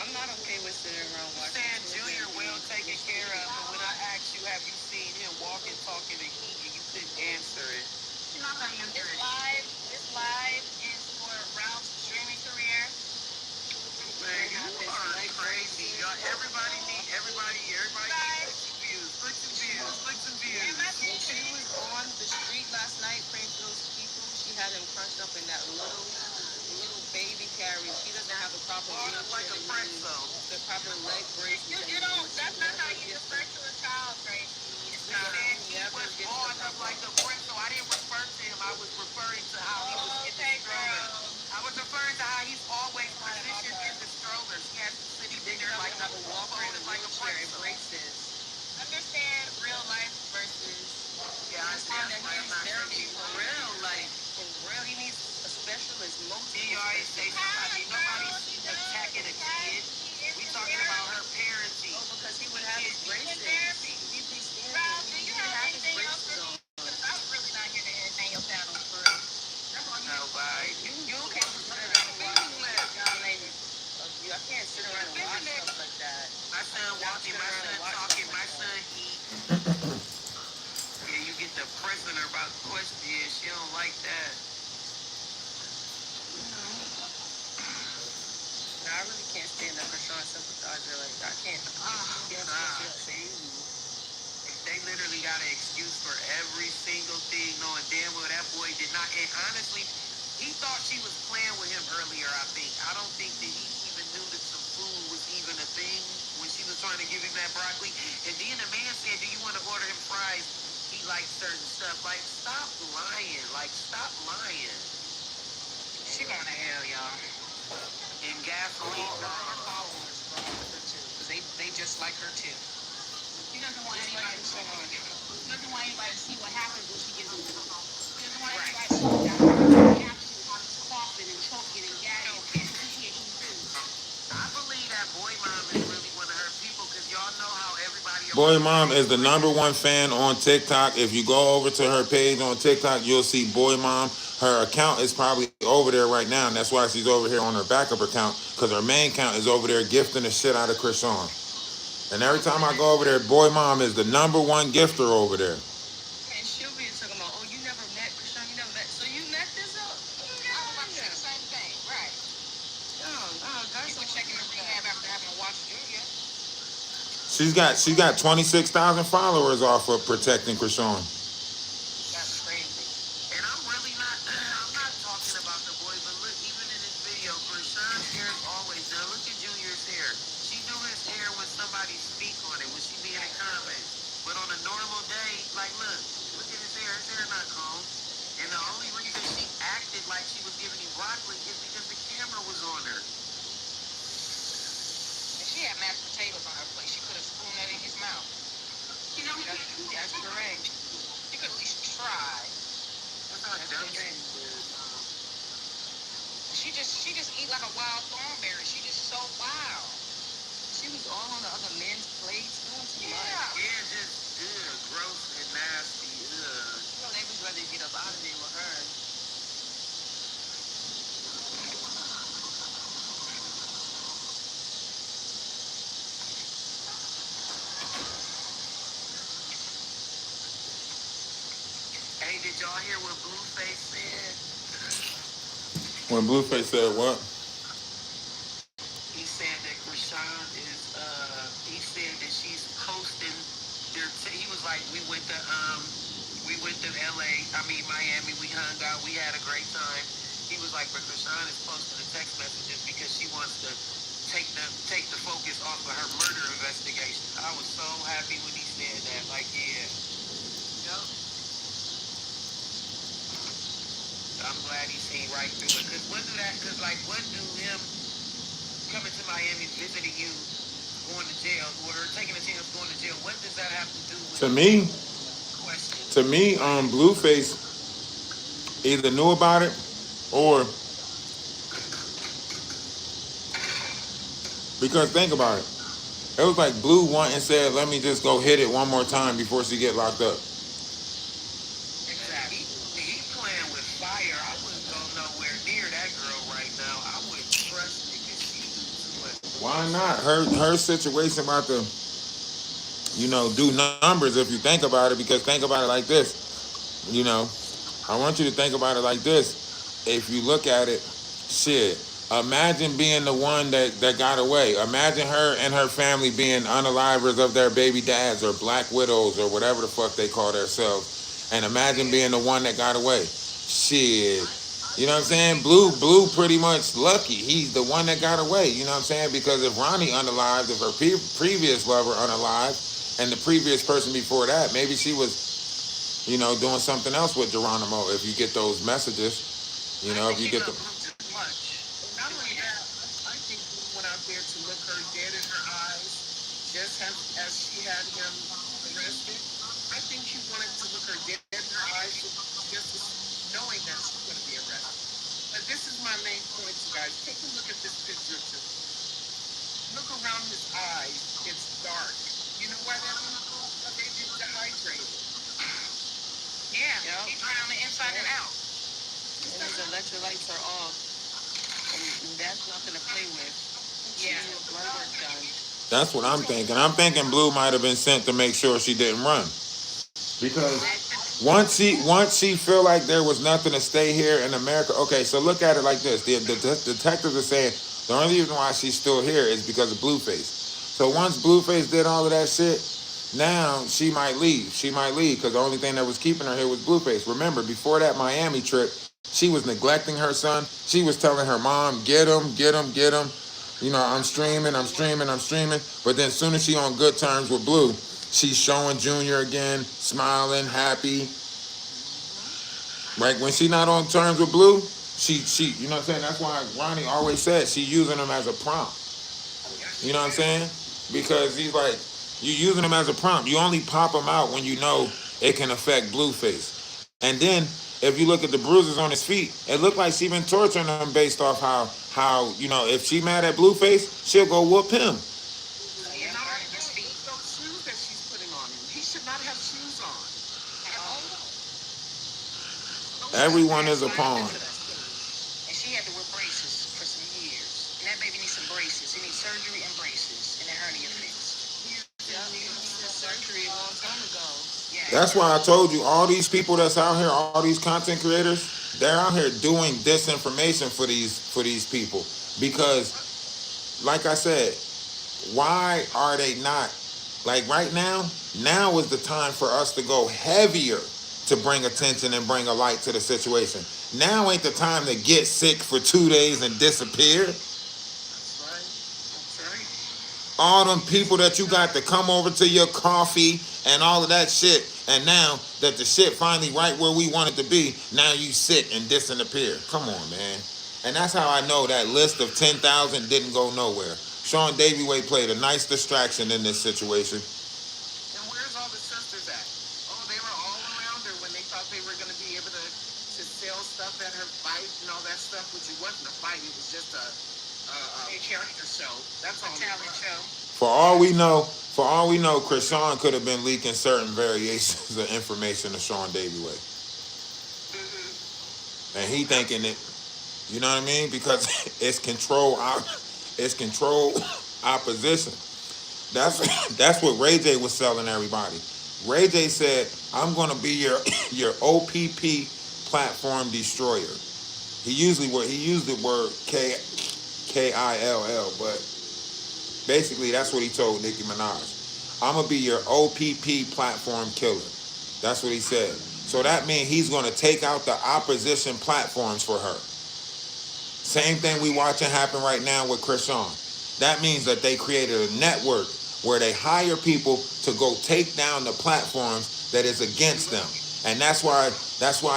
I'm not okay with sitting around watching. Saying Junior well taken care of, but when I asked you, have you seen him walking, talking, and eating, you couldn't answer it. This live is for Ralph's streaming career. Man, you are crazy. Y'all, everybody click some views. She was on the street last night praying for those people. She had him crunched up in that little balled up like a pretzel. The proper leg brace. You don't. That's not how you refer to a child, Tracy. It's not. He was balled up like a pretzel. I didn't refer to him. I was referring to how he was in the stroller. I was referring to how he's always positioned in the strollers. He has to sit in there like a walker and like a pretzel. Understand real life versus. Yeah, I see. That's why I'm not Therapy saying for real, like for real. He needs a specialist. you always say somebody, nobody's attacking a kid. We talking about her parenting. Because he would have his braces. He'd be standing. Ralph, do He you would have have his anything else braces for me? on. Because I'm really not here to entertain your panel for real. Nobody. You can't sit around and watch young ladies. I can't sit around and watch stuff like that. My son walking, my son talking, my son eat. Yeah, you get the pressing her about the question. Yeah, she don't like that. No, I really can't stand up for showing sympathizer. Like I can't. They literally got an excuse for every single thing, knowing damn well that boy did not. And honestly, he thought she was playing with him earlier, I think. I don't think that he even knew that some food was even a thing when she was trying to give him that broccoli. And then the man said, do you want to order him fries? He likes certain stuff. Like, stop lying. Like, stop lying. She going to hell, y'all. And gasoline. Her followers because they just like her too. She doesn't want anybody to show her. She doesn't want anybody to see what happens when she gives him food. She doesn't want anybody to see that she's coughing and choking and gagging and she ain't eating food. I believe that boy mom is really one of her people because y'all know how everybody. Boy Mom is the #1 fan on TikTok. If you go over to her page on TikTok, you'll see Boy Mom. Her account is probably over there right now, and that's why she's over here on her backup account, because her main account is over there gifting the shit out of Chrisean. And every time I go over there, Boy Mom is the #1 gifter over there. And she'll be talking about, oh, you never met Chrisean, you never met. So you met this up? I was about to say the same thing, right? Guys People checking the rehab after having to watch Julia. She got 26,000 followers off of protecting Chrisean. That's crazy. And I'm really not, I'm not talking about the boy, but look, even in this video, Chrisean's hair is always done. Look at Junior's hair. She do his hair when somebody speak on it, when she be in the comments. But on a normal day, like, look at his hair not combed. And the only reason she acted like she was giving him broccoli is because the camera was on her. If she had mashed potatoes on her plate, she could have spooned that in his mouth. You know, that's correct. She could at least try. That's how dumb she is. She just eat like a wild thornberry. She just so wild. she was all on the other men's plates. Doing too much. Yeah, just gross and nasty. You know, they would rather get up out of there with her. Hey, did y'all hear what Blueface said? When Blueface said what? He said that Chrisean is, he said that she's posting their, he was like, we went to Miami, we hung out, we had a great time. He was like, but Chrisean is posting the text messages because she wants to take the focus off of her murder investigation. I was so happy when he said that, like, yeah. Yep. I'm glad he seen right through it. Because what do him coming to Miami, visiting you, going to jail, or taking a chance going to jail, what does that have to do with To me, the question? Blueface either knew about it or, because think about it. It was like Blue went and said, let me just go hit it one more time before she get locked up. Exactly. He playing with fire. I wouldn't go nowhere near that girl right now. I wouldn't trust it because she do too much. Why not? Her situation about to, do numbers if you think about it, because think about it like this. I want you to think about it like this. If you look at it, shit, imagine being the one that got away. Imagine her and her family being unalivers of their baby dads or black widows or whatever the fuck they call themselves. And imagine being the one that got away. Shit. You know what I'm saying? Blue pretty much lucky. He's the one that got away. You know what I'm saying? Because if Ronnie unalived, if her previous lover unalived, and the previous person before that, maybe she was, doing something else with Geronimo. If you get those messages, if you get the. Too much. Not only that, I think Blue went out there to look her dead in her eyes, just as she had him arrested. I think she wanted to look her dead in her eyes, just knowing that she's going to be arrested. But this is my main point, you guys. Take a look at this picture too. Look around his eyes. It's dark. You know why that is? Because they did dehydrated. Yeah, Yep. he's around the inside and out. And his electrolytes are off. And that's nothing to play with. Yeah. Blood work done. That's what I'm thinking. I'm thinking Blue might have been sent to make sure she didn't run. Because once she feel like there was nothing to stay here in America, okay, so look at it like this. The detectives are saying the only reason why she's still here is because of Blueface. So once Blueface did all of that shit, now she might leave. She might leave because the only thing that was keeping her here was Blueface. Remember, before that Miami trip, she was neglecting her son. She was telling her mom, get him, get him, get him. I'm streaming. But then as soon as she on good terms with Blue, she's showing Junior again, smiling, happy. Right? When she not on terms with Blue, she you know what I'm saying? That's why Ronnie always said she using him as a prompt. You know what I'm saying? Because he's like, you using him as a prompt. You only pop him out when you know it can affect Blueface. And then if you look at the bruises on his feet, it looked like she been torturing him based off how if she mad at Blueface, she'll go whoop him. Yeah, burning his feet. Those shoes that she's putting on him. He should not have shoes on. At all. Everyone is a pawn. And she had to wear braces for some years. And that baby needs some braces. He needs surgery and braces. And the hernia fixed. Yeah, he did surgery a long time ago. Yeah. That's why I told you all these people that's out here, all these content creators, they're out here doing disinformation for these people. Because, like I said, why are they not like right now? Now is the time for us to go heavier to bring attention and bring a light to the situation. Now ain't the time to get sick for 2 days and disappear. That's right. All them people that you got to come over to your coffee and all of that shit. And now that the shit finally right where we want it to be, now you sick and disappear. Come on, man. And that's how I know that list of 10,000 didn't go nowhere. Sean Davyway played a nice distraction in this situation. And where's all the sisters at? Oh, they were all around her when they thought they were going to be able to sell stuff at her fight and all that stuff, which it wasn't a fight. It was just a character show. That's all. A talent show. For all we know, Chrisean could have been leaking certain variations of information to Sean Davyway. Mm-hmm. And he thinking it, you know what I mean? Because it's control opposition. That's what Ray J was selling everybody. Ray J said, I'm gonna be your OPP platform destroyer. He used the word KILL, but basically that's what he told Nicki Minaj. I'm gonna be your OPP platform killer. That's what he said. So that means he's gonna take out the opposition platforms for her. Same thing we watching happen right now with Chrisean. That means that they created a network where they hire people to go take down the platforms that is against them. And that's why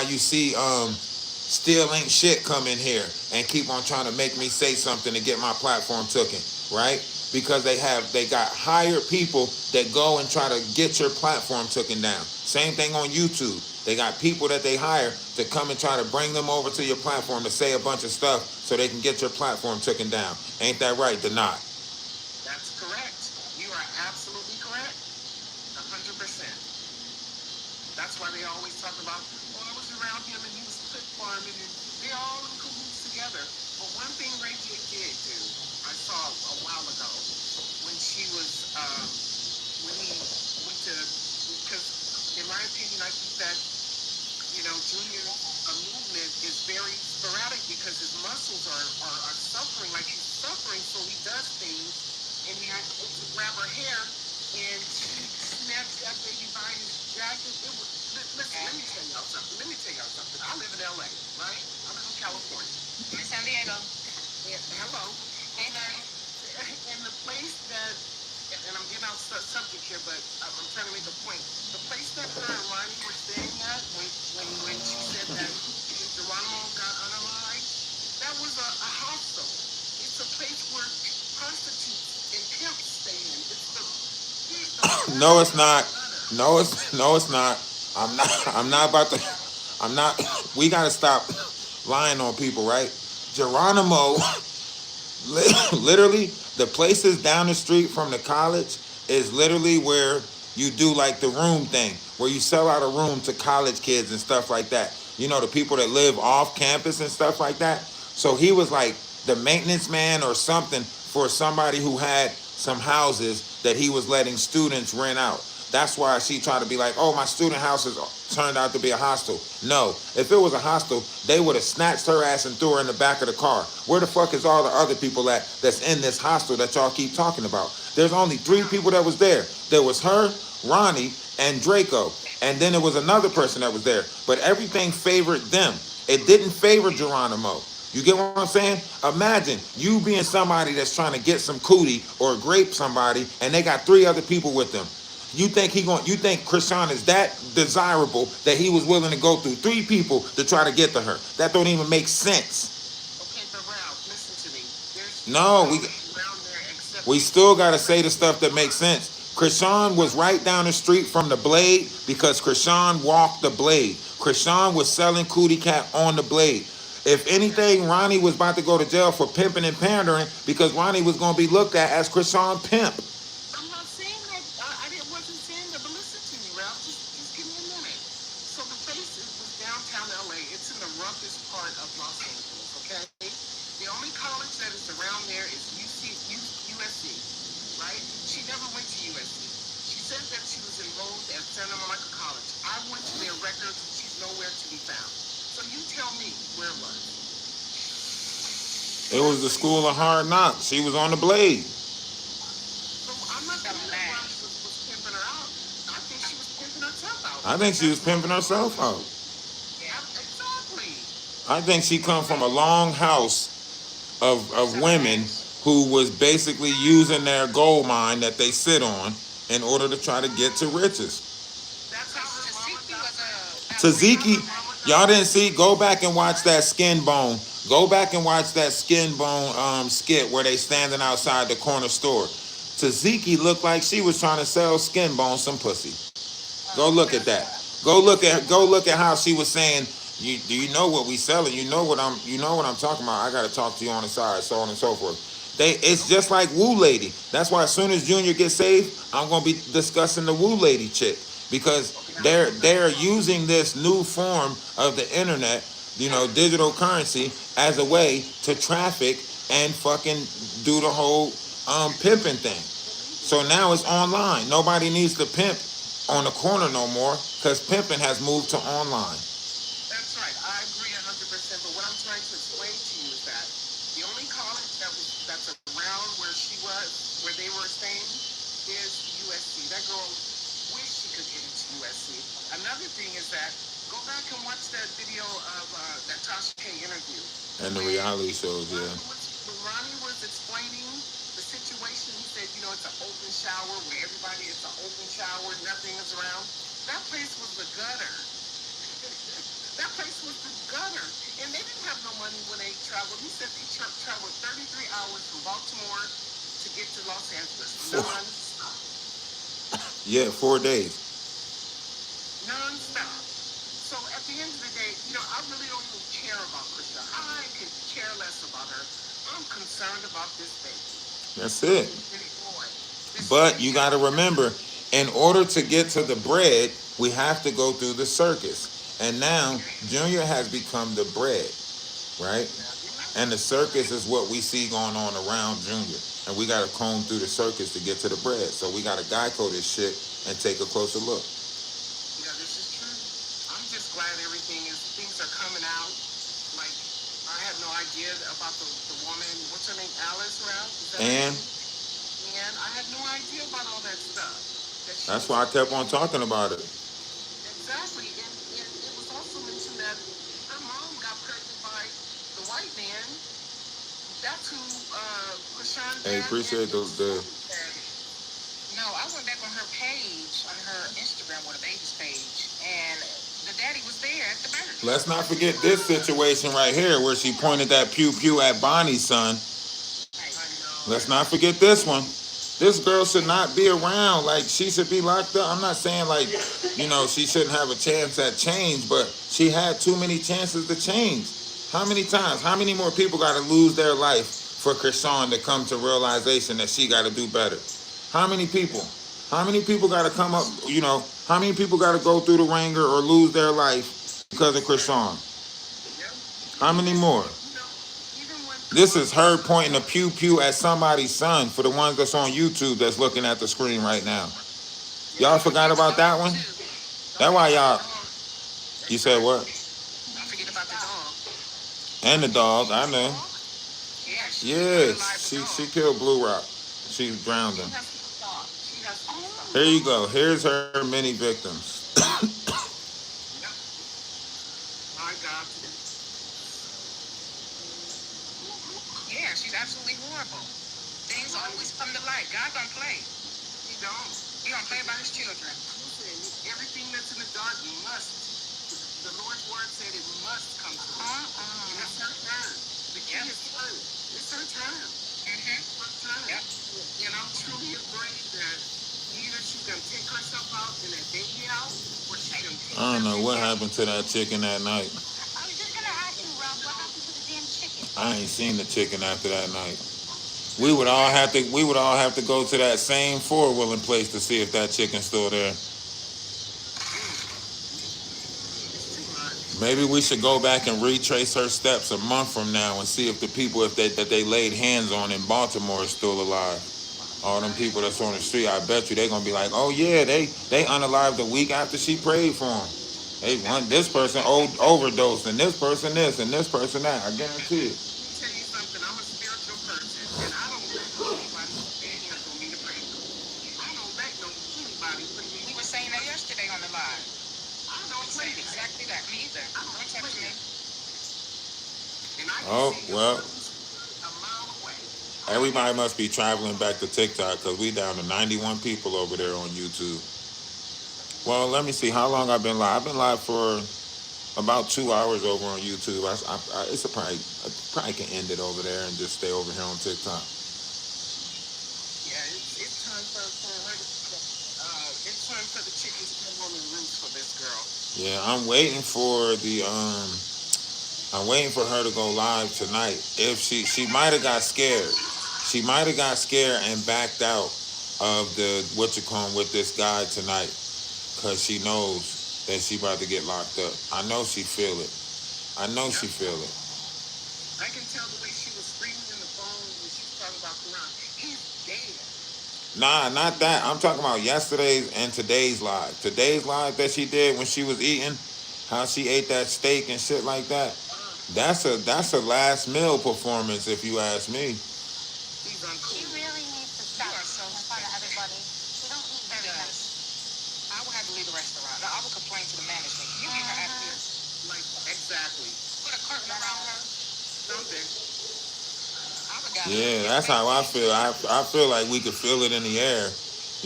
you see Still Ain't Shit come in here and keep on trying to make me say something to get my platform taken, right? Because they got hired people that go and try to get your platform taken down. Same thing on YouTube. They got people that they hire to come and try to bring them over to your platform to say a bunch of stuff so they can get your platform taken down. Ain't that right, Denai? That's correct. You are absolutely correct. 100%. That's why they always talk about, oh, I was around him and he was clip farming and they all in cahoots together. But one thing Ray J did do, I saw a while ago, when she was, when he went to, because in my opinion, I think that, Junior's movement is very sporadic because his muscles are suffering, like he's suffering, so he does things, and he had to grab her hair, and she that baby buying his jacket. It was, listen, let me tell y'all something. I live in LA, right? I live in California. I'm in San Diego. Yeah, hello. Hey, honey. And the place that, and I'm getting off subject here, but I'm trying to make a point. The place that her and Ronnie were staying at when she said that Geronimo got unalived, that was a hostel. It's a place where prostitutes and pimps stay in. It's the No, it's not. No, it's not. I'm not about to. I'm not. We gotta stop lying on people, right? Geronimo, literally, the places down the street from the college is literally where you do like the room thing, where you sell out a room to college kids and stuff like that. You know, the people that live off campus and stuff like that. So he was like the maintenance man or something for somebody who had some houses that he was letting students rent out. That's why she tried to be like, oh, my student houses turned out to be a hostel. No, if it was a hostel, they would have snatched her ass and threw her in the back of the car. Where the fuck is all the other people at that's in this hostel that y'all keep talking about? There's only 3 people that was there. There was her, Ronnie, and Draco. And then there was another person that was there. But everything favored them. It didn't favor Geronimo. You get what I'm saying? Imagine you being somebody that's trying to get some cootie or grape somebody, and they got 3 other people with them. You think you think Chrisean is that desirable that he was willing to go through 3 people to try to get to her? That don't even make sense. okay, but Ralph, listen to me. There's No, around there except we still gotta say the stuff that makes sense. Chrisean was right down the street from the Blade because Chrisean walked the Blade. Chrisean was selling cootie cat on the Blade. If anything, Ronnie was about to go to jail for pimping and pandering because Ronnie was going to be looked at as Chrisean pimp. I'm not saying that. Wasn't saying that, but listen to me, Ralph. Just give me a minute. So the place was downtown LA. It's in the roughest part of Los Angeles. Okay. The only college that is around there is USC, right? She never went to USC. She said that she was enrolled at Santa Monica College. I went to their records. She's nowhere to be found. So you tell me where it was. It was the school of hard knocks. She was on the Blade. So I'm not saying that Ronnie was pimping her out. I think she was pimping herself out. I think she was pimping herself out. Yeah, exactly. I think she come from a long house of women who was basically using their gold mine that they sit on in order to try to get to riches. That's how her mama got Taziki, y'all didn't see? Go back and watch that Skin Bone. Go back and watch that Skin Bone skit where they standing outside the corner store. Taziki looked like she was trying to sell Skin Bone some pussy. Go look at that. Go look at how she was saying, do you know what we selling? You know what I'm talking about. I gotta talk to you on the side, so on and so forth. It's just like Woo Lady. That's why as soon as Junior gets saved, I'm gonna be discussing the Woo Lady chick. Because they're using this new form of the internet, digital currency, as a way to traffic and fucking do the whole pimping thing. So now it's online. Nobody needs to pimp on the corner no more because pimping has moved to online. That's right. I agree 100%. But what I'm trying to explain to you is that the only college that's around where they were staying, is USC. That girl wished she could get into USC. Another thing is that go back and watch that video of that Tasha K interview. And the reality shows, yeah. When Ronnie was explaining the situation, he said, it's an open shower where it's an open shower, nothing is around. That place was the gutter. That place was the gutter. And they didn't have no money when they traveled. He said they traveled 33 hours from Baltimore to get to Los Angeles. Non-stop. Yeah, 4 days. Non-stop. So at the end of the day, I really don't even care about Krista. I could care less about her. I'm concerned about this baby. That's it. But you got to remember, in order to get to the bread, we have to go through the circus. And now Junior has become the bread, right? And the circus is what we see going on around Junior. And we got to comb through the circus to get to the bread. So we got to Geico this shit and take a closer look. Yeah, this is true. I'm just glad things are coming out. Like, I had no idea about the woman, what's her name, Alice, Ralph? And I had no idea about all that stuff. That's why I kept on talking about it. Exactly, and it was also mentioned that her mom got pregnant by the white man. That's who Chrisean Hey, dad appreciate the No, I went back on her page, on her Instagram with a baby's page, and the daddy was there at the birth. Let's not forget this situation right here where she pointed that pew pew at Bonnie's son. Let's not forget this one. This girl should not be around. Like, she should be locked up. I'm not saying, like, she shouldn't have a chance at change, but she had too many chances to change. How many times? How many more people got to lose their life for Chrisean to come to realization that she got to do better? How many people? How many people got to come up, how many people got to go through the ringer or lose their life because of Chrisean? How many more? This is her pointing a pew pew at somebody's son for the ones that's on YouTube that's looking at the screen right now. Y'all forgot about that one? That's why y'all. You said what? Don't forget about the dog. And the dog, I know. Yeah, she killed Blue Rock. She drowned him. She has to stop. She has to stop. Here you go. Here's her many victims. My God. Yeah, she's absolutely horrible. Things always come to light. God don't play. He don't. He don't play about his children. Listen, everything that's in the dark must. The Lord's word said it must come to light. And that's her time. The key is time. It's her time. Her time. Yep. And I'm truly afraid that either she's gonna take herself out in that baby out, or she's gonna take I don't know what herself happened to that chicken that night. I was just gonna ask you, Ralph, what happened to the damn chicken? I ain't seen the chicken after that night. We would all have to go to that same four-wheeling place to see if that chicken's still there. Maybe we should go back and retrace her steps a month from now and see if the people that they laid hands on in Baltimore is still alive. All them people that's on the street, I bet you they're gonna be like, oh yeah, they unalived a week after she prayed for them. They want this person overdosed and this person this and this person that. I guarantee it. Let me tell you something. I'm a spiritual person, and I don't let anybody put their hands on me to pray for me. I don't let anybody put me. We were saying that yesterday on the live. I don't We play said that. exactly that. Me either. Don't touch me. And I can Oh, see well. a mile away. Everybody must be traveling back to TikTok because we down to 91 people over there on YouTube. Well, let me see how long I've been live. I've been live for about 2 hours over on YouTube. I probably can end it over there and just stay over here on TikTok. Yeah, it's time for her. It's time for the chicken to come home and roost for this girl. Yeah, I'm waiting for her to go live tonight. If she might have got scared. She might have got scared and backed out of the with this guy tonight because she knows that she about to get locked up. I know she feel it. I know she feel it. I can tell the way she was screaming in the phone when she was talking about Quran. He's dead. Nah, not that. I'm talking about yesterday's and today's live. Today's live that she did when she was eating, how she ate that steak and shit like that. That's a last meal performance, if you ask me. He's She uncool. really needs to stop in front of everybody. She don't eat very much. I would have to leave the restaurant. I would complain to the management. You get her out of here. Like, exactly. Put a curtain around her. Something. I would got Yeah, that's how I feel. I feel like we could feel it in the air.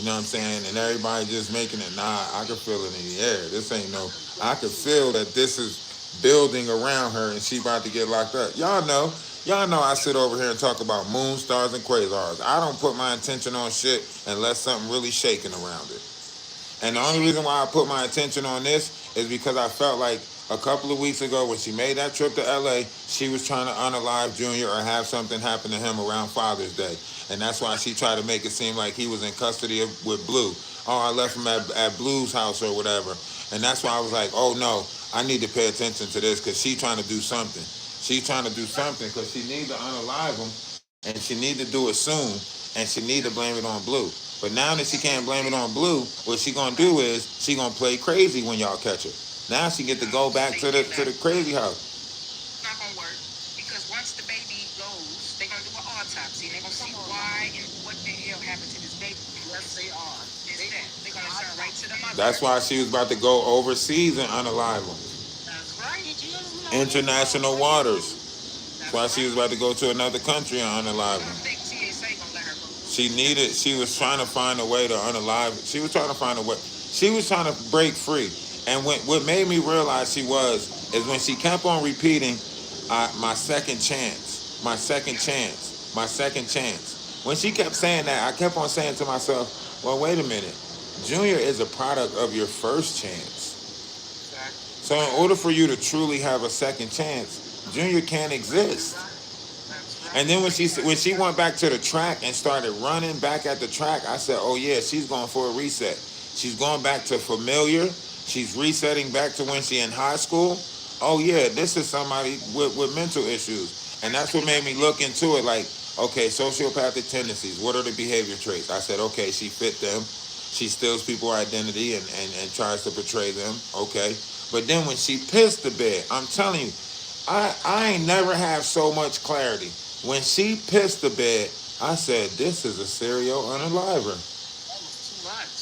You know what I'm saying? And everybody just making it. Nah, I could feel it in the air. This ain't no. I could feel that this is building around her and she about to get locked up. Y'all know I sit over here and talk about moon, stars, and quasars. I don't put my attention on shit unless something really shaking around it. And the only reason why I put my attention on this is because I felt like a couple of weeks ago when she made that trip to LA, she was trying to unalive Junior or have something happen to him around Father's Day. And that's why she tried to make it seem like he was in custody with Blue. Oh, I left him at Blue's house or whatever. And that's why I was like, oh no, I need to pay attention to this because she's trying to do something. She's trying to do something because she needs to unalive him and she need to do it soon and she need to blame it on Blue. But now that she can't blame it on Blue, what she gonna do is she gonna play crazy when y'all catch her. Now she get to go back to the crazy house. It's not gonna work because once the baby goes, they're gonna do an autopsy, and they're gonna see why and what the hell happened to this baby. Yes, they are. They're gonna turn right to the mother. That's why she was about to go overseas and unalive him. That's right. Did you know International waters. That's why she was about to go to another country and unalive I him. think TSA gonna let her go. She was trying to find a way to unalive. She was trying to find a way. She was trying to break free. And what made me realize she was is when she kept on repeating, my second chance, my second chance, my second chance. When she kept saying that, I kept on saying to myself, well, wait a minute. Junior is a product of your first chance. So in order for you to truly have a second chance, Junior can't exist. And then when she went back to the track and started running back at the track, I said, oh yeah, she's going for a reset. She's going back to familiar. She's resetting back to when she in high school. Oh yeah, this is somebody with mental issues. And that's what made me look into it like, okay, sociopathic tendencies. What are the behavior traits? I said, okay, she fit them. She steals people's identity and tries to portray them. Okay. But then when she pissed the bed, I'm telling you, I ain't never have so much clarity. When she pissed the bed, I said, this is a serial unaliver.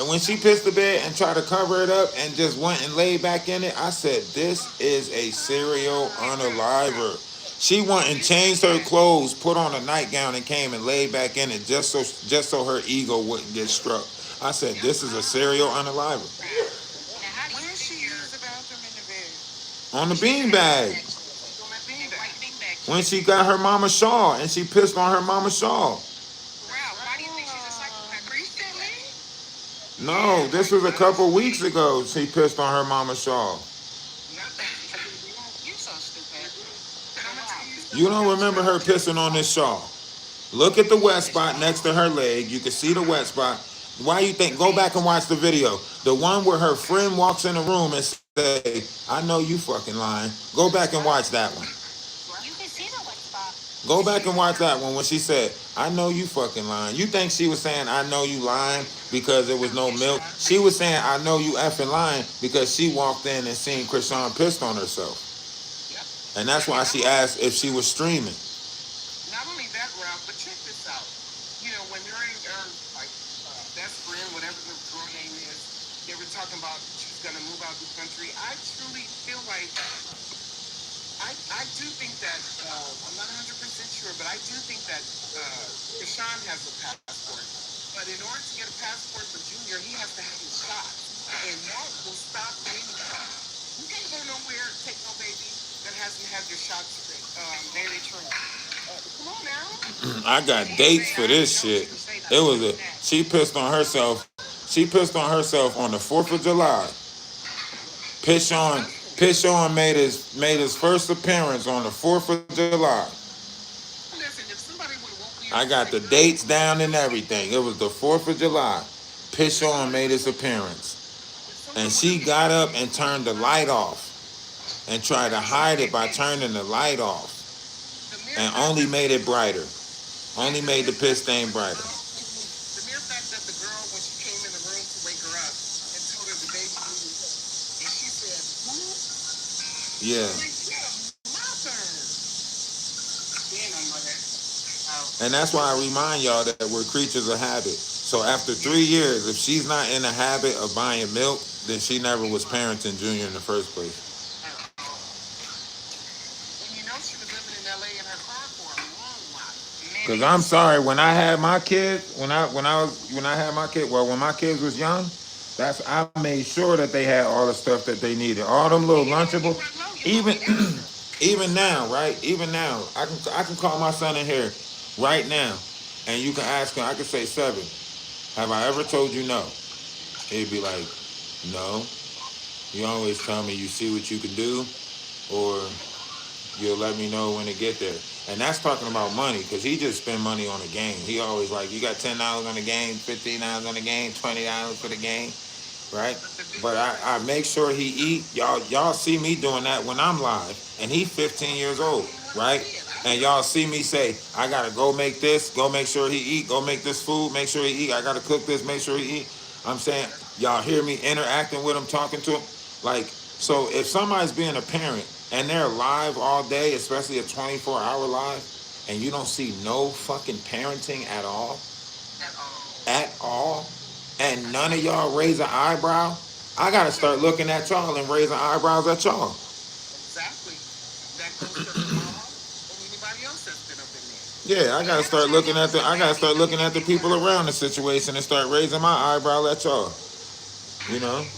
And when she pissed the bed and tried to cover it up and just went and laid back in it, I said, this is a serial unaliver. She went and changed her clothes, put on a nightgown, and came and laid back in it just so her ego wouldn't get struck. I said, this is a serial unaliver. When did she use the bathroom in the bed? On the beanbag. When she got her mama shawl and she pissed on her mama shawl. Wow, why do you think she's a psychopath? Recently? No, this was a couple weeks ago. She pissed on her mama shawl. You're so stupid. You don't remember her pissing on this shawl. Look at the wet spot next to her leg. You can see the wet spot. Why you think? Go back and watch the video. The one where her friend walks in the room and say, I know you fucking lying. Go back and watch that one. You can see the wet spot. Go back and watch that one when she said, I know you fucking lying. You think she was saying, I know you lying because there was no milk? She was saying, I know you effing lying because she walked in and seen Chrisean pissed on herself. And that's why she asked if she was streaming. Not only that, Ralph, but check this out. You know, when you're in like best friend, whatever the girl name is, they were talking about she's gonna move out of the country. I truly feel like I do think that I'm not 100% sure, but I do think that Chrisean has a passport. But in order to get a passport for Junior, he has to have his shot, and that will stop anything. You can't go nowhere, take no baby that hasn't had your shots. Very true. Come on now. I got dates for this shit. She pissed on herself. She pissed on herself on the 4th of July. Chrisean made his first appearance on the 4th of July. Listen, if somebody would have woke me up, I got the dates down and everything. It was the 4th of July. Chrisean made his appearance. And she got up and turned the light off. And tried to hide it by turning the light off. And only made it brighter. Only made the piss stain brighter. The mere fact that the girl, when she came in the room to wake her up and told her the baby moved, and she said, who? Yeah. My turn. Being a mother. And that's why I remind y'all that we're creatures of habit. So after 3 years, if she's not in the habit of buying milk, then she never was parenting Junior in the first place. Cause I'm sorry, when I had my kids, when my kids was young, I made sure that they had all the stuff that they needed, all them little Lunchables. Even now, right? Even now, I can call my son in here right now, and you can ask him. I can say, 7, have I ever told you no? He'd be like, no. You always tell me you see what you can do, or you'll let me know when to get there. And that's talking about money, because he just spend money on a game. He always like, you got $10 on the game, $15 on the game, $20 for the game, right? But I make sure he eat. Y'all see me doing that when I'm live, and he's 15 years old, right? And y'all see me say, I gotta go make this, go make sure he eat, go make this food, make sure he eat. I gotta cook this, make sure he eat. I'm saying, y'all hear me interacting with him, talking to him, like. So if somebody's being a parent and they're live all day, especially a 24-hour live, and you don't see no fucking parenting at all, At all. at all, and none of y'all raise an eyebrow, I gotta start looking at y'all and raising eyebrows at y'all. Exactly. That goes to the mom and anybody else that's been up in there. Yeah, I gotta start looking at the people around the situation and start raising my eyebrow at y'all. You know? Look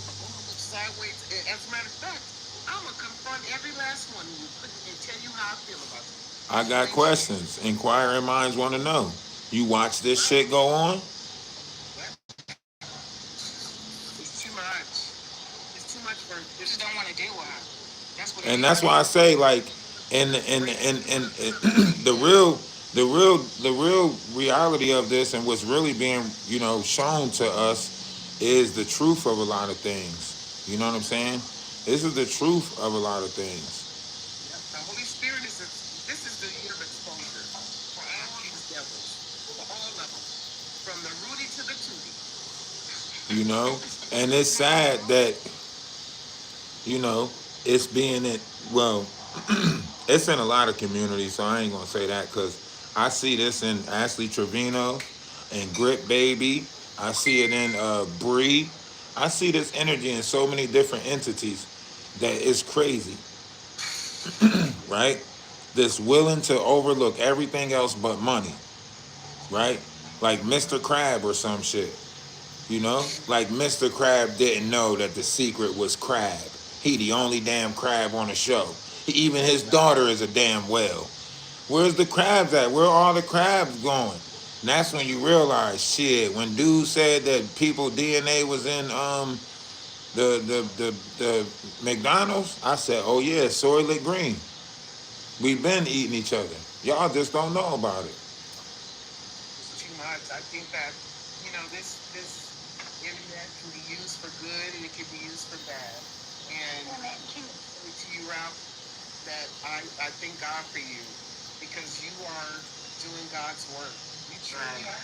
sideways. As a matter of fact, I'm gonna confront every last one of you and tell you how I feel about you. I got questions. Inquiring minds want to know. You watch this shit go on? It's too much. It's too much for. You just don't want to deal with her. That's what it And is. that's why I say, like, in the real reality of this, and what's really being, shown to us, is the truth of a lot of things. You know what I'm saying? This is the truth of a lot of things. The Holy Spirit is. This is the year of exposure for all these devils, for all of them, from the Rudy to the Tootie. You know, and it's sad that it's being in, well, it's in a lot of communities, so I ain't gonna say that, because I see this in Ashley Trevino and Grit Baby. I see it in Bree. I see this energy in so many different entities that it's crazy, right? This willing to overlook everything else but money, right? Like Mr. Crab or some shit. Like Mr. Crab didn't know that the secret was crab. He the only damn crab on the show. Even his daughter is a damn whale. Where's the crabs at? Where are all the crabs going? And that's when you realize, shit, when dude said that people DNA was in the McDonald's, I said, oh yeah, Soylent Green. We've been eating each other. Y'all just don't know about it. It's too much. I think that this internet can be used for good and it can be used for bad. And to you, Ralph, that I thank God for you because you are doing God's work. You truly are.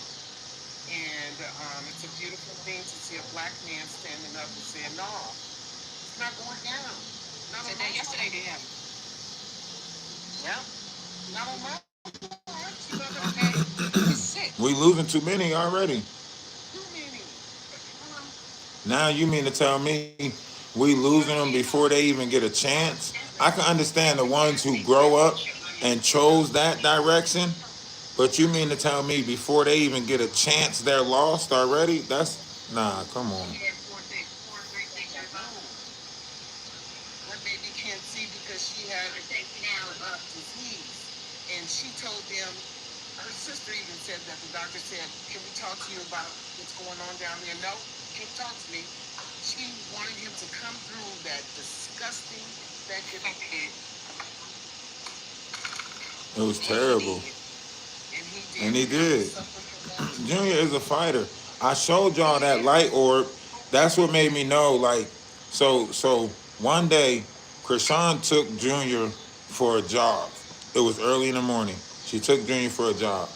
And it's a beautiful thing to see a black man standing up and saying, no, it's not going down. Not on my Yesterday they have. Yep. Not on my Okay. It's sick. We losing too many already. Too many. Now you mean to tell me we losing them before they even get a chance? I can understand the ones who grow up and chose that direction, but you mean to tell me before they even get a chance they're lost already? Nah, come on. One baby can't see because she had a disease. And she told them, her sister even said that the doctor said, can we talk to you about what's going on down there? No, can't talk to me. She wanted him to come through that disgusting infection. It was terrible. And he did. Junior is a fighter. I showed y'all that light orb. That's what made me know, like, so one day, Chrisean took Junior for a jog. It was early in the morning. She took Junior for a jog.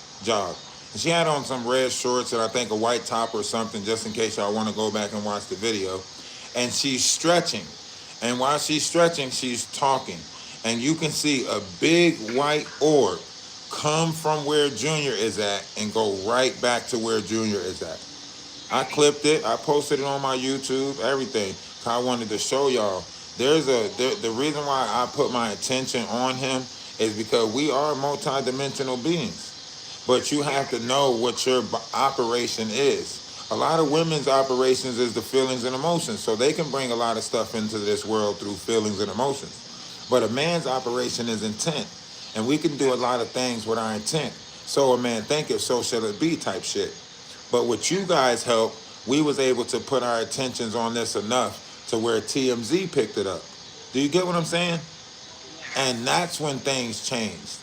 And she had on some red shorts and I think a white top or something, just in case y'all want to go back and watch the video. And she's stretching. And while she's stretching, she's talking. And you can see a big white orb come from where Junior is at and go right back to where Junior is at. I clipped it. I posted it on my YouTube, everything. I wanted to show y'all. The reason why I put my attention on him is because we are multidimensional beings. But you have to know what your operation is. A lot of women's operations is the feelings and emotions. So they can bring a lot of stuff into this world through feelings and emotions. But a man's operation is intent. And we can do a lot of things with our intent. So a man thinketh, so shall it be type shit. But with you guys' help, we was able to put our attentions on this enough to where TMZ picked it up. Do you get what I'm saying? And that's when things changed.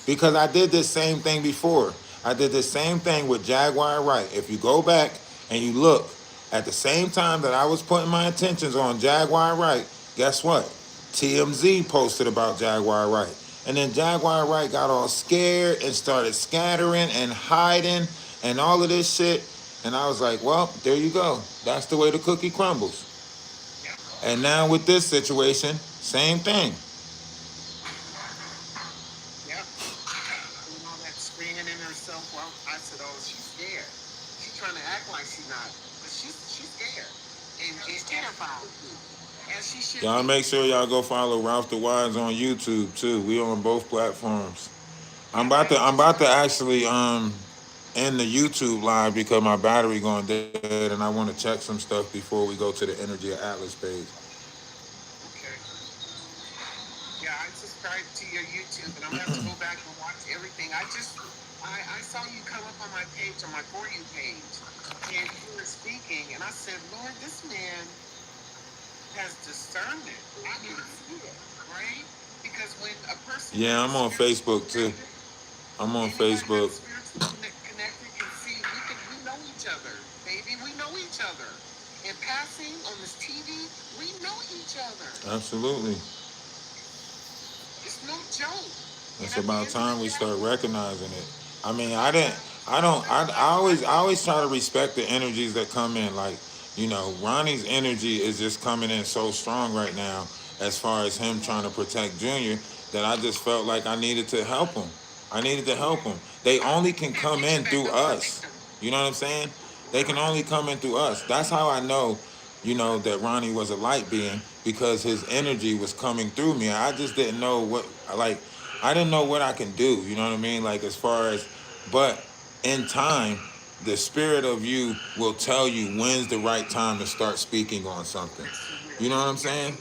Because I did this same thing before. I did the same thing with Jaguar Wright. If you go back and you look, at the same time that I was putting my attentions on Jaguar Wright, guess what? TMZ posted about Jaguar Wright. And then Jaguar Wright got all scared and started scattering and hiding and all of this shit. And I was like, well, there you go. That's the way the cookie crumbles. And now with this situation, same thing. herself. Well, I said, oh, she's scared. She's trying to act like she's not, but she's scared. And She's terrified. as she should Y'all be. make sure y'all go follow Ralphdawise on YouTube too. We on both platforms. I'm about to actually end the YouTube live because my battery going dead and I want to check some stuff before we go to the Energy of Atlas page. Okay. Yeah, I subscribed to your YouTube, and I'm gonna have to go back and watch everything. I saw you come up on my page, on my For You page, and you were speaking, and I said, Lord, this man has discernment. I can see it, right? Because when a person Yeah, I'm on Facebook too. I'm on Facebook. spiritually connected can see, we know each other, baby. We know each other. In passing on this TV, we know each other. Absolutely. It's no joke. It's about time we start recognizing it. I mean, I always try to respect the energies that come in. Like, Ronnie's energy is just coming in so strong right now as far as him trying to protect Junior that I just felt like I needed to help him. I needed to help him. They only can come in through us. You know what I'm saying? They can only come in through us. That's how I know, that Ronnie was a light being because his energy was coming through me. I just didn't know I didn't know what I can do, you know what I mean? Like as far as, but in time, the spirit of you will tell you when's the right time to start speaking on something. You know what I'm saying?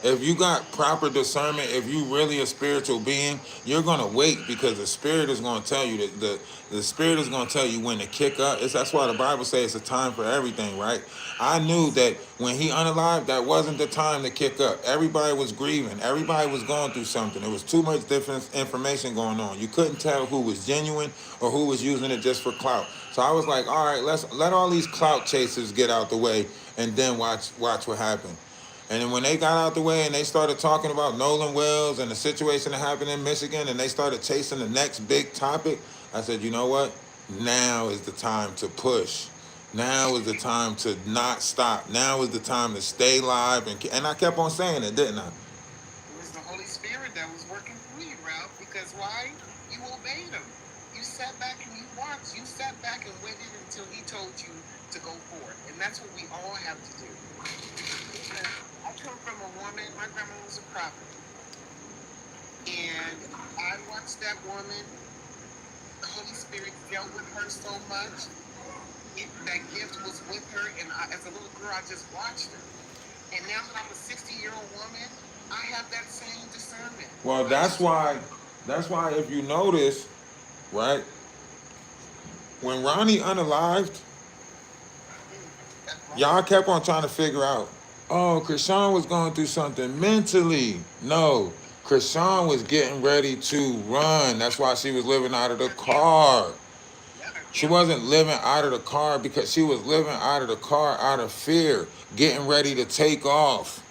If you got proper discernment, if you really a spiritual being, you're gonna wait because the spirit is gonna tell you that the spirit is gonna tell you when to kick up. That's why the Bible says it's a time for everything, right? I knew that when he unalived, that wasn't the time to kick up. Everybody was grieving. Everybody was going through something. There was too much different information going on. You couldn't tell who was genuine or who was using it just for clout. So I was like, all right, let's let all these clout chasers get out the way and then watch what happened. And then when they got out the way and they started talking about Nolan Wells and the situation that happened in Michigan and they started chasing the next big topic, I said, you know what? Now is the time to push. Now is the time to not stop. Now is the time to stay live. And I kept on saying it, didn't I? It was the Holy Spirit that was working through you, Ralph, because why? You obeyed him. You sat back and you watched. You sat back and waited until he told you to go forward. And that's what we all have to do. I come from a woman, my grandma was a prophet. And I watched that woman, the Holy Spirit dealt with her so much. That gift was with her, and as a little girl, I just watched her. And now that I'm a 60-year-old woman, I have that same discernment. Well, that's why if you notice, right, when Ronnie unalived, y'all kept on trying to figure out, oh, Chrisean was going through something mentally. No, Chrisean was getting ready to run. That's why she was living out of the car. She wasn't living out of the car because she was living out of the car out of fear, getting ready to take off.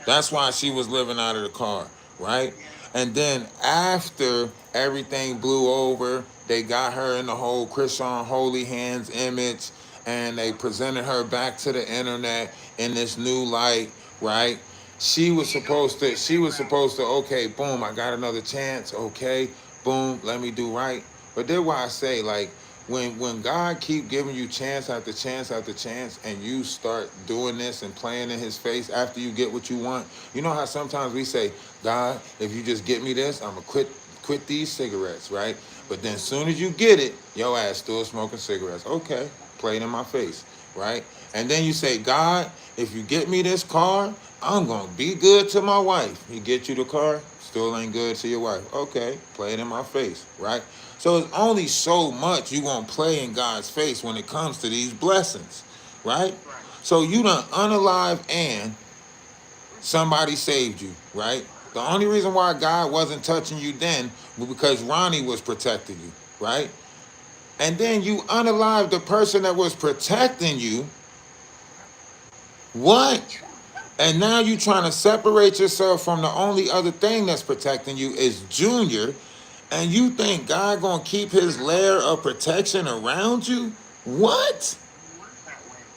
That's why she was living out of the car, right? And then after everything blew over, they got her in the whole Chrisean Holy Hands image, and they presented her back to the internet in this new light, right? She was supposed to, okay, boom, I got another chance, okay, boom, let me do right. But that's why I say, like, when God keep giving you chance after chance after chance, and you start doing this and playing in his face after you get what you want, you know how sometimes we say, God, if you just get me this, I'm gonna quit these cigarettes, right? But then as soon as you get it, your ass still smoking cigarettes. Okay, play it in my face, right? And then you say, God, if you get me this car, I'm gonna be good to my wife. He get you the car, still ain't good to your wife. Okay, play it in my face, right? So it's only so much you gonna play in God's face when it comes to these blessings, right? So you done unalive and somebody saved you, right? The only reason why God wasn't touching you then was because Ronnie was protecting you, right? And then you unalive the person that was protecting you. What? And now you trying to separate yourself from the only other thing that's protecting you is Junior. And you think God gonna keep his layer of protection around you? What?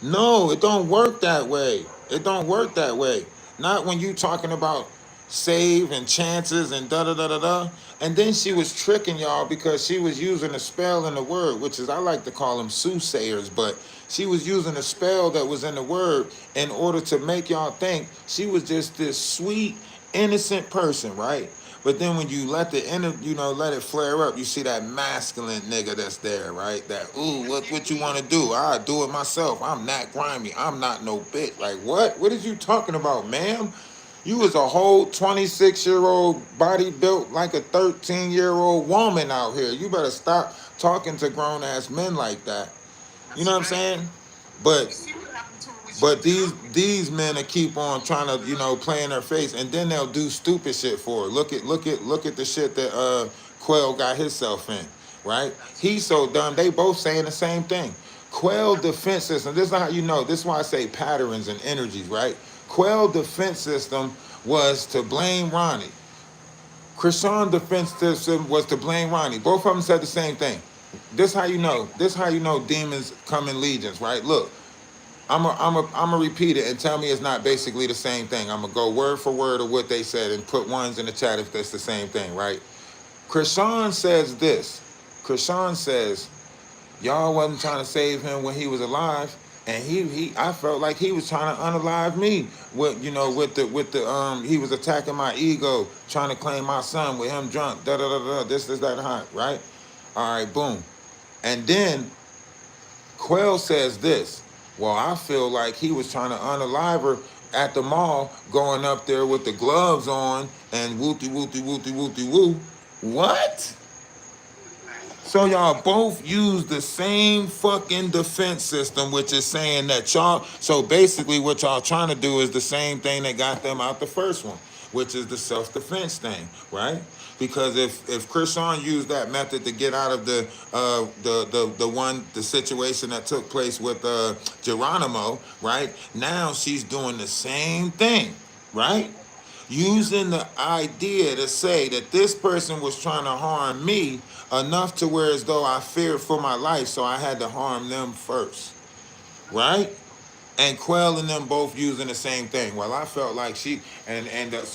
No, it don't work that way. It don't work that way. Not when you talking about save and chances and da da da da da. And then she was tricking y'all because she was using a spell in the word, which is, I like to call them soothsayers, but she was using a spell that was in the word in order to make y'all think she was just this sweet, innocent person, right? But then when you let the inner, let it flare up, you see that masculine nigga that's there, right? That, ooh, what you want to do? I do it myself. I'm not grimy. I'm not no bitch. Like, what? What is you talking about, ma'am? You was a whole 26-year-old body built like a 13-year-old woman out here. You better stop talking to grown-ass men like that. You know what I'm saying? But these men will keep on trying to, play in her face, and then they'll do stupid shit for her. Look at the shit that Quell got himself in, right? He's so dumb. They both saying the same thing. Quell defense system. This is how you know. This is why I say patterns and energies, right? Quell defense system was to blame Ronnie. Chrisean defense system was to blame Ronnie. Both of them said the same thing. This how you know. This how you know demons come in legions, right? Look, I'm a repeat it and tell me it's not basically the same thing. I'm gonna go word for word of what they said and put ones in the chat if that's the same thing, right? Chrisean says this. Chrisean says, y'all wasn't trying to save him when he was alive, and I felt like he was trying to unalive me with he was attacking my ego, trying to claim my son with him drunk, this, that, hot, right? All right, boom. And then Quell says this. Well, I feel like he was trying to unalive her at the mall, going up there with the gloves on and woo. What? So y'all both use the same fucking defense system, which is saying that y'all, so basically what y'all trying to do is the same thing that got them out the first one, which is the self-defense thing, right? Because if Chrisean used that method to get out of the situation that took place with Geronimo, right? Now she's doing the same thing, right? Using the idea to say that this person was trying to harm me enough to where as though I feared for my life, so I had to harm them first, right? And Quell and them both using the same thing. Well, I felt like so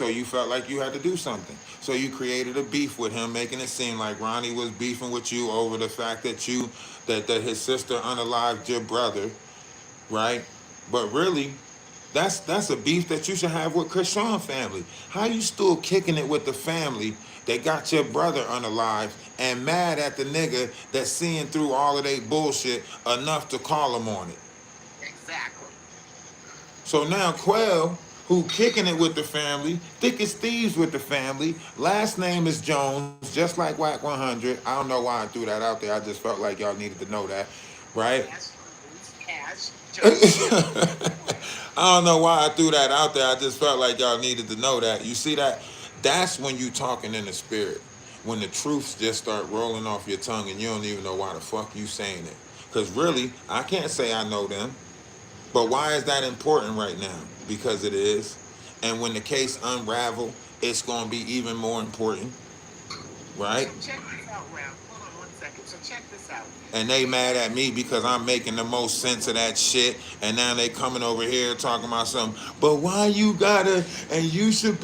you felt like you had to do something. So you created a beef with him, making it seem like Ronnie was beefing with you over the fact that that his sister unalived your brother, right? But really, that's a beef that you should have with Chrisean family. How you still kicking it with the family that got your brother unalive and mad at the nigga that's seeing through all of their bullshit enough to call him on it? Exactly. So now Quell, who kicking it with the family, thick as thieves with the family, last name is Jones, just like Whack 100. I don't know why I threw that out there. I just felt like y'all needed to know that, right? Cash. I don't know why I threw that out there. I just felt like y'all needed to know that. You see that? That's when you talking in the spirit. When the truths just start rolling off your tongue and you don't even know why the fuck you saying it. Because really, I can't say I know them. But why is that important right now? Because it is. And when the case unravel, it's going to be even more important. Right? So check this out, Ralph. Hold on one second. So check this out. And they mad at me because I'm making the most sense of that shit. And now they coming over here talking about something. But why you gotta, and you should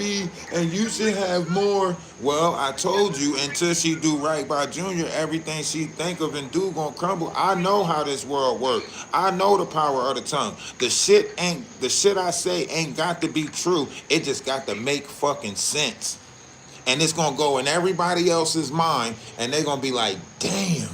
have more. Well, I told you, until she do right by Junior, everything she think of and do gonna crumble. I know how this world works. I know the power of the tongue. The shit I say ain't got to be true. It just got to make fucking sense. And it's gonna go in everybody else's mind, and they gonna be like, damn.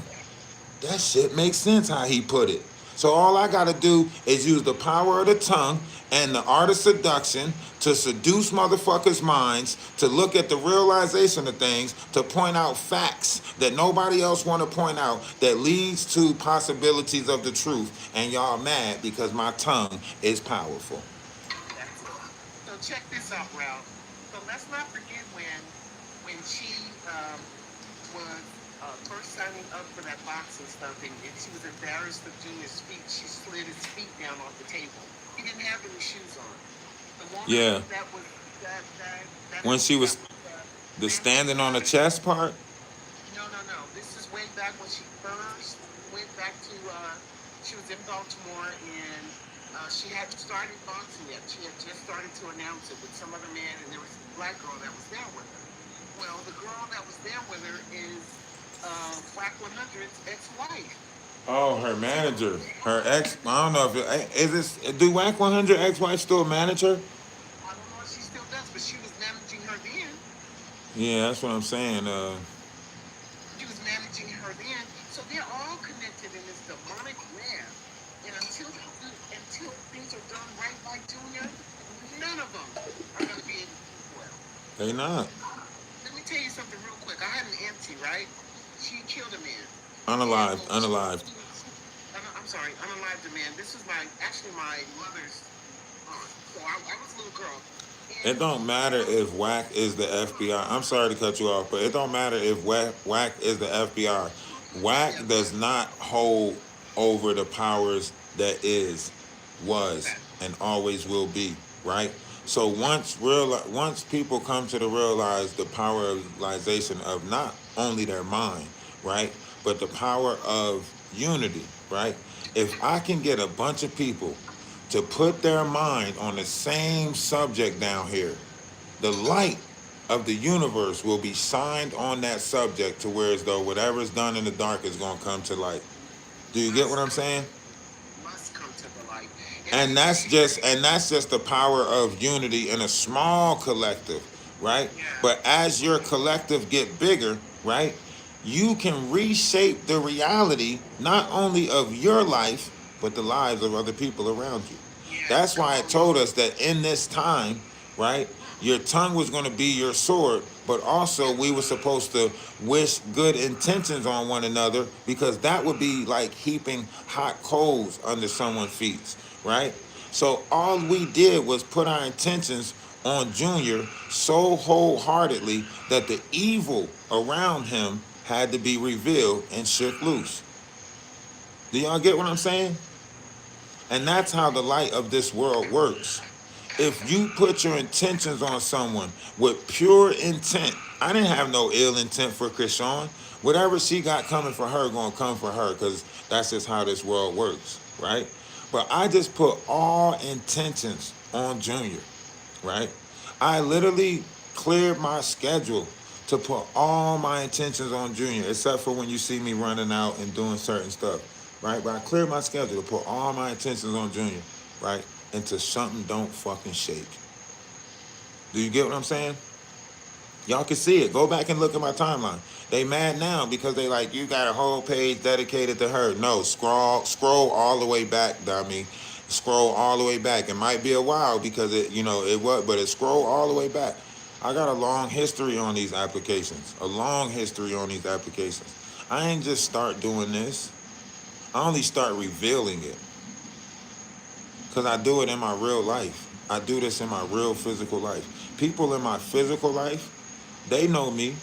That shit makes sense how he put it. So all I gotta do is use the power of the tongue and the art of seduction to seduce motherfuckers' minds, to look at the realization of things, to point out facts that nobody else want to point out that leads to possibilities of the truth. And y'all mad because my tongue is powerful. That's it. So check this out, Ralph. So let's not forget when she was first signing up for that boxing stuff, and she was embarrassed of Junior's feet. She slid his feet down off the table. He didn't have any shoes on. The woman Yeah. that was When she was the standing on the chest part. No. This is way back when she first went back to. She was in Baltimore, and she hadn't started boxing yet. She had just started to announce it with some other man, and there was a black girl that was there with her. Well, the girl that was there with her is Black 100's ex-wife. Oh, her manager, her ex. I don't know if is this. Do Whack 100 ex-wife still manage her? I don't know if she still does, but she was managing her then. Yeah, that's what I'm saying. She was managing her then. So they're all connected in this demonic web. And until things are done right by Junior, none of them are going to be able to do well. They not Let me tell you something real quick. I had an auntie, right? She killed a man. unalived, unalived. I'm sorry, unalived a man. This is actually my mother's aunt. So I was a little girl. It don't matter if Whack is the FBI. I'm sorry to cut you off, but it don't matter if Whack is the FBI. Whack does not hold over the powers that is, was, and always will be. Right. So once people come to the realize the power realization of not only their mind, right, but the power of unity, right? If I can get a bunch of people to put their mind on the same subject down here, the light of the universe will be shined on that subject to where as though whatever's done in the dark is going to come to light. Do you get what I'm saying? Must come to the light. And that's just the power of unity in a small collective, right? Yeah. But as your collective get bigger, right, you can reshape the reality not only of your life but the lives of other people around you. That's why it told us that in this time, right, your tongue was going to be your sword, but also we were supposed to wish good intentions on one another because that would be like heaping hot coals under someone's feet, right? So all we did was put our intentions on Junior so wholeheartedly that the evil around him had to be revealed and shook loose. Do y'all get what I'm saying? And that's how the light of this world works. If you put your intentions on someone with pure intent, I didn't have no ill intent for Chrisean. Whatever she got coming for her, gonna come for her, because that's just how this world works, right? But I just put all intentions on Junior, right? I literally cleared my schedule to put all my intentions on Junior, except for when you see me running out and doing certain stuff, right? But I cleared my schedule to put all my intentions on Junior, right? Until something don't fucking shake. Do you get what I'm saying? Y'all can see it. Go back and look at my timeline. They mad now because they like, you got a whole page dedicated to her. No, scroll all the way back, dummy. Scroll all the way back. It might be a while because it was, but it scroll all the way back. I got a long history on these applications. A long history on these applications. I ain't just start doing this. I only start revealing it. Because I do it in my real life. I do this in my real physical life. People in my physical life, they know me.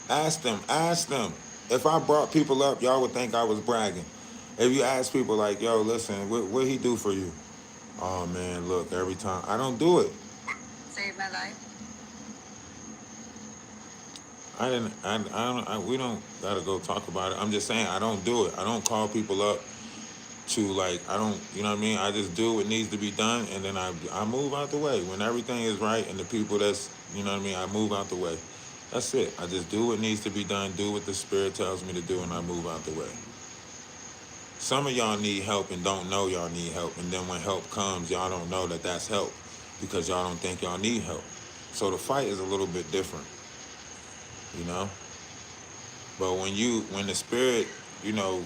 Ask them. If I brought people up, y'all would think I was bragging. If you ask people like, yo, listen, what he do for you? Oh man, look, every time. I don't do it. Saved my life. We don't gotta go talk about it. I'm just saying I don't do it. I don't call people up to like, I don't, you know what I mean? I just do what needs to be done and then I move out the way. When everything is right and the people that's, you know what I mean, I move out the way. That's it. I just do what needs to be done, do what the spirit tells me to do, and I move out the way. Some of y'all need help and don't know y'all need help, and then when help comes, y'all don't know that that's help because y'all don't think y'all need help. So the fight is a little bit different, you know? But when the spirit,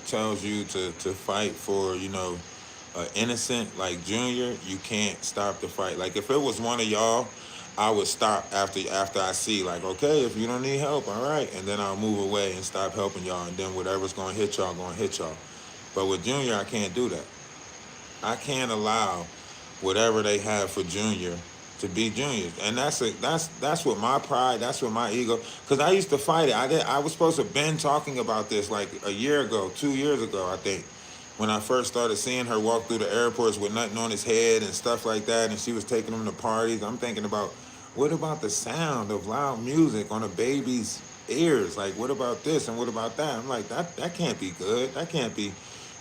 tells you to fight for, an innocent like Junior, you can't stop the fight. Like if it was one of y'all, I would stop after I see like, okay, if you don't need help, all right, and then I'll move away and stop helping y'all, and then whatever's gonna hit y'all, gonna hit y'all. But with Junior, I can't do that. I can't allow whatever they have for Junior to be Junior, and that's what my pride, that's what my ego. Because I used to fight it. I was supposed to have been talking about this like a year ago, 2 years ago, I think, when I first started seeing her walk through the airports with nothing on his head and stuff like that, and she was taking them to parties. I'm thinking about, what about the sound of loud music on a baby's ears? Like, what about this and what about that? I'm like, that can't be good. That can't be.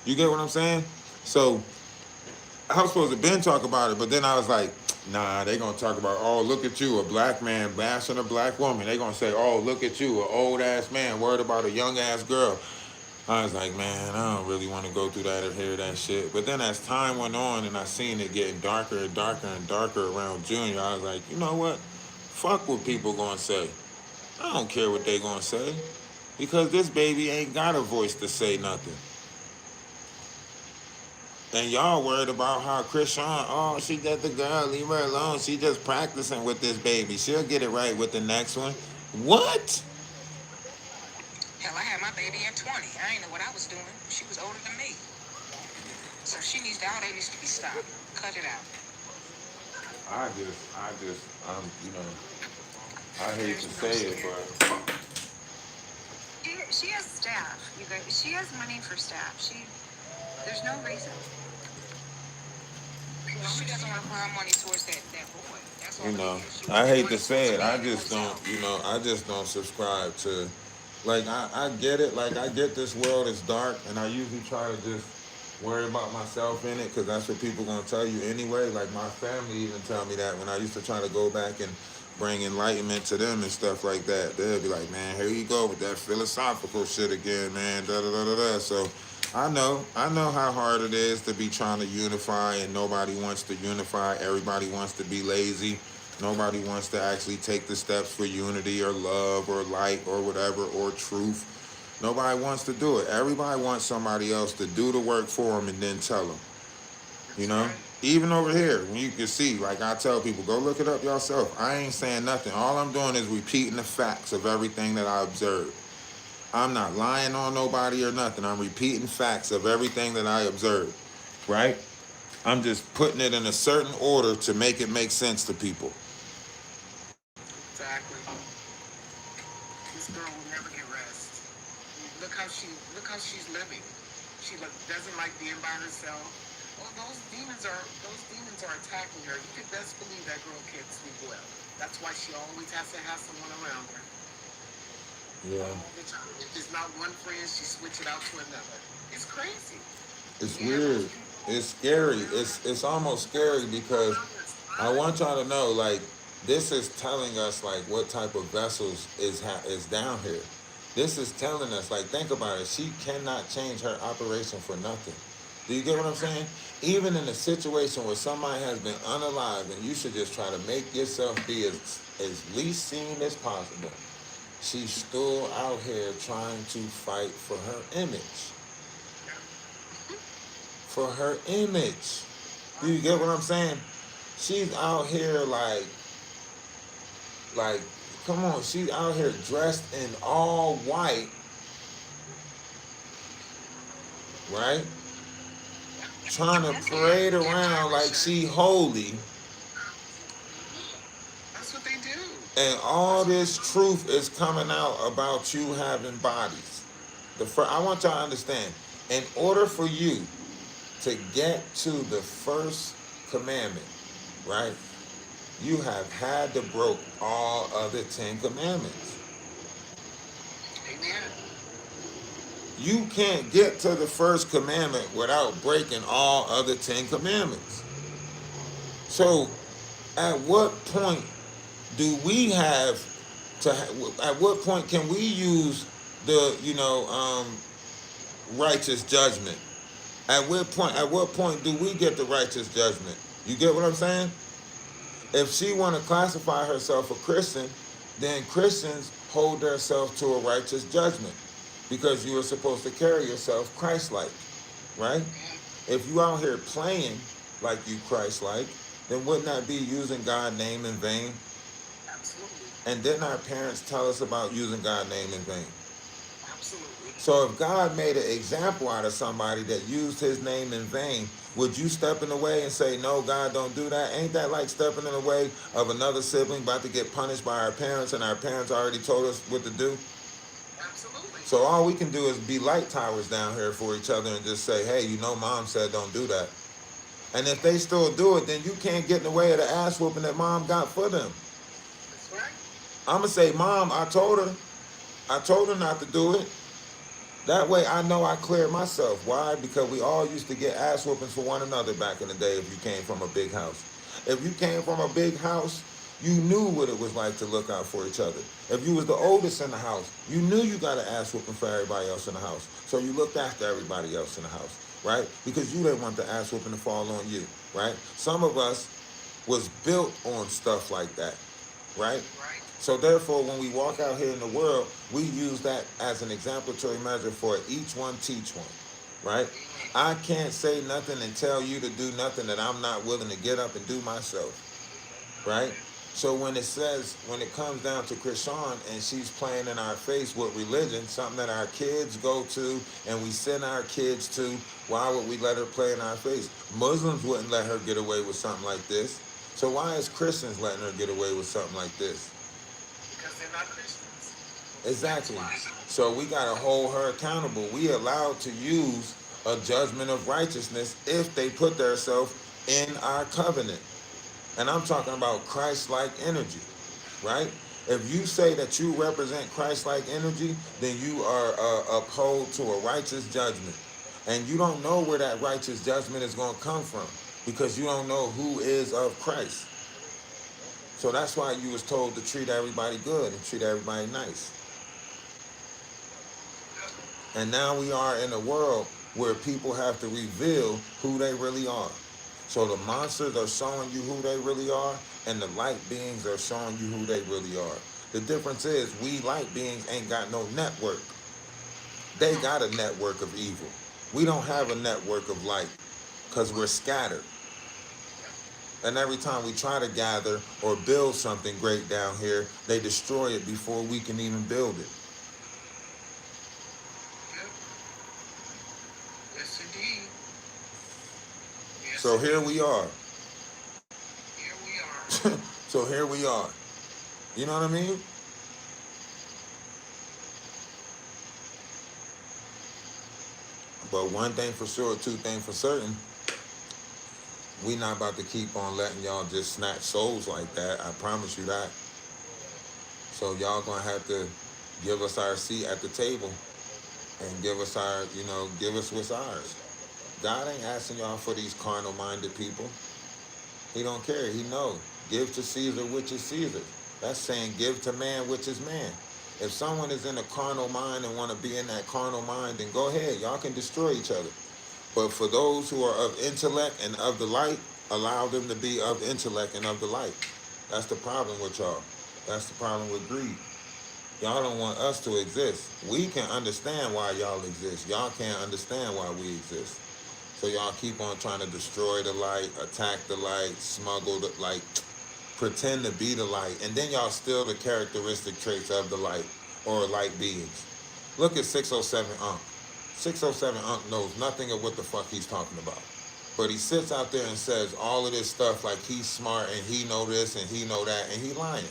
You get what I'm saying? So I was supposed to been talk about it, but then I was like, Nah, they gonna talk about, oh, look at you, a black man bashing a black woman. They gonna say, oh, look at you, an old ass man worried about a young ass girl. I was like, man, I don't really want to go through that or hear that shit. But then as time went on and I seen it getting darker and darker and darker around Junior, I was like, you know what? Fuck what people gonna say. I don't care what they gonna say. Because this baby ain't got a voice to say nothing. And y'all worried about how Chrisean, oh, she got the girl, leave her alone. She just practicing with this baby. She'll get it right with the next one. What? Hell, I had my baby at 20. I ain't know what I was doing. She was older than me. So if she needs to out, it needs to be stopped. Cut it out. You know, I hate to say it, but She has staff. You guys, she has money for staff. There's no reason. She doesn't want to put her money towards that boy. That's all you it know, is. She I wants hate money to say it. towards I me and just don't, herself. you know, I just don't subscribe to, like, I get it. Like, I get this world is dark, and I usually try to just worry about myself in it because that's what people going to tell you anyway. Like, my family even tell me that when I used to try to go back and bring enlightenment to them and stuff like that. They'll be like, man, here you go with that philosophical shit again, man, da da da da da. So, I know how hard it is to be trying to unify, and nobody wants to unify. Everybody wants to be lazy. Nobody wants to actually take the steps for unity or love or light or whatever or truth. Nobody wants to do it. Everybody wants somebody else to do the work for them and then tell them. You know? Even over here, when you can see, like I tell people, go look it up yourself. I ain't saying nothing. All I'm doing is repeating the facts of everything that I observed. I'm not lying on nobody or nothing. I'm repeating facts of everything that I observed, right? I'm just putting it in a certain order to make it make sense to people. Exactly. This girl will never get rest. Look how she's living. She doesn't like being by herself. Well, those demons are attacking her. You can best believe that girl can't sleep well. That's why she always has to have someone around her. Yeah. All the time. If there's not one friend, she switch it out to another. It's crazy. It's Yeah, weird. It's scary. It's almost scary because I want y'all to know, like, this is telling us like what type of vessels is down here. This is telling us, like, think about it. She cannot change her operation for nothing. Do you get what I'm saying? Even in a situation where somebody has been unalived and you should just try to make yourself be as least seen as possible, she's still out here trying to fight for her image. For her image. Do you get what I'm saying? She's out here like, come on, she's out here dressed in all white, right? Trying to parade around like she holy, that's what they do. and all this truth is coming out about you having bodies. I want y'all to understand, in order for you to get to the first commandment, right? You have had to broke all other 10 commandments. Amen. You can't get to the first commandment without breaking all other 10 commandments. So, at what point do we have at what point can we use the, righteous judgment? At what point do we get the righteous judgment? You get what I'm saying? If she want to classify herself a Christian, then Christians hold themselves to a righteous judgment because you are supposed to carry yourself Christ-like, right? If you out here playing like you Christ-like, then wouldn't that be using God's name in vain? Absolutely. And didn't our parents tell us about using God's name in vain? Absolutely. So if God made an example out of somebody that used his name in vain, would you step in the way and say, no, God, don't do that? Ain't that like stepping in the way of another sibling about to get punished by our parents and our parents already told us what to do? Absolutely. So all we can do is be light towers down here for each other and just say, hey, mom said don't do that. And if they still do it, then you can't get in the way of the ass whooping that mom got for them. That's right. I'm going to say, Mom, I told her not to do it. That way I know I cleared myself. Why? Because we all used to get ass whoopings for one another back in the day if you came from a big house. If you came from a big house, you knew what it was like to look out for each other. If you was the oldest in the house, you knew you got an ass whooping for everybody else in the house. So you looked after everybody else in the house, right? Because you didn't want the ass whooping to fall on you, right? Some of us was built on stuff like that, right? So therefore, when we walk out here in the world, we use that as an exemplary measure for each one teach one, right? I can't say nothing and tell you to do nothing that I'm not willing to get up and do myself, right? So when it comes down to Chrisean and she's playing in our face with religion, something that our kids go to and we send our kids to, why would we let her play in our face? Muslims wouldn't let her get away with something like this. So why is Christians letting her get away with something like this? Because they're not Christians. Exactly. So we got to hold her accountable. We allowed to use a judgment of righteousness if they put themselves in our covenant. And I'm talking about Christ-like energy, right? If you say that you represent Christ-like energy, then you are uphold to a righteous judgment. And you don't know where that righteous judgment is going to come from because you don't know who is of Christ. So that's why you was told to treat everybody good and treat everybody nice. And now we are in a world where people have to reveal who they really are. So the monsters are showing you who they really are, and the light beings are showing you who they really are. The difference is we light beings ain't got no network. They got a network of evil. We don't have a network of light because we're scattered. And every time we try to gather or build something great down here, they destroy it before we can even build it. Yes, indeed. Yes, So here we are. Here we are. So here we are. You know what I mean? But one thing for sure, two things for certain, we not about to keep on letting y'all just snatch souls like that. I promise you that. So y'all gonna have to give us our seat at the table and give us our, give us what's ours. God ain't asking y'all for these carnal-minded people. He don't care. He knows. Give to Caesar which is Caesar. That's saying give to man which is man. If someone is in a carnal mind and want to be in that carnal mind, then go ahead. Y'all can destroy each other. But for those who are of intellect and of the light, allow them to be of intellect and of the light. That's the problem with y'all. That's the problem with greed. Y'all don't want us to exist. We can understand why y'all exist. Y'all can't understand why we exist. So y'all keep on trying to destroy the light, attack the light, smuggle the light, pretend to be the light, and then y'all steal the characteristic traits of the light or light beings. Look at 607 Unc. 607 Unc knows nothing of what the fuck he's talking about. But he sits out there and says all of this stuff like he's smart and he know this and he know that, and he lying.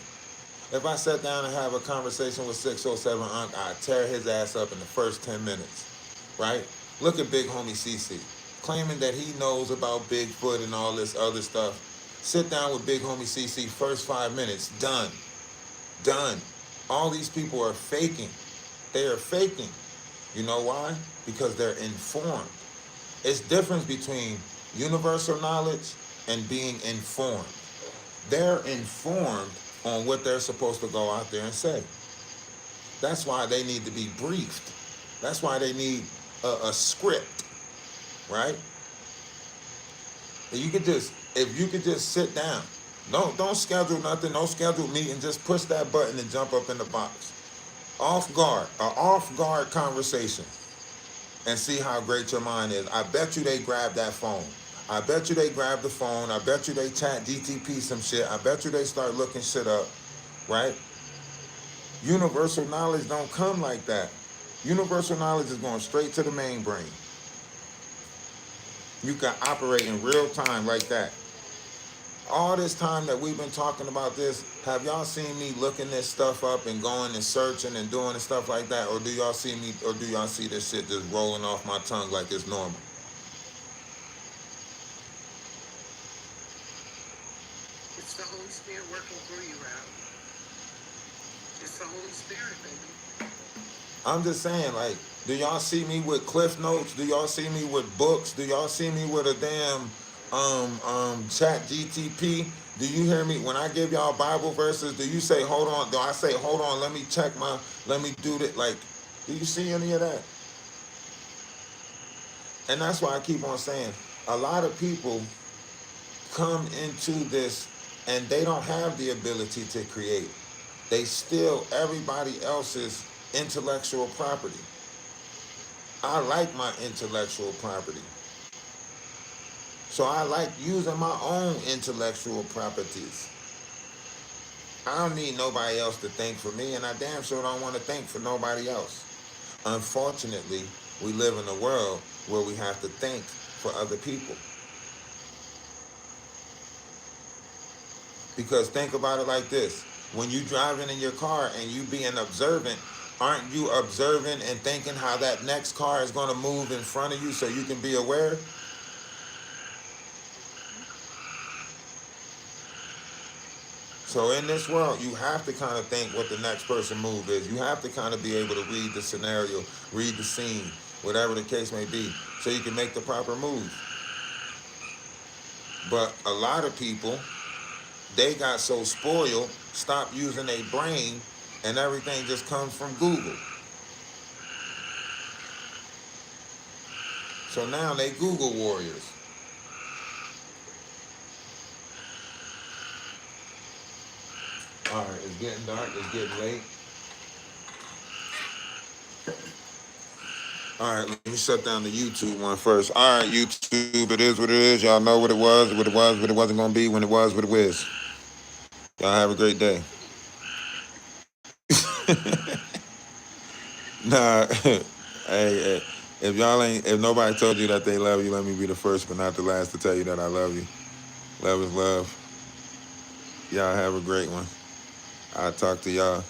If I sat down and have a conversation with 607 Unc, I'd tear his ass up in the first 10 minutes, right? Look at Big Homie CC, claiming that he knows about Bigfoot and all this other stuff. Sit down with Big Homie CC, first 5 minutes, done. Done. All these people are faking. They are faking. You know why? Because they're informed. It's difference between universal knowledge and being informed. They're informed on what they're supposed to go out there and say. That's why they need to be briefed. That's why they need a script, right? If you could just sit down. Don't schedule nothing, no scheduled meeting, just push that button and jump up in the box. Off guard conversation. And see how great your mind is. I bet you they grab that phone. I bet you they grab the phone. I bet you they chat GTP some shit. I bet you they start looking shit up, right? Universal knowledge don't come like that. Universal knowledge is going straight to the main brain. You can operate in real time like that. All this time that we've been talking about this, have y'all seen me looking this stuff up and going and searching and doing and stuff like that? Or do y'all see this shit just rolling off my tongue like it's normal? It's the Holy Spirit working through you, Ralph. It's the Holy Spirit, baby. I'm just saying, like, do y'all see me with cliff notes? Do y'all see me with books? Do y'all see me with a damn Chat GTP, do you hear me? When I give y'all Bible verses, do you say, hold on? Do I say, hold on, let me check let me do that? Like, do you see any of that? And that's why I keep on saying, a lot of people come into this and they don't have the ability to create. They steal everybody else's intellectual property. I like my intellectual property. So I like using my own intellectual properties. I don't need nobody else to think for me, and I damn sure don't want to think for nobody else. Unfortunately, we live in a world where we have to think for other people. Because think about it like this. When you driving in your car and you being observant, aren't you observing and thinking how that next car is going to move in front of you so you can be aware? So in this world, you have to kind of think what the next person move is. You have to kind of be able to read the scenario, read the scene, whatever the case may be, so you can make the proper move. But a lot of people, they got so spoiled, stop using their brain, and everything just comes from Google. So now they Google warriors. All right, it's getting dark, it's getting late. All right, let me shut down the YouTube one first. All right, YouTube, it is what it is. Y'all know what it was, what it was, what it wasn't going to be, when it was, what it was. Y'all have a great day. Nah, hey, if nobody told you that they love you, let me be the first but not the last to tell you that I love you. Love is love. Y'all have a great one. I'll talk to y'all.